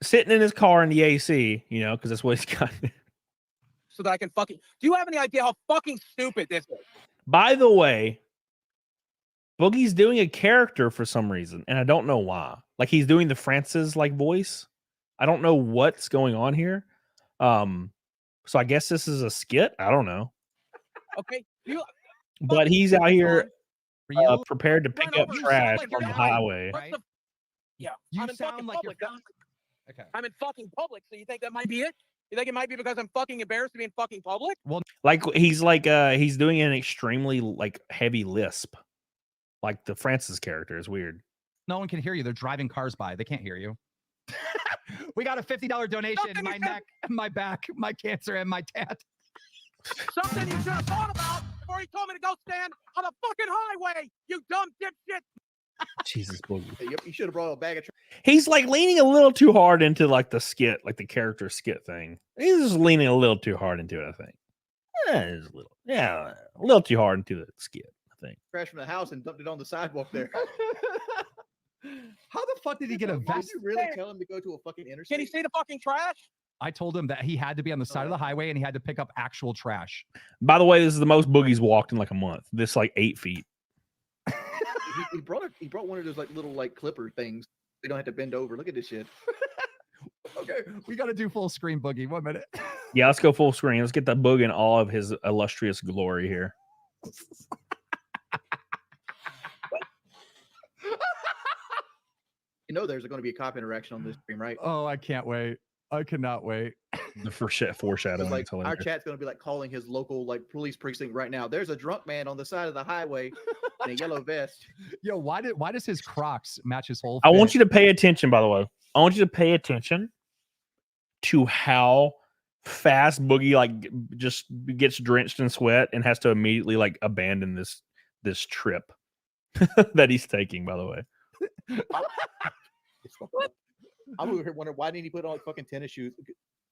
sitting in his car in the AC, you know, because that's what he's got. So that I can fucking... Do you have any idea how fucking stupid this is? By the way, Boogie's doing a character for some reason, and I don't know why. Like, he's doing the Francis like voice. I don't know what's going on here. So I guess this is a skit. I don't know. Okay. But he's out here prepared to pick up trash from the highway. Right? Yeah. You I'm in sound fucking like you're public. Okay. I'm in fucking public, so you think that might be it? You think it might be because I'm fucking embarrassed to be in fucking public? Like he's doing an extremely like heavy lisp, like the Francis character is weird. No one can hear you. They're driving cars by. They can't hear you. We got a $50 donation. My neck, my back, my cancer, and my tat. Something you should have thought about before you told me to go stand on a fucking highway, you dumb dipshit. Jesus, Boogie. Yep, you should have brought a bag of. He's like leaning a little too hard into like the skit, like the character skit thing. He's just leaning a little too hard into it, I think. A little too hard into the skit, I think. Crashed from the house and dumped it on the sidewalk there. How the fuck did he get a vest? Did you really tell him to go to a fucking interstate? Can you see the fucking trash? I told him that he had to be on the side of the highway and he had to pick up actual trash. By the way, this is the most Boogie's walked in like a month. This like 8 feet. He brought one of those like little like clipper things. They don't have to bend over. Look at this shit. Okay, we got to do full screen, Boogie. 1 minute. Yeah, let's go full screen. Let's get that Boogie in all of his illustrious glory here. You know there's going to be a cop interaction on this stream, right? Oh, I can't wait. I cannot wait. The foreshadowing. Like our chat's going to be like calling his local like police precinct right now. There's a drunk man on the side of the highway in a yellow vest. Yo, why does his Crocs match his whole I fit? want you to pay attention, by the way. I want you to pay attention to how fast Boogie like just gets drenched in sweat and has to immediately like abandon this trip that he's taking, by the way. I'm over here wondering why didn't he put on fucking tennis shoes?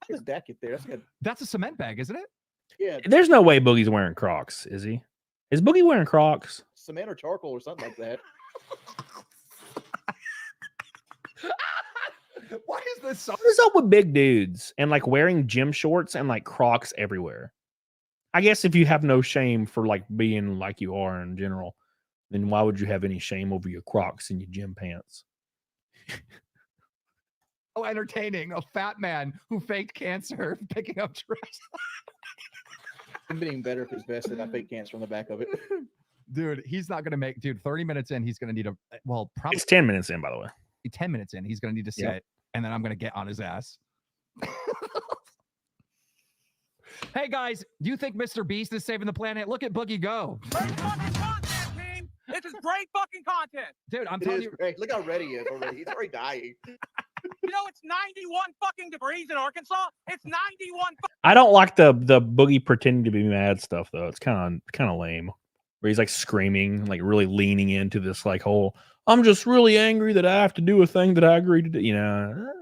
How does that get there? That's good. That's a cement bag, isn't it? Yeah. There's no way Boogie's wearing Crocs, is he? Is Boogie wearing Crocs? Cement or charcoal or something like that. Why is this so? What is up with big dudes and like wearing gym shorts and like Crocs everywhere? I guess if you have no shame for like being like you are in general, then why would you have any shame over your Crocs and your gym pants? Oh, entertaining. A fat man who faked cancer picking up trash. It'd been even better if his vest had a fake cancer on the back of it. Dude, he's not going to make... Dude, 30 minutes in, he's going to need a... Well, probably... It's 10 minutes in, by the way. 10 minutes in, he's going to need to sit, Yep. and then I'm going to get on his ass. Hey, guys, do you think Mr. Beast is saving the planet? Look at Boogie go. Great fucking content, team. This is great fucking content. Dude, I'm It telling is you... great. Look how ready he is already. He's already dying. You know it's 91 fucking degrees in Arkansas. It's 91. I don't like the Boogie pretending to be mad stuff though. It's kind of lame. Where he's like screaming, like really leaning into this like whole I'm just really angry that I have to do a thing that I agreed to do. You know,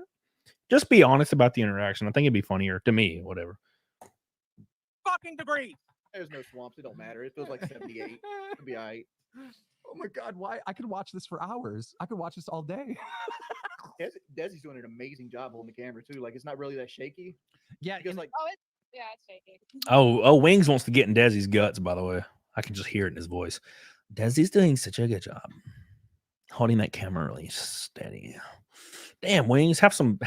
just be honest about the interaction. I think it'd be funnier to me, whatever. fucking degrees. There's no swamps. It don't matter. It feels like 78. It'll be all right. Oh my God, why? I could watch this for hours. I could watch this all day. Desi's doing an amazing job holding the camera too. Like it's not really that shaky. Yeah, Because like It's shaky. Oh, Wings wants to get in Desi's guts, by the way. I can just hear it in his voice. Desi's doing such a good job holding that camera really steady. Damn, Wings, have some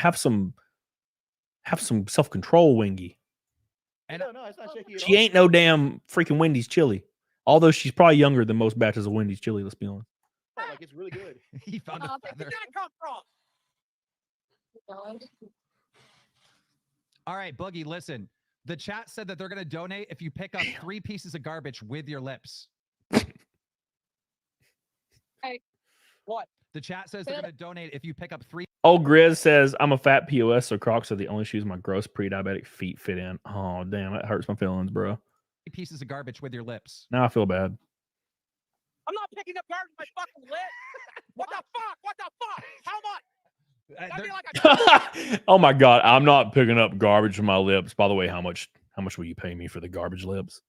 self-control, Wingy. And no, it's not shaky at She all. ain't no damn freaking Wendy's chili. Although she's probably younger than most batches of Wendy's chili, let's be honest. Like it's really good. he found a Where feather. did that come from? All right, Boogie, listen. The chat said that they're going to donate if you pick up 3 pieces of garbage with your lips. What? The chat says they're going to donate if you pick up 3 Oh, Grizz says, I'm a fat POS, so Crocs are the only shoes my gross pre-diabetic feet fit in. Oh, damn, that hurts my feelings, bro. pieces of garbage with your lips. Now I feel bad. I'm not picking up garbage with my fucking lip. What the fuck? What the fuck? How much? That'd be like a Oh my God, I'm not picking up garbage with my lips. By the way, how much will you pay me for the garbage lips?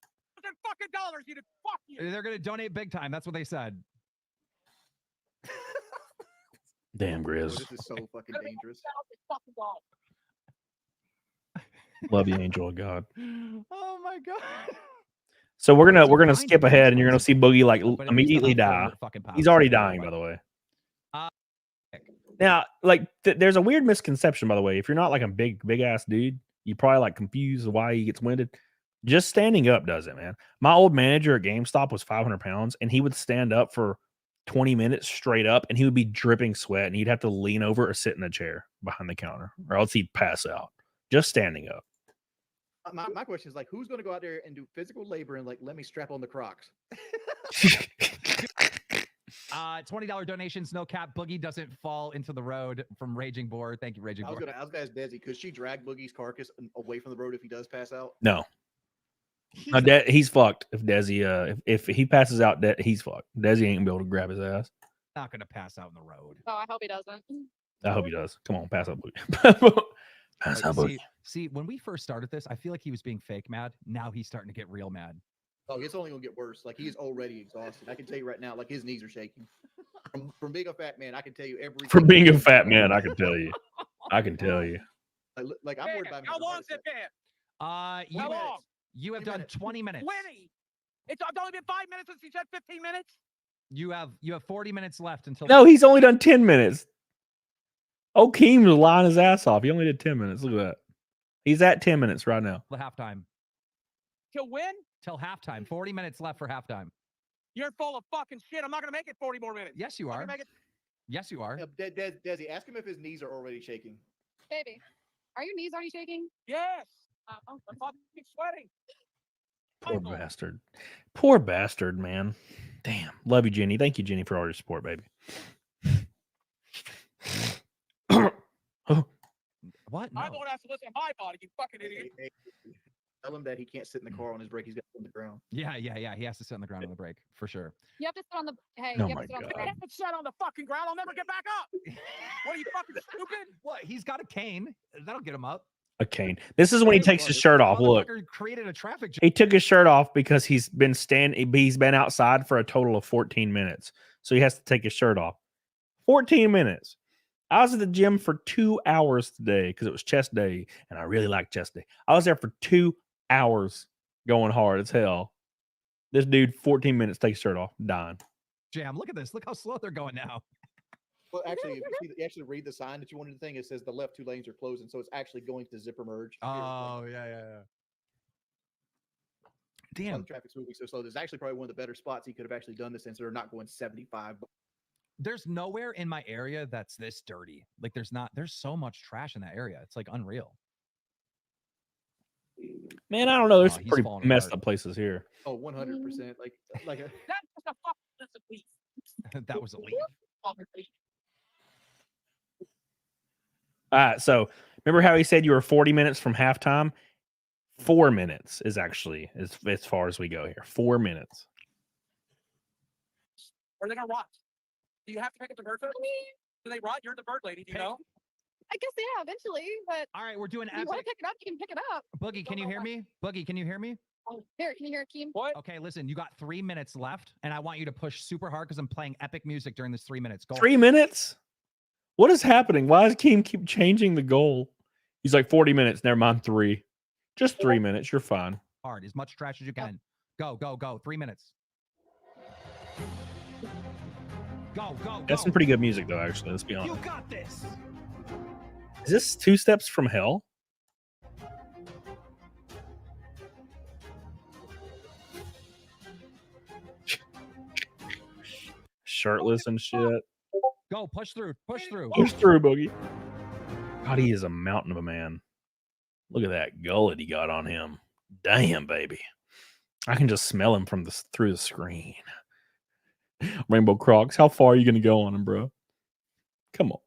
fucking dollars. You fuck you. They're going to donate big time. That's what they said. Damn, Oh, Grizz. this is so fucking dangerous. Love you, angel of God. Oh my God. So we're gonna skip ahead, and you're gonna see Boogie like immediately die. He's already dying, by the way. Now, like, there's a weird misconception, by the way. If you're not like a big ass dude, you probably like confused why he gets winded. Just standing up does it, man. My old manager at GameStop was 500 pounds, and he would stand up for 20 minutes straight up, and he would be dripping sweat, and he'd have to lean over or sit in a chair behind the counter, or else he'd pass out just standing up. My question is like, who's going to go out there and do physical labor and like let me strap on the Crocs? $20 donations, no cap. Boogie doesn't fall into the road from Raging Boar. Thank you, Raging I was Boar. gonna ask Desi, could she drag Boogie's carcass away from the road if he does pass out? No. He's fucked. If Desi, if he passes out, he's fucked. Desi ain't gonna be able to grab his ass. Not gonna pass out in the road. Oh, I hope he doesn't. I hope he does. Come on, pass out, Boogie. Pass out, Boogie. See, when we first started this, I feel like he was being fake mad. Now he's starting to get real mad. Oh, it's only gonna get worse. Like he's already exhausted. I can tell you right now, like his knees are shaking. From being a fat man, I can tell you everything. From being a fat man, I can tell you. I can tell you. Like I'm worried about how long is it been? You have done 20 minutes. 20. It's only been 5 minutes since he said 15 minutes. You have 40 minutes left until. No, he's only done 10 minutes. Keem was lying his ass off. He only did 10 minutes. Look at that. He's at 10 minutes right now. The halftime. Till when? Till halftime. 40 minutes left for halftime. You're full of fucking shit. I'm not gonna make it 40 more minutes. Yes, you are. Yes, you are. Desi, ask him if his knees are already shaking. Baby, are your knees already shaking? Yes. I'm fucking sweating. Poor bastard. Poor bastard, man. Damn. Love you, Jenny. Thank you, Jenny, for all your support, baby. What? No. I'm the one who has to listen to my body, you fucking idiot. Tell him that he can't sit in the car on his break. He's got to sit on the ground. Yeah. He has to sit on the ground on the break for sure. You have to sit on the. Hey, Oh you have my to sit on the. God. If it's set on the fucking ground, I'll never get back up. What are you fucking stupid? What? He's got a cane. That'll get him up. A cane. This is when he takes his shirt off. Look. Created a traffic jam. He took his shirt off because he's been outside for a total of 14 minutes. So he has to take his shirt off. 14 minutes. I was at the gym for 2 hours today because it was chest day, and I really like chest day. I was there for 2 hours going hard as hell. This dude, 14 minutes, takes his shirt off, dying. Jam, look at this. Look how slow they're going now. Well, actually, if you actually read the sign that you wanted to think, it says the left 2 lanes are closing, so it's actually going to zipper merge. Oh, yeah. Damn. The traffic's moving so slow. There's actually probably one of the better spots he could have actually done this in, so they're not going 75. There's nowhere in my area that's this dirty. Like there's so much trash in that area. It's like unreal. Man, I don't know. There's Oh, some he's pretty falling messed apart. up places here. Oh, 100%. Like That's just a fucking recipe. That was a leap. All right. So remember how he said you were 40 minutes from halftime? 4 minutes is actually as far as we go here. 4 minutes. Are they gonna rot? Do you have to pick up the bird? Do they rot? You're the bird lady. Do you know? I guess yeah, eventually, but All right, we're doing if you want to epic. pick it up, you can pick it up. Boogie, can you hear me? Boogie, can you hear me? Here, can you hear it, Keem? What? Okay, listen, you got 3 minutes left, and I want you to push super hard because I'm playing epic music during this 3 minutes. Go. 3 minutes? What is happening? Why does Keem keep changing the goal? He's like 40 minutes. Never mind 3. Just 3 minutes. You're fine. Hard, as much trash as you can. Go. 3 minutes. Go. That's some pretty good music, though, actually. Let's be You honest. got this. Is this 2 Steps from Hell? Shirtless and shit. Go, push through. Push through, Boogie. God, he is a mountain of a man. Look at that gullet he got on him. Damn, baby. I can just smell him from through the screen. Rainbow Crocs, how far are you going to go on him, bro? Come on.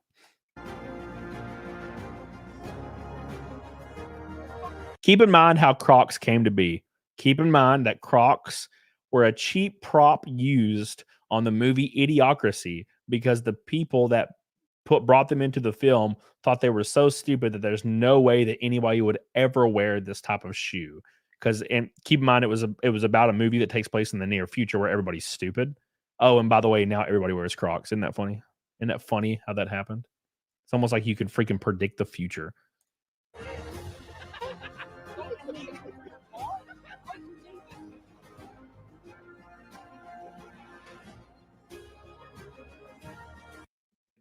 Keep in mind how Crocs came to be. Keep in mind that Crocs were a cheap prop used on the movie Idiocracy because the people that brought them into the film thought they were so stupid that there's no way that anybody would ever wear this type of shoe. And keep in mind, it was about a movie that takes place in the near future where everybody's stupid. Oh, and by the way, now everybody wears Crocs. Isn't that funny? Isn't that funny how that happened? It's almost like you could freaking predict the future.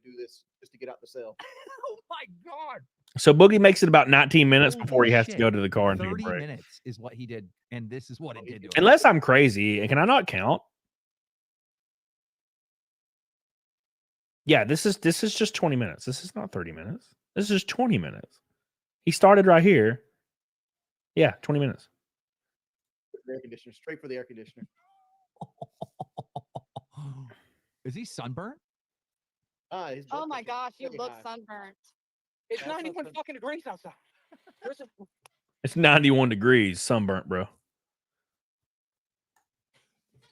Do this just to get out the cell. Oh my God. So Boogie makes it about 19 minutes before he has to shit. go to the car and take a 30 break. minutes is what he did, and this is what it did to him. Unless I'm crazy, can I not count? Yeah, this is just 20 minutes. This is not 30 minutes. This is just 20 minutes. He started right here. Yeah, 20 minutes. The air conditioner, straight for the air conditioner. Is he sunburnt? His Oh blood my pressure's gosh, you very look high. sunburnt. It's That's 91 not- fucking degrees outside. There's a- It's 91 degrees, sunburnt, bro.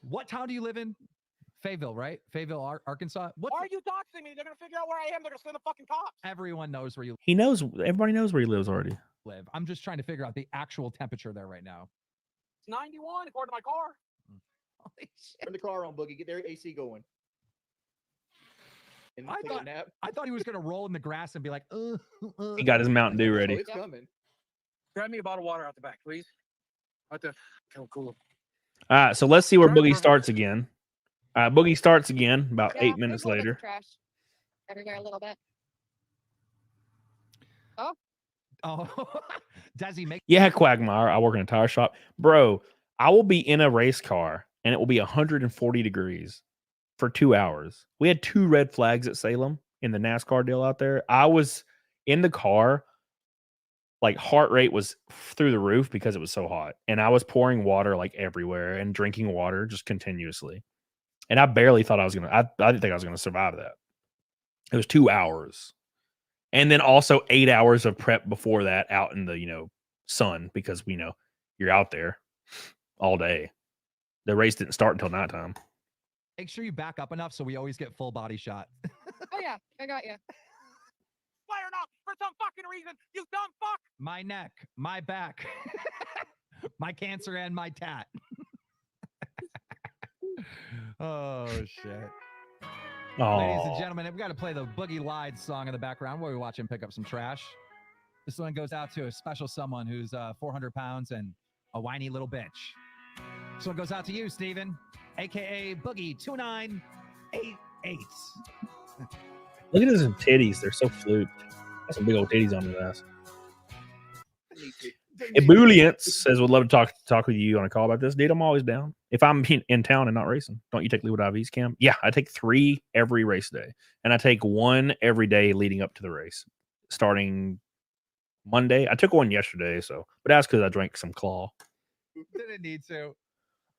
What town do you live in? Fayetteville, right? Fayetteville, Arkansas. What's Why are you doxing me? They're gonna figure out where I am. They're gonna send the fucking cops. Everyone knows where you He knows. Everybody knows where he lives already. live. I'm just trying to figure out the actual temperature there right now. It's 91 according to my car. Holy shit. Turn the car on, Boogie. Get their AC going. And I take a thought- nap. I thought he was gonna roll in the grass and be like, He got his Mountain Dew Oh, ready. it's coming. Grab me a bottle of water out the back, please. What the cool. All right, so let's see where Try Boogie purple. starts again. Boogie starts again about Yeah, 8 there's minutes a little bit later. of trash everywhere a little bit. oh, Desi, make Yeah, Quagmire. I work in a tire shop. Bro, I will be in a race car and it will be 140 degrees for 2 hours. We had 2 red flags at Salem in the NASCAR deal out there. I was in the car, like heart rate was through the roof because it was so hot. And I was pouring water like everywhere and drinking water just continuously. And I barely thought I was going to, I didn't think I was going to survive that. It was 2 hours. And then also 8 hours of prep before that out in the, sun because you're out there all day. The race didn't start until nighttime. sure you back up enough so we always get full body shot. Oh yeah, I got you. Fired up for some fucking reason. You dumb fuck. My neck, my back, my cancer, and my tat. Oh shit. Ladies and Oh, gentlemen, we've got to play the Boogie Lied song in the background while we watch him pick up some trash. This one goes out to a special someone who's 400 pounds and a whiny little bitch. This one goes out to you, Steven, aka Boogie2988. look at his titties. They're so fluked. Got some big old titties on his ass. Ebullience says, would love to talk with you on a call about this. Dude, I'm always down. If I'm in town and not racing, don't you take Leeward IVs, Cam? Yeah, I take 3 every race day. And I take 1 every day leading up to the race. Starting Monday. I took 1 yesterday, but that's because I drank some claw. Didn't need to.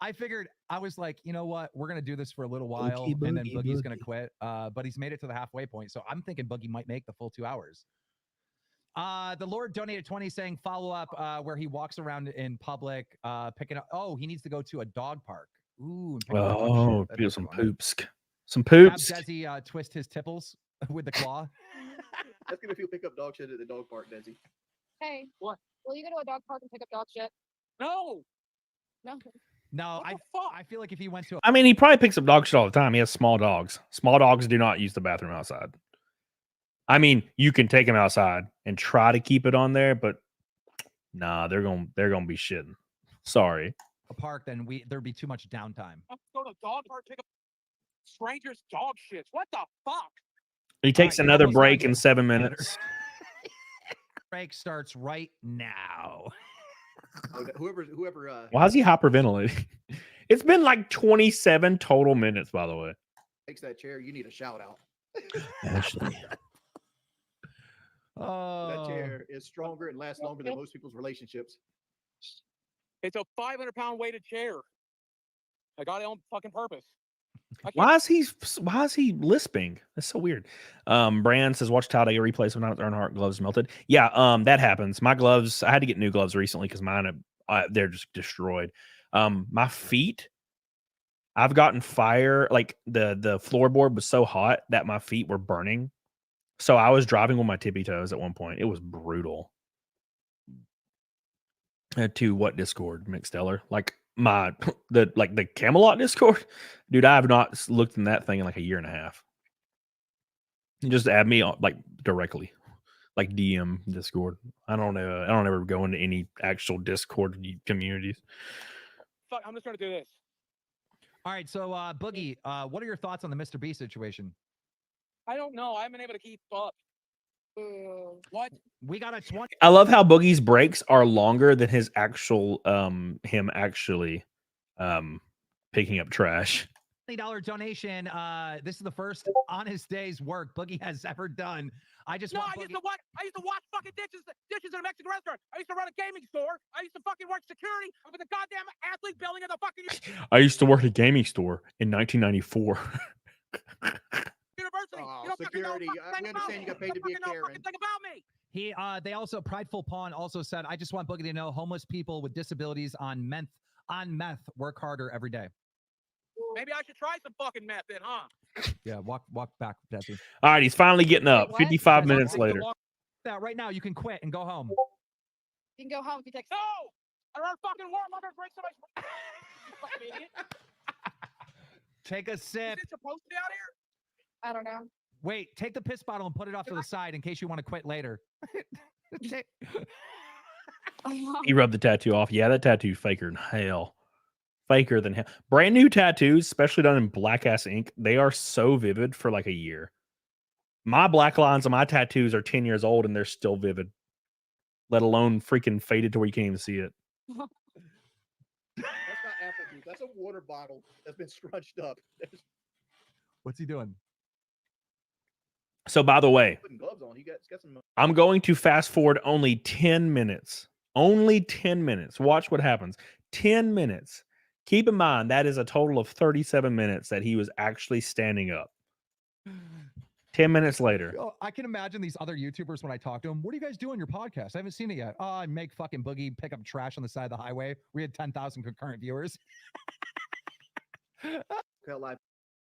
I figured, I was like, you know what? We're going to do this for a little while, Boogie, and then Boogie, Boogie's going Boogie. to quit. But he's made it to the halfway point. So I'm thinking Boogie might make the full 2 hours. The Lord donated 20 saying follow up where he walks around in public picking up. Oh, he needs to go to a dog park. Ooh. And pick up dog Oh, shit. That'd feel be some fun. poops. Some Have poops. Desi twist his tipples with the claw. That's gonna feel pick up dog shit at the dog park, Desi. Hey, What? will you go to a dog park and pick up dog shit? No. No. No, What the fuck? I feel like if he went to a I mean, he probably picks up dog shit all the time. He has small dogs. Small dogs do not use the bathroom outside. I mean, you can take him outside and try to keep it on there, but nah, they're gonna be shitting. Sorry. park, then there'd be too much downtime. I'm going to go to a dog park, pick up strangers' dog shits. What the fuck? He takes you're another almost done break getting in 7 better. minutes. Break starts right now. Whoever Why is he hyperventilating? It's been like 27 total minutes, by the way. takes that chair, you need a shout out. Ashley. Oh, That chair is stronger and lasts longer than most people's relationships. It's a 500-pound weighted chair. I got it on fucking purpose. I can't- Why is he lisping? That's so weird. Brand says watch Talladega replay sometimes Earnhardt gloves melted. Yeah, that happens. My gloves, I had to get new gloves recently because mine they're just destroyed. My feet, I've gotten fire, like the floorboard was so hot that my feet were burning. So I was driving with my tippy toes at one point. It was brutal. To what Discord, McSteller? Like the Camelot Discord? Dude, I have not looked in that thing in like a year and a half. You just add me like directly. Like DM Discord. I don't know. I don't ever go into any actual Discord communities. Fuck, I'm just trying to do this. all right. So, Boogie, what are your thoughts on the Mr. B situation? I don't know. I haven't been able to keep up. What? We got a 20. I love how Boogie's breaks are longer than his actual him actually picking up trash. $20 donation. This is the first honest day's work Boogie has ever done. I just No, want I used Boogie- to wash fucking dishes in a Mexican restaurant. I used to run a gaming store. I used to fucking work security with the goddamn athlete building in the fucking I used to work at a gaming store in 1994. university. Oh, You don't fucking know security. a fucking We thing about understand me. you got paid to be a You don't fucking know Karen. fucking thing about me. He they also Prideful Pawn also said, I just want Boogie to know homeless people with disabilities on meth work harder every day. Maybe I should try some fucking meth then, huh? Yeah, walk back, Desi. All right, he's finally getting up. what? 55 Desi, minutes take the later. walk out right now. You can quit and go home. You can go home if you take. No! I run fucking warm. I'm gonna drink somebody's. You fucking idiot. Take a Is sip. it supposed to be out here? I don't know. Wait, take the piss bottle and put it off to the side in case you want to quit later. He rubbed the tattoo off. Yeah, that tattoo's faker than hell. Faker than hell. Brand new tattoos, especially done in black ass ink, they are so vivid for like a year. My black lines on my tattoos are 10 years old and they're still vivid. Let alone freaking faded to where you can't even see it. That's not apple juice. That's a water bottle that's been scrunched up. What's he doing? So by the way, Putting gloves on. He got some. I'm going to fast forward only 10 minutes. Only 10 minutes. Watch what happens. 10 minutes. Keep in mind, that is a total of 37 minutes that he was actually standing up. 10 minutes later. Oh, I can imagine these other YouTubers when I talk to them. What do you guys do on your podcast? I haven't seen it yet. Oh, I make fucking Boogie pick up trash on the side of the highway. We had 10,000 concurrent viewers. Live.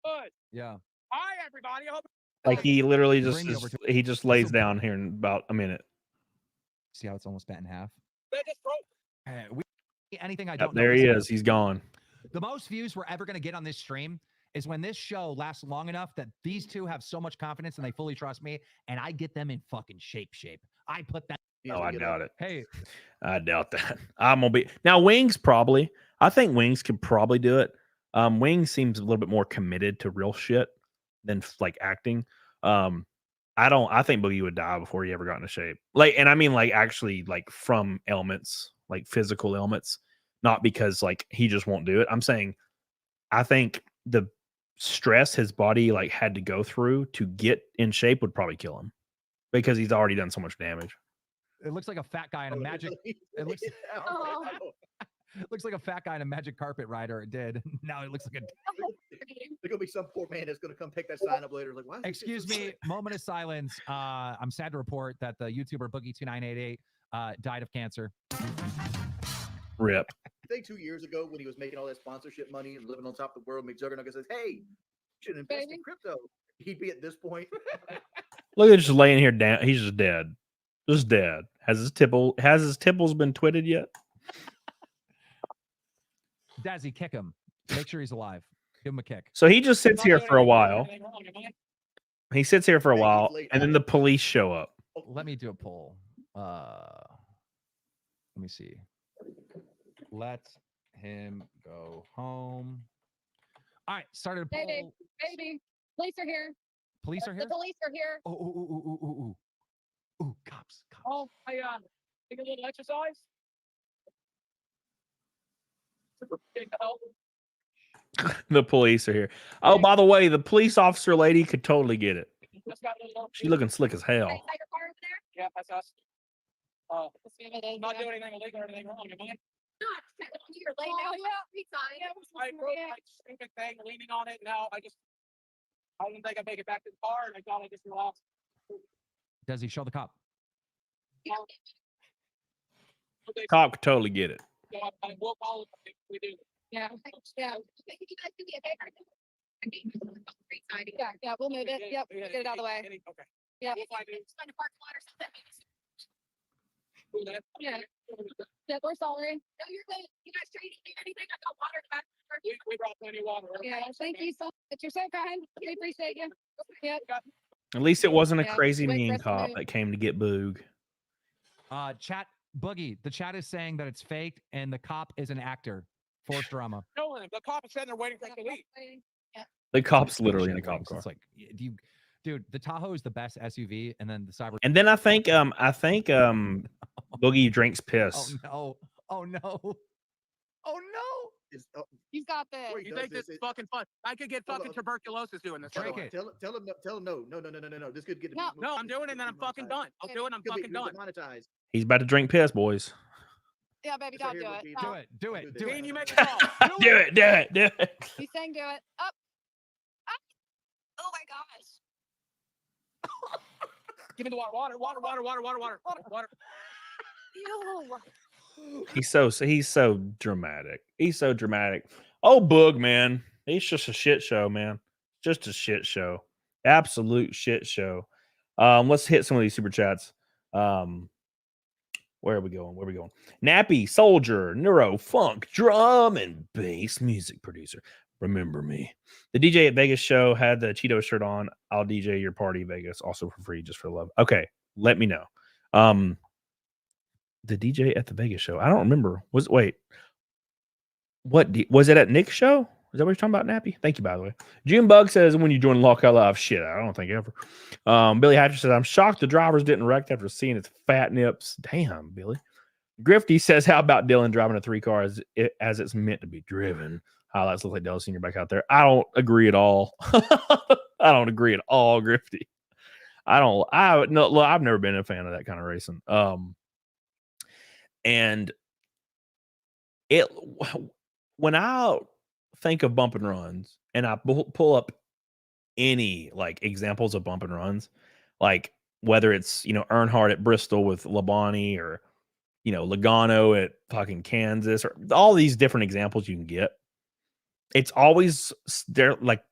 Good. Yeah. Hi, everybody. I hope. Like he literally just Bring me over to- he just lays down here in about a minute. See how it's almost bent in half? They just broke. Anything I Yep, don't know. there he this is. He's gone. The most views we're ever going to get on this stream is when this show lasts long enough that these two have so much confidence and they fully trust me, and I get them in fucking shape. I put that. Oh, I doubt it. Hey, I doubt that. I'm gonna be now. Wings probably. I think Wings could probably do it. Wings seems a little bit more committed to real shit than like acting. I think Boogie would die before he ever got into shape. Like, and I mean like actually like from ailments, like physical ailments, not because like he just won't do it. I'm saying I think the stress his body like had to go through to get in shape would probably kill him because he's already done so much damage. it looks like a fat guy in a magic. It looks. It looks like a fat guy in a magic carpet rider. It did. Now it looks like a. There's gonna be some poor man that's gonna come pick that sign up later. Like, why? Excuse me. Moment of silence. I'm sad to report that the YouTuber Boogie2988 died of cancer. Rip. I think 2 years ago when he was making all that sponsorship money and living on top of the world, McJuggernaut says, "Hey, you should invest in crypto." He'd be at this point. Look at just laying here down. He's just dead. Just dead. Has his tipples been twitted yet? Dazzy, kick him. Make sure he's alive. Give him a kick. So he just sits here for a while. He sits here for a while, and then the police show up. Let me do a poll. Let me see. Let him go home. All right, started a poll. Baby, police are here. Police are here? The police are here. Ooh, cops. Oh, I take a little exercise. The police are here. Oh, by the way, the police officer lady could totally get it. She looking slick as hell. Yeah, that's us. Not doing anything illegal or anything wrong, am I? I broke my stupid thing, leaning on it. Now I didn't think I'd make it back to the car, and I thought I just relaxed. Does he show the cop? Cop could totally get it. So I will follow it if we do. Yeah. Yeah, we'll move it. Yep, get it out of the way. Okay. Yep. Yeah. Yeah, we're sorry. No, you're good. You guys trading anything? I got water back. We brought plenty of water. Yeah, thank you so much. You're so kind. We appreciate you. Yep. At least it wasn't a Yeah, crazy wait for mean us to cop move. that came to get Boog. Chat Boogie. The chat is saying that it's fake and the cop is an actor. Forced drama. No, the cop is sitting there waiting for us to leave. The cop's literally in a cop Wings. car. It's like, dude, the Tahoe is the best SUV, and then the Cyber. And then I think Boogie drinks piss. Oh no! Oh no! Oh no! He's got this. Before he You does think this is fucking fun? I could get Hold fucking on. tuberculosis doing this. Drink otherwise. it. Tell him no. This could get No. No, I'm doing it and then I'm fucking done. I'll do it and I'm fucking done. Demonetized. He's about to drink piss, boys. Yeah, baby, This right don't do here it. would be- No. Do it. Do it. Do Dean, it. Dean, you make a call. Do it, do it, do it. He's saying do it. Up. Up. Oh my gosh. Give me the water. Water. Ew. He's so dramatic. He's so dramatic. Oh, Boog, man. He's just a shit show, man. Just a shit show. Absolute shit show. Let's hit some of these super chats. Where are we going? Nappy, Soldier, Neuro, Funk, Drum, and Bass music producer. Remember me. The DJ at Vegas show had the Cheeto shirt on. I'll DJ your party, Vegas, also for free, just for love. Okay, let me know. The DJ at the Vegas show. I don't remember. Was it at Nick's show? Is that what you're talking about, Nappy? Thank you, by the way. Junebug says, when you join Lockout Live, shit, I don't think ever. Billy Hatcher says, I'm shocked the drivers didn't wreck after seeing its fat nips. Damn, Billy. Grifty says, how about Dylan driving a 3-car as it's meant to be driven? Highlights look like Dell Senior back out there. I don't agree at all. I don't agree at all, Grifty. I've never been a fan of that kind of racing. And when I think of bump and runs and I pull up any like examples of bump and runs, like whether it's, Earnhardt at Bristol with Labonte or, Logano at fucking Kansas or all these different examples you can get. It's always there. Like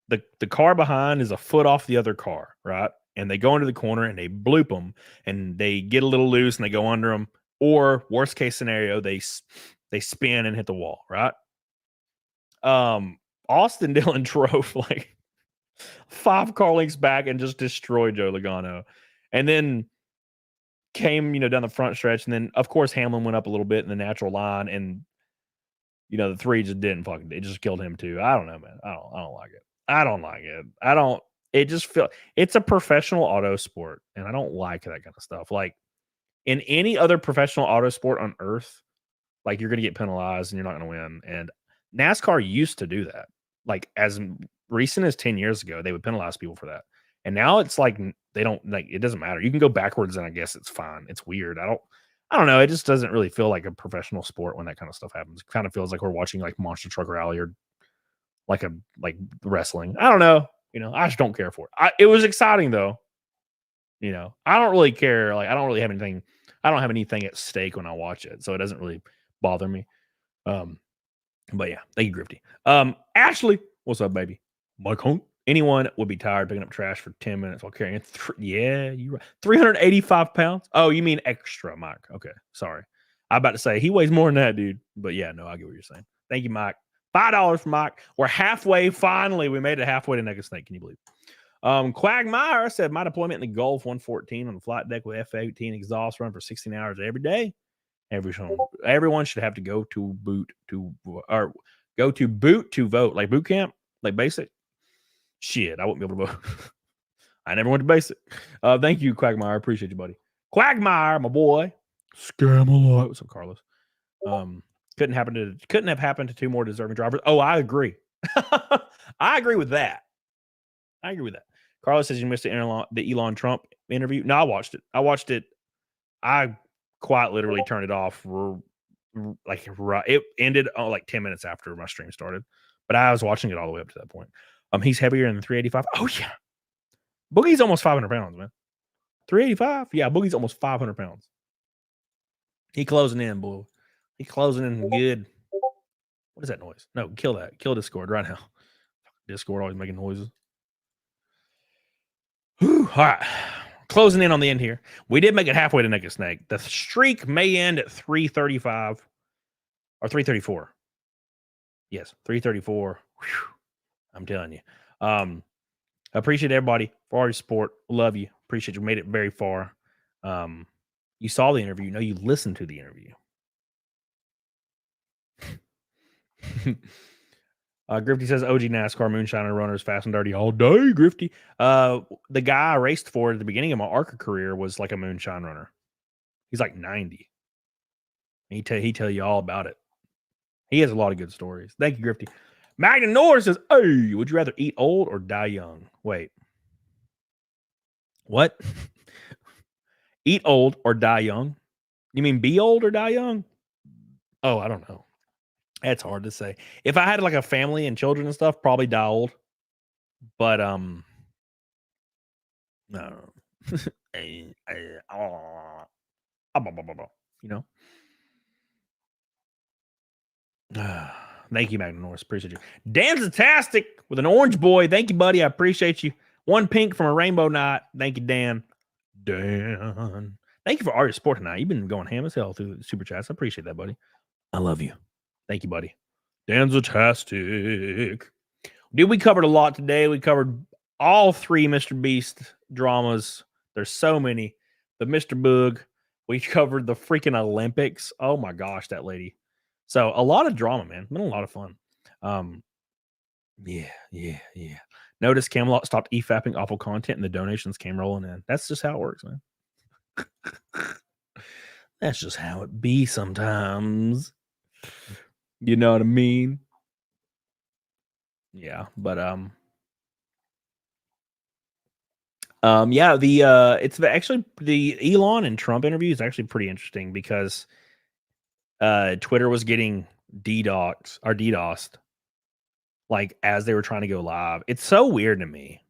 the car behind is a foot off the other car. Right. And they go into the corner and they bloop them and they get a little loose and they go under them. Or worst case scenario, they spin and hit the wall, right? Austin Dillon drove like 5 car lengths back and just destroyed Joe Logano. And then came, down the front stretch. And then, of course, Hamlin went up a little bit in the natural line. And, the 3 just didn't fucking, it just killed him too. I don't know, man. I don't like it. I don't like it. It just it's a professional auto sport. And I don't like that kind of stuff. Like, in any other professional auto sport on earth, like you're going to get penalized and you're not going to win. And NASCAR used to do that. Like as recent as 10 years ago, they would penalize people for that. And now it's like, they don't like, it doesn't matter. You can go backwards and I guess it's fine. It's weird. I don't know. It just doesn't really feel like a professional sport when that kind of stuff happens. It kind of feels like we're watching like Monster Truck Rally or like wrestling. I don't know. I just don't care for it. It was exciting though. I don't really care. Like, I don't have anything at stake when I watch it. So it doesn't really bother me. But yeah, thank you, Grifty. Ashley, what's up, baby? Mike Hunt. Anyone would be tired picking up trash for 10 minutes while carrying you're right. 385 pounds. Oh, you mean extra, Mike. Okay. Sorry. I'm about to say he weighs more than that, dude. But yeah, no, I get what you're saying. Thank you, Mike. $5 for Mike. We're halfway. Finally, we made it halfway to Naked Snake. Can you believe it? Quagmire said my deployment in the Gulf 114 on the flight deck with F-18 exhaust run for 16 hours every day. Everyone should have to go to boot to vote, like boot camp, like basic. Shit, I wouldn't be able to vote. I never went to basic. Thank you, Quagmire. Appreciate you, buddy. Quagmire, my boy. Scam a lot. What's up, Carlos? Couldn't have happened to 2 more deserving drivers. Oh, I agree. I agree with that. Carlos says you missed the Elon Trump interview. No, I watched it. I quite literally turned it off. It ended like 10 minutes after my stream started, but I was watching it all the way up to that point. He's heavier than 385. Oh yeah, Boogie's almost 500 pounds, man. 385. Yeah, Boogie's almost 500 pounds. He closing in, boy. He closing in good. What is that noise? No, kill that. Kill Discord right now. Discord always making noises. Whew, all right. Closing in on the end here. We did make it halfway to Naked Snake. The streak may end at 335 or 334. Yes, 334. Whew, I'm telling you. Appreciate everybody for all your support. Love you. Appreciate you made it very far. You saw the interview. You listened to the interview. Grifty says OG NASCAR moonshiner runners fast and dirty all day. Grifty. The guy I raced for at the beginning of my ARCA career was like a moonshine runner. He's like 90. He tell you all about it. He has a lot of good stories. Thank you, Grifty. Magna Norris says, "Hey, would you rather eat old or die young?" Wait, what? Eat old or die young? You mean be old or die young? Oh, I don't know. That's hard to say. If I had like a family and children and stuff, probably die old. But no. You know. Thank you, Magna Norris. Appreciate you. Dan's fantastic with an orange boy. Thank you, buddy. I appreciate you. One pink from a rainbow night. Thank you, Dan. Dan. Thank you for all your support tonight. You've been going ham as hell through the super chats. I appreciate that, buddy. I love you. Thank you, buddy. Dan's fantastic. Dude, we covered a lot today. We covered all 3 Mr. Beast dramas. There's so many. The Mr. Boog. We covered the freaking Olympics. Oh my gosh, that lady. So a lot of drama, man. Been a lot of fun. Yeah. Notice Camelot stopped e-fapping awful content and the donations came rolling in. That's just how it works, man. That's just how it be sometimes. You know what I mean? Yeah, but yeah, it's actually the Elon and Trump interview is actually pretty interesting because Twitter was getting DDoSed like as they were trying to go live. It's so weird to me.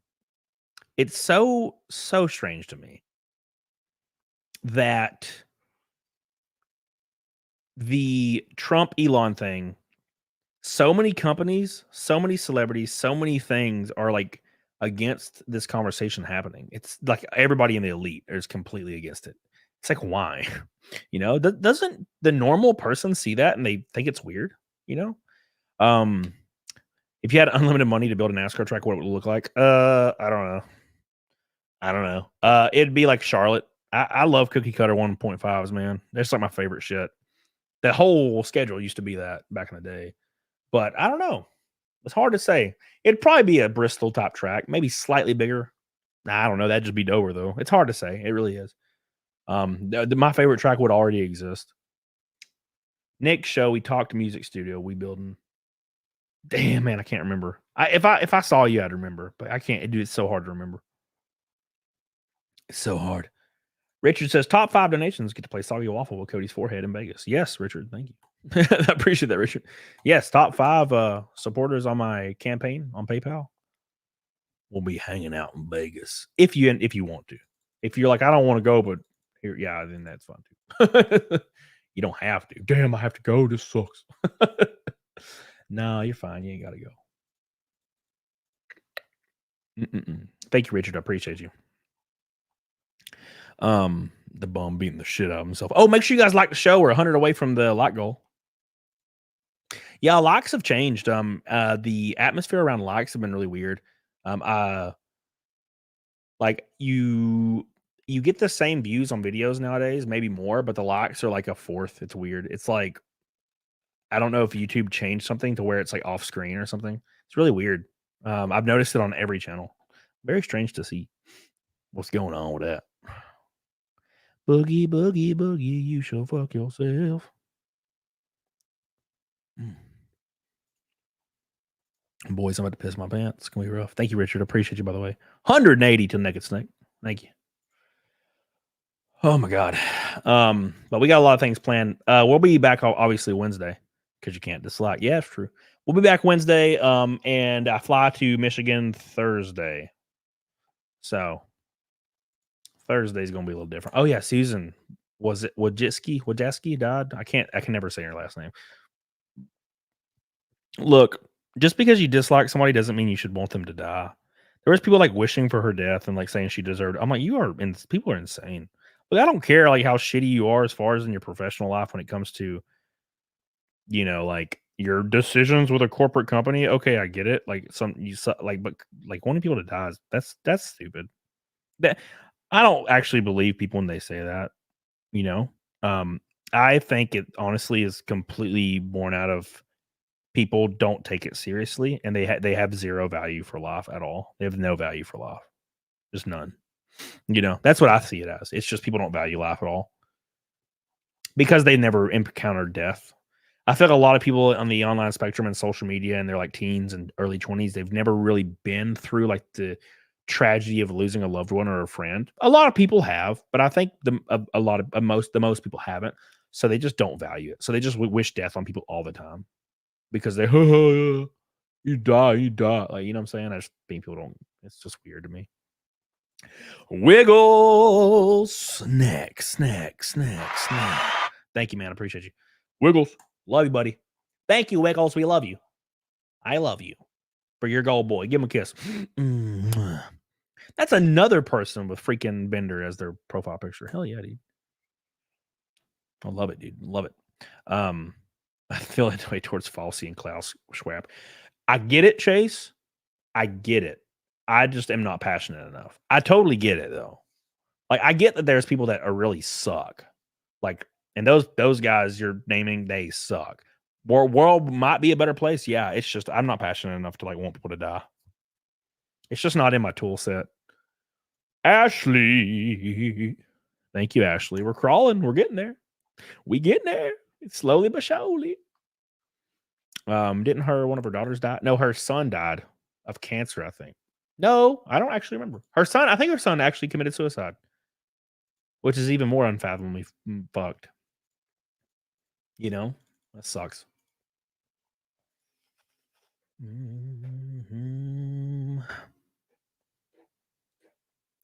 It's so strange to me that the Trump Elon thing, so many companies, so many celebrities, so many things are like against this conversation happening. It's like everybody in the elite is completely against it. It's like, why? You know, doesn't the normal person see that and they think it's weird? You know, if you had unlimited money to build a NASCAR track, what would it look like? I don't know. It'd be like Charlotte. I love cookie cutter 1.5s, man. That's like my favorite shit. The whole schedule used to be that back in the day. But I don't know. It's hard to say. It'd probably be a Bristol top track, maybe slightly bigger. I don't know. That'd just be Dover, though. It's hard to say. It really is. My favorite track would already exist. Nick's show, we talked music studio, we building. Damn, man, I can't remember. If I saw you, I'd remember, but I can't. Dude, it's so hard to remember. It's so hard. Richard says top 5 donations get to play Soggy Waffle with Cody's forehead in Vegas. Yes, Richard, thank you. I appreciate that, Richard. Yes, top 5 supporters on my campaign on PayPal will be hanging out in Vegas if you want to. If you're like, I don't want to go, but here, yeah, then that's fun too. You don't have to. Damn, I have to go. This sucks. No, you're fine. You ain't got to go. Thank you, Richard. I appreciate you. The bum beating the shit out of himself. Oh, make sure you guys like the show. We're 100 away from the like goal. Yeah, likes have changed. The atmosphere around likes have been really weird. Like you get the same views on videos nowadays, maybe more, but the likes are like a fourth. It's weird. It's like, I don't know if YouTube changed something to where it's like off screen or something. It's really weird. I've noticed it on every channel. Very strange to see what's going on with that. Boogie, boogie, boogie, you shall fuck yourself. Boys, I'm about to piss my pants. It's going to be rough. Thank you, Richard. I appreciate you, by the way. 180 till Naked Snake. Thank you. Oh, my God. But we got a lot of things planned. We'll be back, obviously, Wednesday because you can't dislike. Yeah, it's true. We'll be back Wednesday, and I fly to Michigan Thursday. So Thursday's going to be a little different. Oh, yeah, Susan. Was it Wojcicki died? I can never say her last name. Look, just because you dislike somebody doesn't mean you should want them to die. There was people like wishing for her death and like saying she deserved it. I'm like, people are insane. But I don't care like how shitty you are as far as in your professional life when it comes to, you know, like your decisions with a corporate company. Okay, I get it. Like but wanting people to die that's stupid. That I don't actually believe people when they say that. You know, I think it honestly is completely born out of people don't take it seriously and they have zero value for life at all. They have no value for life. Just none. You know, that's what I see it as. It's just people don't value life at all because they never encountered death. I feel like a lot of people on the online spectrum and social media, and they're like teens and early 20s, they've never really been through like the tragedy of losing a loved one or a friend. A lot of people have, but I think the most people haven't. So they just don't value it. So they just wish death on people all the time because they you die. Like, you know what I'm saying? I just think people don't. It's just weird to me. Wiggles, snack. Thank you, man. I appreciate you. Wiggles, love you, buddy. Thank you, Wiggles. We love you. I love you for your gold boy. Give him a kiss. That's another person with freaking Bender as their profile picture. Hell yeah, dude. I love it, dude. Love it. I feel that way towards Falsey and Klaus Schwab. I get it, Chase. I get it. I just am not passionate enough. I totally get it though. Like I get that there's people that are really suck. Like, and those guys you're naming, they suck. World might be a better place. Yeah, it's just I'm not passionate enough to like want people to die. It's just not in my tool set. Ashley. Thank you, Ashley. We're crawling. We're getting there. We getting there. It's slowly but surely. Didn't one of her daughters die? No, her son died of cancer, I think. No, I don't actually remember. I think her son actually committed suicide, which is even more unfathomably fucked. You know, that sucks. You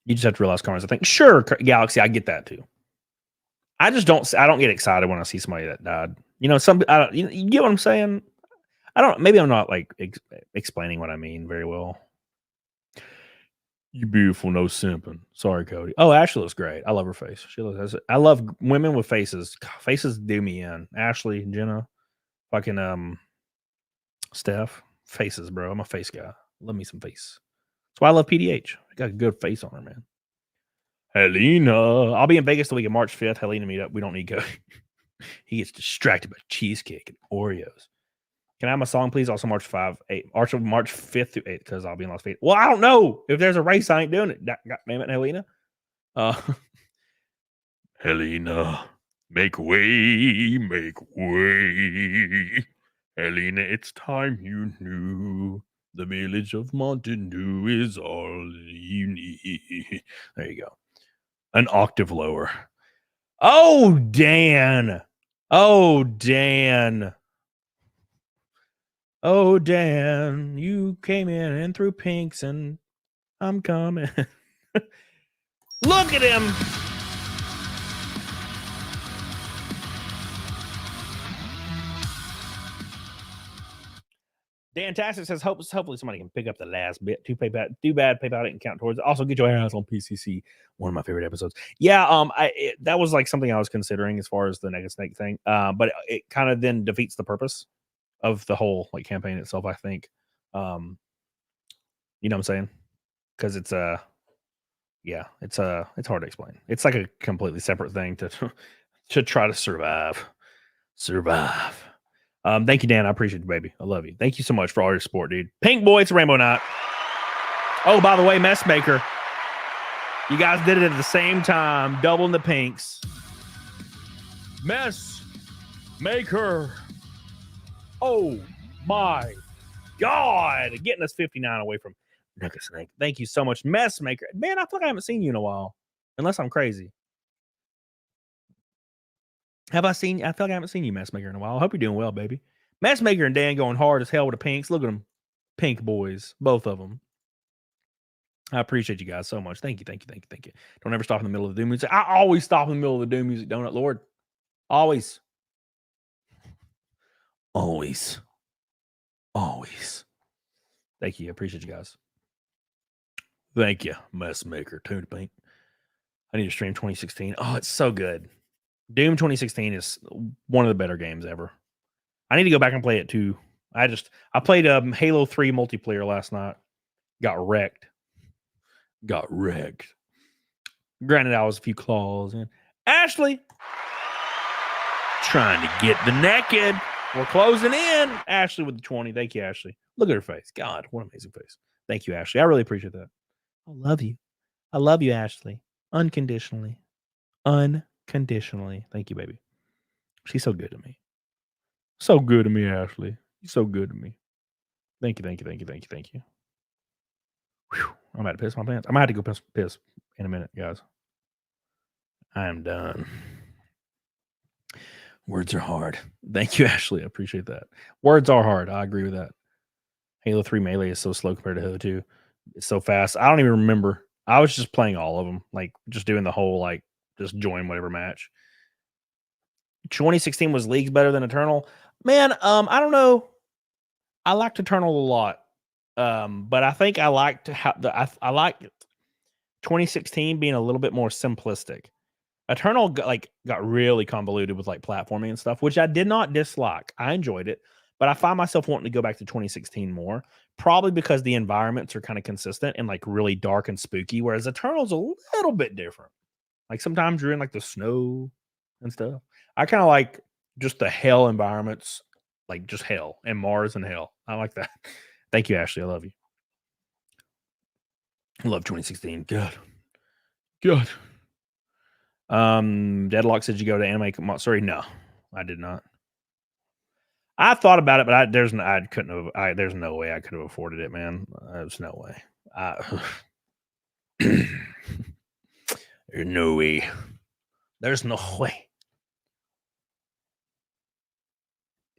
just have to realize comments. I think, sure, Galaxy, I get that too. I don't get excited when I see somebody that died. You know, you get what I'm saying? Maybe I'm not like explaining what I mean very well. You beautiful, no simping. Sorry, Cody. Oh, Ashley looks great. I love her face. I love women with faces. Faces do me in. Ashley, Jenna, fucking Steph. Faces, bro. I'm a face guy. Love me some face. That's why I love PDH. I got a good face on her, man. Helena. I'll be in Vegas the week of March 5th. Helena meet up. We don't need Cody. He gets distracted by cheesecake and Oreos. Can I have my song, please? Also, March 5th through 8th, because I'll be in Las Vegas. Well, I don't know. If there's a race, I ain't doing it. God damn it, Helena. Helena, make way, make way. Helena, it's time you knew. The village of Mountain Dew is all you need. There you go. An octave lower. Oh, Dan. Oh, Dan. Oh, Dan, you came in and threw pinks, and I'm coming. Look at him. Dantastic says, hopefully somebody can pick up the last bit. Too bad PayPal didn't count towards it. Also, get your ass on PCC. One of my favorite episodes. Yeah, that was like something I was considering as far as the Naked Snake thing. But it kind of then defeats the purpose of the whole like campaign itself, I think. You know what I'm saying? Because it's hard to explain. It's like a completely separate thing to try to survive. Thank you, Dan. I appreciate you, baby. I love you. Thank you so much for all your support, dude. Pink boy, it's Rainbow Night. Oh, by the way, Messmaker, you guys did it at the same time, doubling the pinks. Messmaker. Oh my God. Getting us 59 away from Naked Snake. Thank you so much, Messmaker. Man, I feel like I haven't seen you in a while. Unless I'm crazy. I feel like I haven't seen you, Messmaker, in a while. I hope you're doing well, baby. Messmaker and Dan going hard as hell with the pinks. Look at them. Pink boys. Both of them. I appreciate you guys so much. Thank you. Don't ever stop in the middle of the doom music. I always stop in the middle of the doom music, don't it, Lord? Always. Thank you. I appreciate you guys. Thank you, Messmaker. Tune to Pink. I need to stream 2016. Oh, it's so good. Doom 2016 is one of the better games ever. I need to go back and play it too. I played Halo 3 multiplayer last night. Got wrecked. Granted, I was a few claws in. Ashley trying to get the naked. We're closing in. Ashley with the 20. Thank you, Ashley. Look at her face. God, what an amazing face. Thank you, Ashley. I really appreciate that. I love you. I love you, Ashley. Unconditionally. Thank you, baby. She's so good to me. So good to me, Ashley. You're so good to me. Thank you, thank you, thank you, thank you, thank you. Whew, I'm about to piss my pants. I might have to go piss in a minute, guys. I am done. Words are hard. Thank you, Ashley. I appreciate that. Words are hard. I agree with that. Halo 3 Melee is so slow compared to Halo 2. It's so fast. I don't even remember. I was just playing all of them, like just doing the whole like just join whatever match. 2016 was Leagues better than Eternal? Man, I don't know. I liked Eternal a lot. But I think I liked how I liked 2016 being a little bit more simplistic. Eternal got really convoluted with like platforming and stuff, which I did not dislike. I enjoyed it, but I find myself wanting to go back to 2016 more, probably because the environments are kind of consistent and like really dark and spooky, whereas Eternal's a little bit different. Like sometimes you're in like the snow and stuff. I kind of like just the hell environments, like just hell and Mars and hell. I like that. Thank you, Ashley. I love you. I love 2016. Good. Good. Deadlock said you go to anime. Sorry, no, I did not. I thought about it, but there's no way I could have afforded it, man. There's no way. There's no way. There's no way.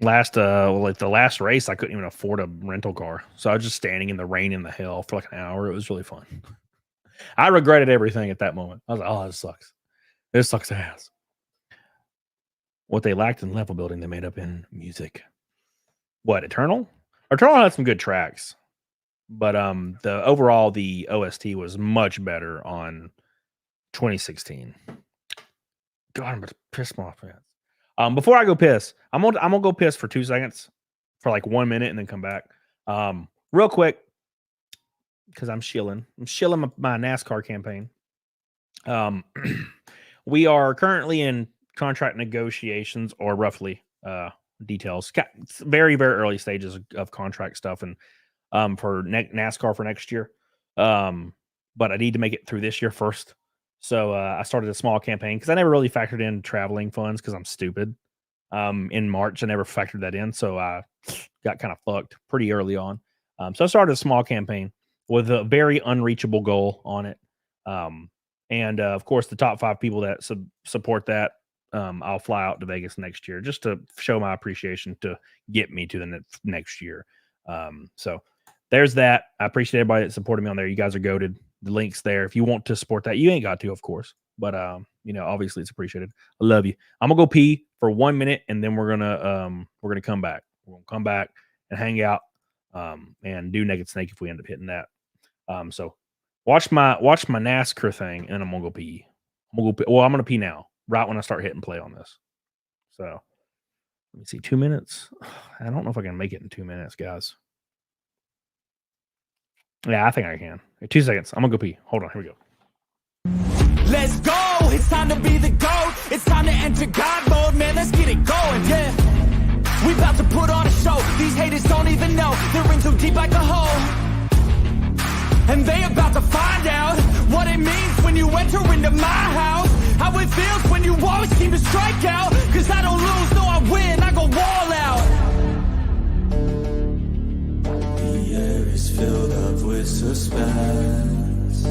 The last race, I couldn't even afford a rental car, so I was just standing in the rain and the hail for like an hour. It was really fun. I regretted everything at that moment. I was like, "Oh, this sucks. This sucks ass." What they lacked in level building, they made up in music. What, Eternal? Eternal had some good tracks, but the overall the OST was much better on 2016. God, I'm about to piss my pants. Before I go piss, I'm gonna go piss for 2 seconds, for like 1 minute, and then come back. Real quick, because I'm shilling my NASCAR campaign. We are currently in contract negotiations, or roughly details. Very, very early stages of contract stuff, and for NASCAR for next year. But I need to make it through this year first. So I started a small campaign because I never really factored in traveling funds because I'm stupid. In March, I never factored that in, so I got kind of fucked pretty early on. So I started a small campaign with a very unreachable goal on it. And of course, the top 5 people that support that, I'll fly out to Vegas next year just to show my appreciation to get me to the next year. So there's that. I appreciate everybody that supported me on there. You guys are goated. The link's there. If you want to support that, you ain't got to, of course. But obviously it's appreciated. I love you. I'm gonna go pee for 1 minute, and then we're gonna come back. We're gonna come back and hang out and do Naked Snake if we end up hitting that. So watch my NASCAR thing, and I'm gonna go pee. I'm gonna pee now, right when I start hitting play on this. So let me see, 2 minutes. I don't know if I can make it in 2 minutes, guys. Yeah, I think I can. 2 seconds. I'm gonna go pee. Hold on. Here we go. Let's go, it's time to be the GOAT. It's time to enter God mode, man, let's get it going, yeah. We about to put on a show. These haters don't even know. They're in too deep like a hole. And they about to find out what it means when you enter into my house. How it feels when you always keep a strike out. Cause I don't lose, no I win, I go wall out. The air is filled up with suspense.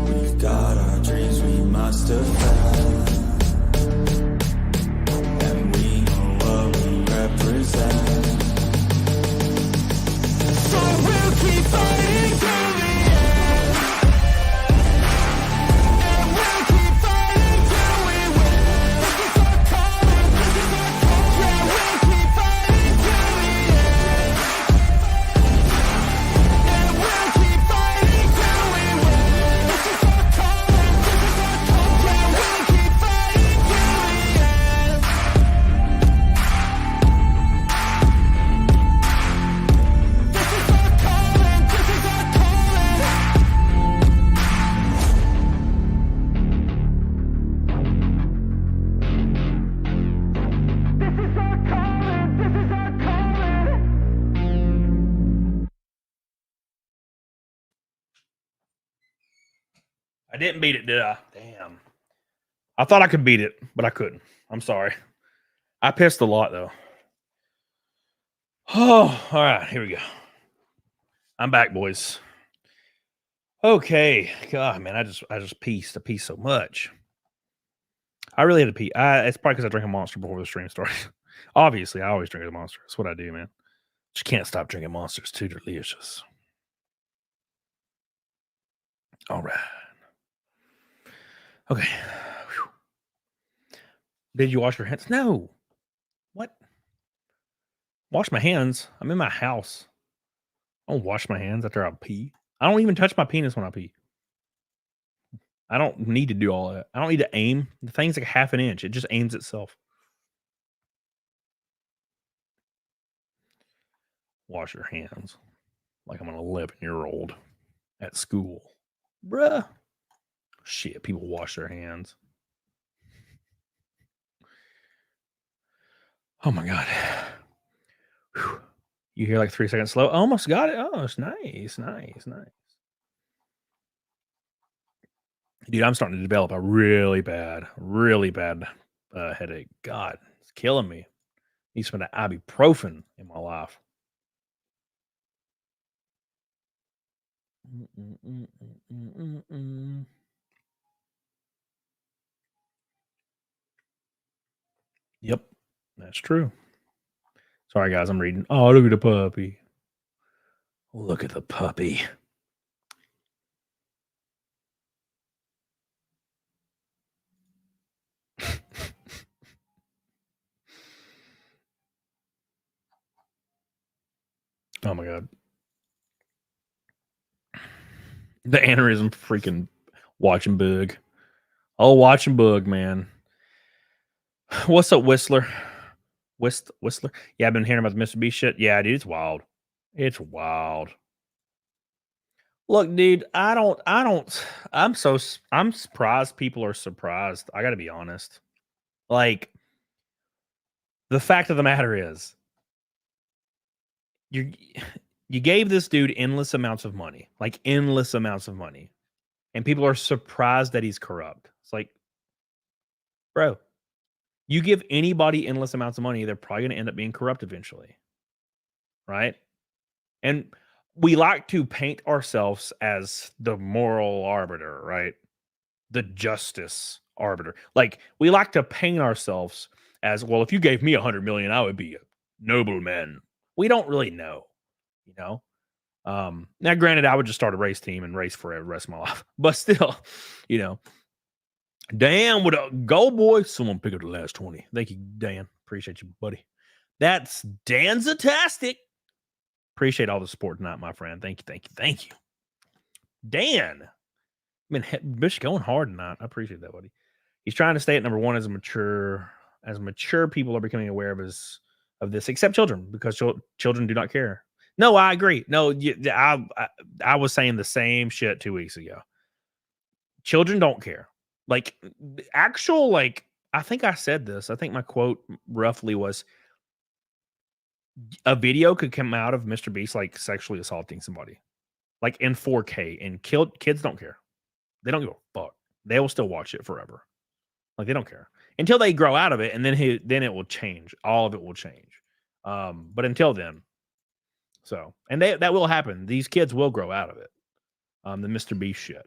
We've got our dreams we must have had. And we know what we represent. So we'll keep fighting till the end. And we'll keep fighting till we win. This is our calling, this is our calling. Yeah, we'll keep fighting till the end. And we'll keep fighting till we win. This is our calling, this is our calling. Yeah, we'll keep fighting till the end. This is our calling, this is our calling. This is our calling, this is our calling. I didn't beat it, did I? Damn. I thought I could beat it, but I couldn't. I'm sorry. I pissed a lot though. Oh, all right, here we go. I'm back, boys. Okay, God, man, I just pieced. I pieced so much. I really had to pee. It's probably because I drank a Monster before the stream started. Obviously, I always drink a Monster. That's what I do, man. Just can't stop drinking Monsters. Too delicious. All right. Okay. Whew. Did you wash your hands? No. What? Wash my hands? I'm in my house. I don't wash my hands after I pee. I don't even touch my penis when I pee. I don't need to do all that. I don't need to aim. The thing's like half an inch. It just aims itself. Wash your hands like I'm an 11-year-old at school. Bruh. Shit, people wash their hands. Oh my God. Whew. You hear like 3 seconds slow. Almost got it. Oh, it's nice, nice, nice. Dude, I'm starting to develop a really bad headache. God, it's killing me. Need some of that ibuprofen in my life. Yep, that's true. Sorry, guys, I'm reading. Oh, look at the puppy. Look at the puppy. Oh my God. The aneurysm freaking watching Bug. Oh, watching Bug, man. What's up, Whistler? Whistler? Yeah, I've been hearing about the Mr. Beast shit. Yeah, dude, it's wild. It's wild. Look, dude, I'm surprised people are surprised. I gotta be honest. Like, the fact of the matter is, you gave this dude endless amounts of money, like endless amounts of money, and people are surprised that he's corrupt. It's like, bro, you give anybody endless amounts of money, they're probably gonna end up being corrupt eventually, right? And we like to paint ourselves as the moral arbiter, right? The justice arbiter. Like, we like to paint ourselves as, well, if you gave me 100 million, I would be a nobleman. We don't really know, you know? Now, granted, I would just start a race team and race for the rest of my life. But still, you know, Dan with a go, boy. Someone pick up the last 20. Thank you, Dan. Appreciate you, buddy. That's Danzatastic. Appreciate all the support tonight, my friend. Thank you, thank you, thank you. Dan. I mean, Bish going hard tonight. I appreciate that, buddy. He's trying to stay at number one as mature people are becoming aware of this, except children, because children do not care. No, I agree. No, I was saying the same shit 2 weeks ago. Children don't care. Like, actual, like, I think I said this. I think my quote roughly was, a video could come out of Mr. Beast like sexually assaulting somebody, like in 4K, and kids don't care. They don't give a fuck. They will still watch it forever. Like, they don't care until they grow out of it, and then it will change. All of it will change. But until then, so, and that will happen. These kids will grow out of it. The Mr. Beast shit.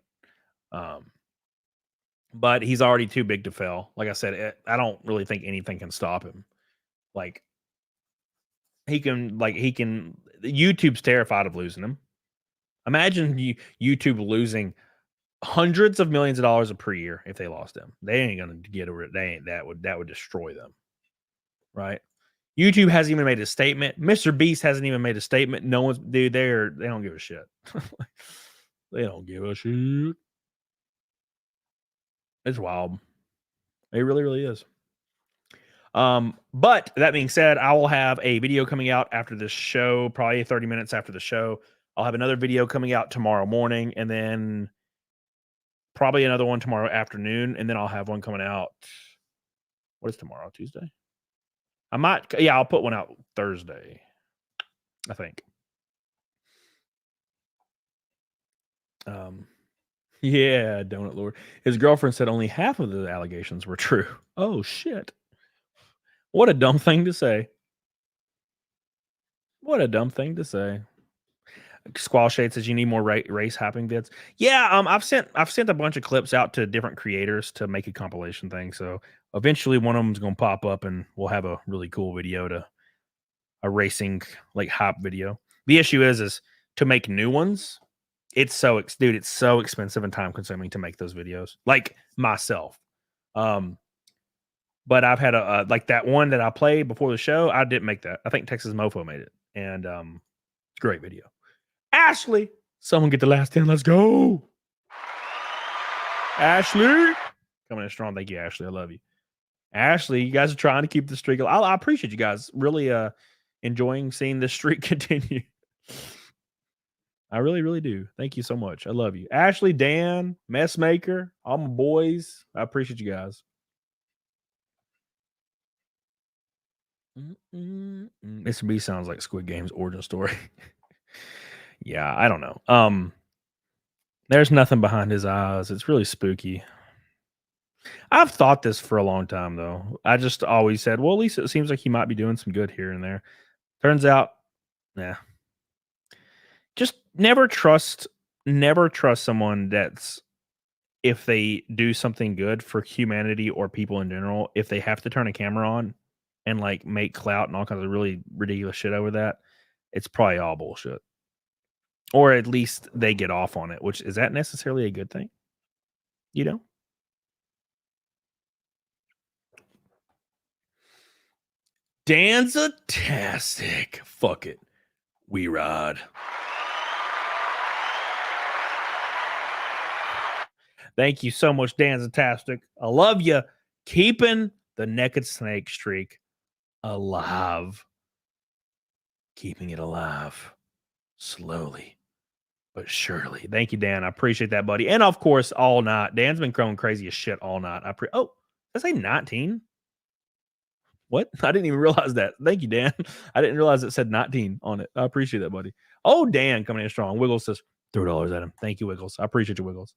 But he's already too big to fail. Like I said, I don't really think anything can stop him. Like, he can. YouTube's terrified of losing him. Imagine YouTube losing hundreds of millions of dollars per year if they lost him. They ain't gonna get over it. That would destroy them, right? YouTube hasn't even made a statement. Mr. Beast hasn't even made a statement. No one's, dude. They don't give a shit. They don't give a shit. It's wild. It really, really is. But that being said, I will have a video coming out after this show, probably 30 minutes after the show. I'll have another video coming out tomorrow morning, and then probably another one tomorrow afternoon, and then I'll have one coming out. What is tomorrow? Tuesday? I'll put one out Thursday, I think. Yeah, Donut Lord. His girlfriend said only half of the allegations were true. Oh, shit. What a dumb thing to say. What a dumb thing to say. Squall Shade says you need more race hopping vids. Yeah, I've sent a bunch of clips out to different creators to make a compilation thing. So eventually one of them's gonna pop up and we'll have a really cool video to a racing like hop video. The issue is to make new ones. It's so expensive and time consuming to make those videos. Like myself. But I've had a like that one that I played before the show. I didn't make that. I think Texas Mofo made it, and it's a great video. Ashley, someone get the last 10. Let's go. Ashley, coming in strong. Thank you, Ashley. I love you, Ashley. You guys are trying to keep the streak. I appreciate you guys. Really enjoying seeing this streak continue. I really, really do. Thank you so much. I love you, Ashley, Dan, Messmaker, all my boys. I appreciate you guys. Mr. B sounds like Squid Game's origin story. Yeah, I don't know. There's nothing behind his eyes. It's really spooky. I've thought this for a long time, though. I just always said, well, at least it seems like he might be doing some good here and there. Turns out, nah. Just never trust someone that's, if they do something good for humanity or people in general, if they have to turn a camera on and like make clout and all kinds of really ridiculous shit over that, it's probably all bullshit. Or at least they get off on it, which is that necessarily a good thing? You know? Danza-tastic. Fuck it. We ride. Thank you so much, Danza-tastic. I love you. Keeping the naked snake streak alive. Keeping it alive. Slowly but surely. Thank you, Dan. I appreciate that, buddy. And of course, all night. Dan's been going crazy as shit all night. Oh, did I say 19? What? I didn't even realize that. Thank you, Dan. I didn't realize it said 19 on it. I appreciate that, buddy. Oh, Dan coming in strong. Wiggles says $3 at him. Thank you, Wiggles. I appreciate you, Wiggles.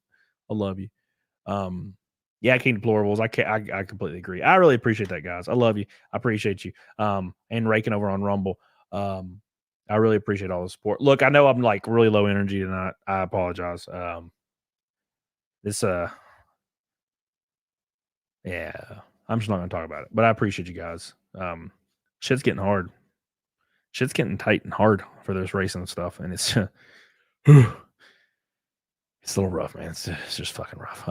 I love you. Yeah, King Deplorables. I completely agree. I really appreciate that, guys. I love you. I appreciate you. And raking over on Rumble. I really appreciate all the support. Look, I know I'm like really low energy tonight. I apologize. Yeah, I'm just not gonna talk about it. But I appreciate you guys. Shit's getting hard. Shit's getting tight and hard for this racing stuff, and it's it's a little rough, man. It's just fucking rough.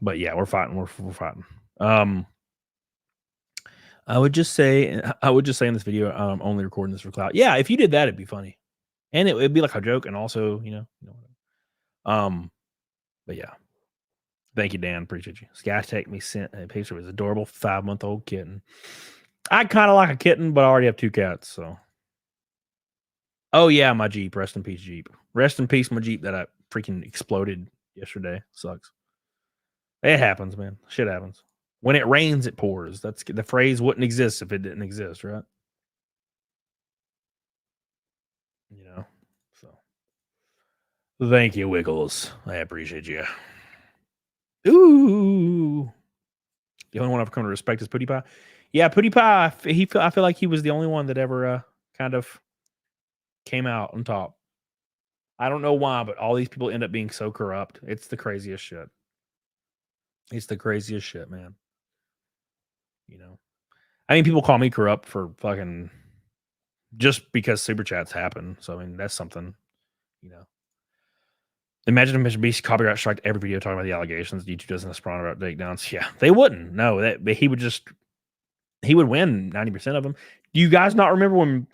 But yeah, we're fighting. We're fighting. I would just say in this video, I'm only recording this for clout. Yeah, if you did that, it'd be funny, and it'd be like a joke, and also, but yeah, thank you, Dan. Appreciate you. Skytech me sent a picture of his adorable 5-month-old kitten. I kind of like a kitten, but I already have 2 cats, so. Oh yeah, my Jeep. Rest in peace, Jeep. Rest in peace, my Jeep that I freaking exploded yesterday. Sucks. It happens, man. Shit happens. When it rains, it pours. That's the phrase wouldn't exist if it didn't exist, right? So thank you, Wiggles. I appreciate you. Ooh. The only one I've come to respect is Pootie Pie. Yeah, Pootie Pie, I feel like he was the only one that ever kind of came out on top. I don't know why, but all these people end up being so corrupt. It's the craziest shit. It's the craziest shit, man. I mean, people call me corrupt for fucking just because super chats happen. So I mean, that's something. Imagine if Mr. Beast copyright striked every video talking about the allegations. YouTube doesn't respond about takedowns. Yeah, they wouldn't. No, but he would win 90% of them. Do you guys not remember when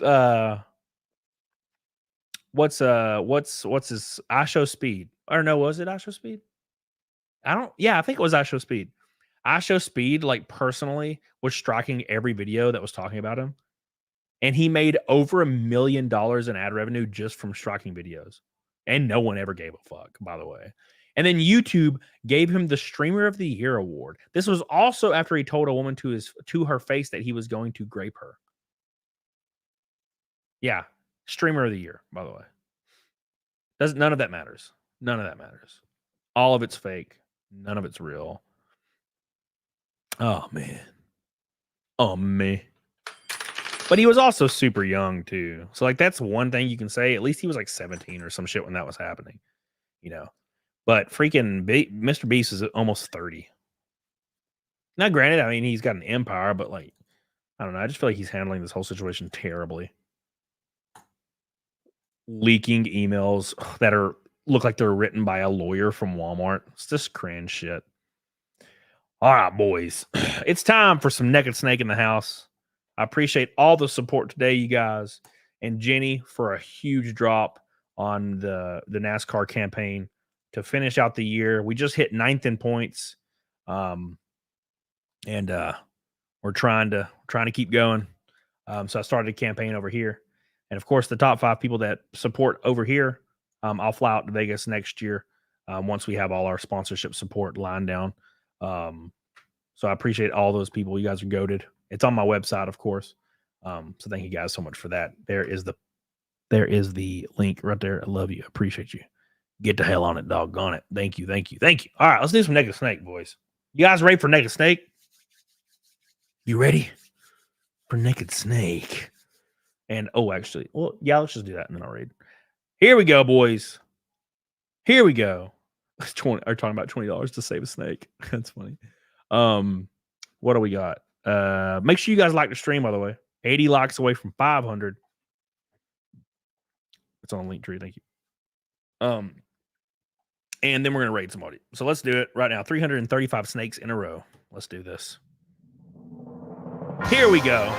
what's his iShow Speed? Or no, was it iShow Speed? I think it was iShow Speed. iShow Speed, like personally, was striking every video that was talking about him. And he made over $1 million in ad revenue just from striking videos. And no one ever gave a fuck, by the way. And then YouTube gave him the Streamer of the Year award. This was also after he told a woman to her face that he was going to grape her. Yeah, Streamer of the Year, by the way. None of that matters. None of that matters. All of it's fake. None of it's real. Oh, man. Oh, man. But he was also super young too. So like that's one thing you can say. At least he was like 17 or some shit when that was happening, you know. But freaking Mr. Beast is almost 30. Now, granted, I mean he's got an empire, but like I don't know. I just feel like he's handling this whole situation terribly. Leaking emails that look like they're written by a lawyer from Walmart. It's just cringe shit. All right, boys. It's time for some Naked Snake in the house. I appreciate all the support today, you guys. And Jenny for a huge drop on the NASCAR campaign to finish out the year. We just hit 9th in points. And we're trying to keep going. So I started a campaign over here. And of course, the top 5 people that support over here, I'll fly out to Vegas next year once we have all our sponsorship support lined down. So I appreciate all those people. You guys are goated. It's on my website, of course. So thank you guys so much for that. There is the link right there. I love you. I appreciate you. Get the hell on it, doggone it. Thank you. All right, let's do some Naked Snake, boys. You guys ready for Naked Snake? You ready for Naked Snake? And actually, well, yeah, let's just do that and then I'll read. Here we go, boys. Here we go. Are talking about $20 to save a snake. That's funny. What do we got? Make sure you guys like the stream, by the way. 80 likes away from 500. It's on Linktree. Thank you. And then we're gonna raid somebody. So let's do it right now. 335 snakes in a row. Let's do this. Here we go.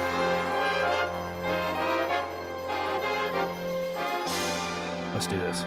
Let's do this.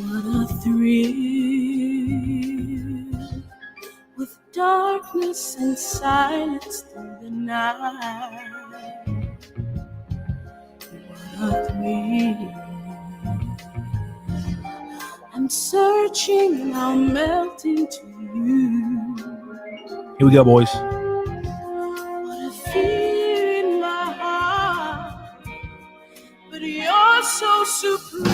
What a thrill with darkness and silence through the night. What a thrill. I'm searching, I'll melt into you. Here we go, boys. What a fear in my heart, but you're so supreme.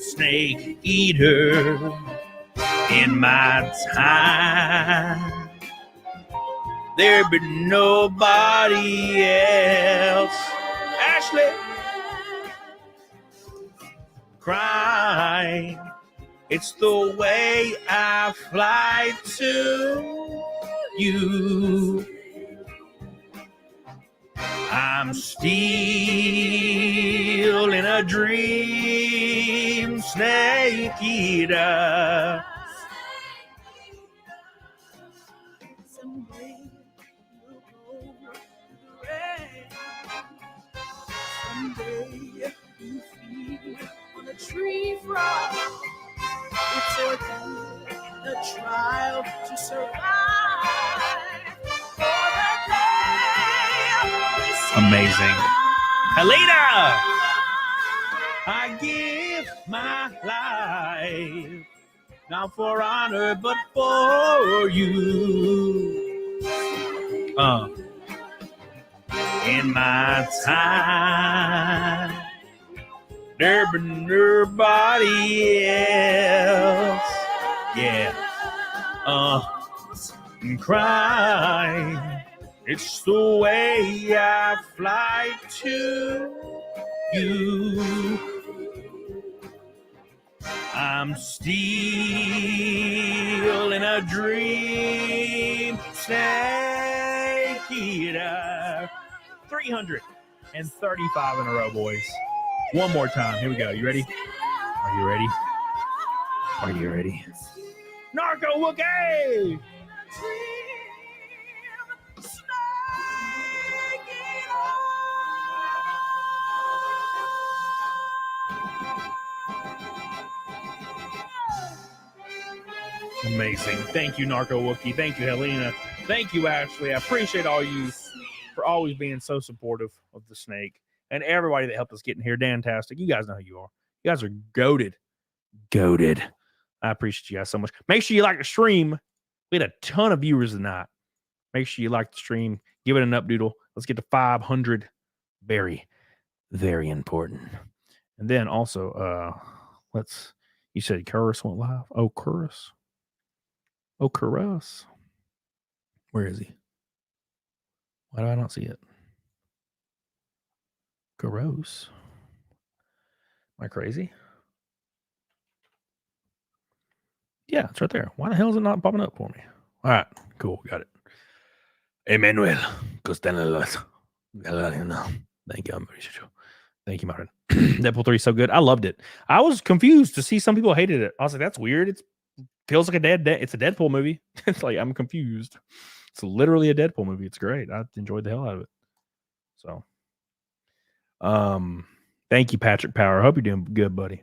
Snake eater in my time. There be nobody else. Ashley crying. It's the way I fly to you. I'm still in a dream, snake eater. Someday you'll go the rain. Someday you feed on a tree frog. It's a trial to survive. For the day Amazing. Helena! I give my life, not for honor, but for you. In my time, there be nobody else. Yeah. I'm crying. It's the way I fly to you. I'm still in a dream, snake eater. 335 in a row, boys. One more time. Here we go. You ready? Are you ready? Are you ready? Narco Wookie! Amazing. Thank you, Narco Wookie. Thank you, Helena. Thank you, Ashley. I appreciate all you for always being so supportive of the snake and everybody that helped us get in here. Dantastic. You guys know who you are. You guys are goated. Goated. I appreciate you guys so much. Make sure you like the stream. We had a ton of viewers tonight. Make sure you like the stream. Give it an up doodle. Let's get to 500. Very, very important. And then also, you said Curris went live. Oh, Curris. Oh, Curris. Where is he? Why do I not see it? Gross. Am I crazy? Yeah, it's right there. Why the hell is it not popping up for me? All right, cool. Got it. Emmanuel Costello. Thank you. Thank you, Martin. Deadpool 3 is so good. I loved it. I was confused to see some people hated it. I was like, that's weird. It feels like it's a Deadpool movie. It's like, I'm confused. It's literally a Deadpool movie. It's great. I enjoyed the hell out of it. So, thank you, Patrick Power. I hope you're doing good, buddy.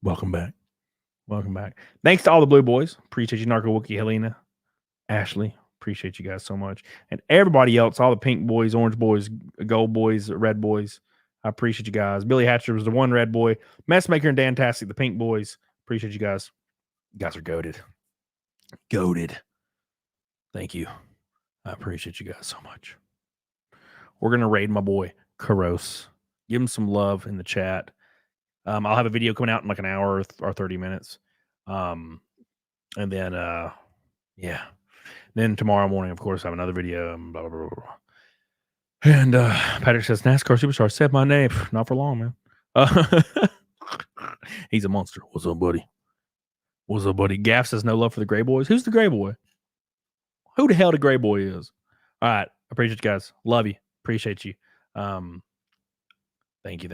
Welcome back. Welcome back. Thanks to all the blue boys. Appreciate you, Narco Wookie, Helena, Ashley. Appreciate you guys so much. And everybody else, all the pink boys, orange boys, gold boys, red boys. I appreciate you guys. Billy Hatcher was the one red boy. Messmaker and Dantastic, the pink boys. Appreciate you guys. You guys are goated. Goated. Thank you. I appreciate you guys so much. We're going to raid my boy, Karos. Give him some love in the chat. I'll have a video coming out in like an hour or 30 minutes. And then, yeah. Then tomorrow morning, of course, I have another video. Blah, blah, blah, blah. And Patrick says, NASCAR Superstar said my name. Not for long, man. He's a monster. What's up, buddy? What's up, buddy? Gaff says no love for the gray boys. Who's the gray boy? Who the hell the gray boy is? All right. Appreciate you guys. Love you. Appreciate you. Thank you.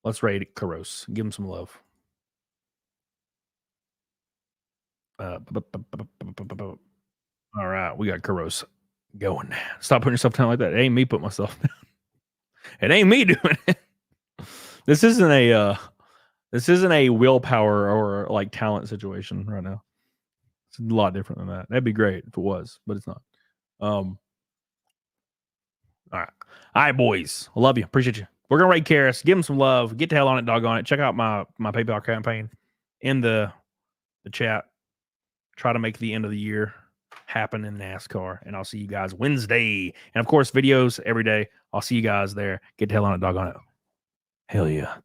Let's raid Karos. Give him some love. All right, we got Karos going. Stop putting yourself down like that. It ain't me putting myself down. It ain't me doing it. This isn't a willpower or like talent situation right now. It's a lot different than that. That'd be great if it was, but it's not. All right, boys. I love you. Appreciate you. We're gonna raid Karis. Give him some love. Get the hell on it, doggone it. Check out my PayPal campaign in the chat. Try to make the end of the year happen in NASCAR. And I'll see you guys Wednesday. And of course, videos every day. I'll see you guys there. Get the hell on it, doggone it. Hell yeah.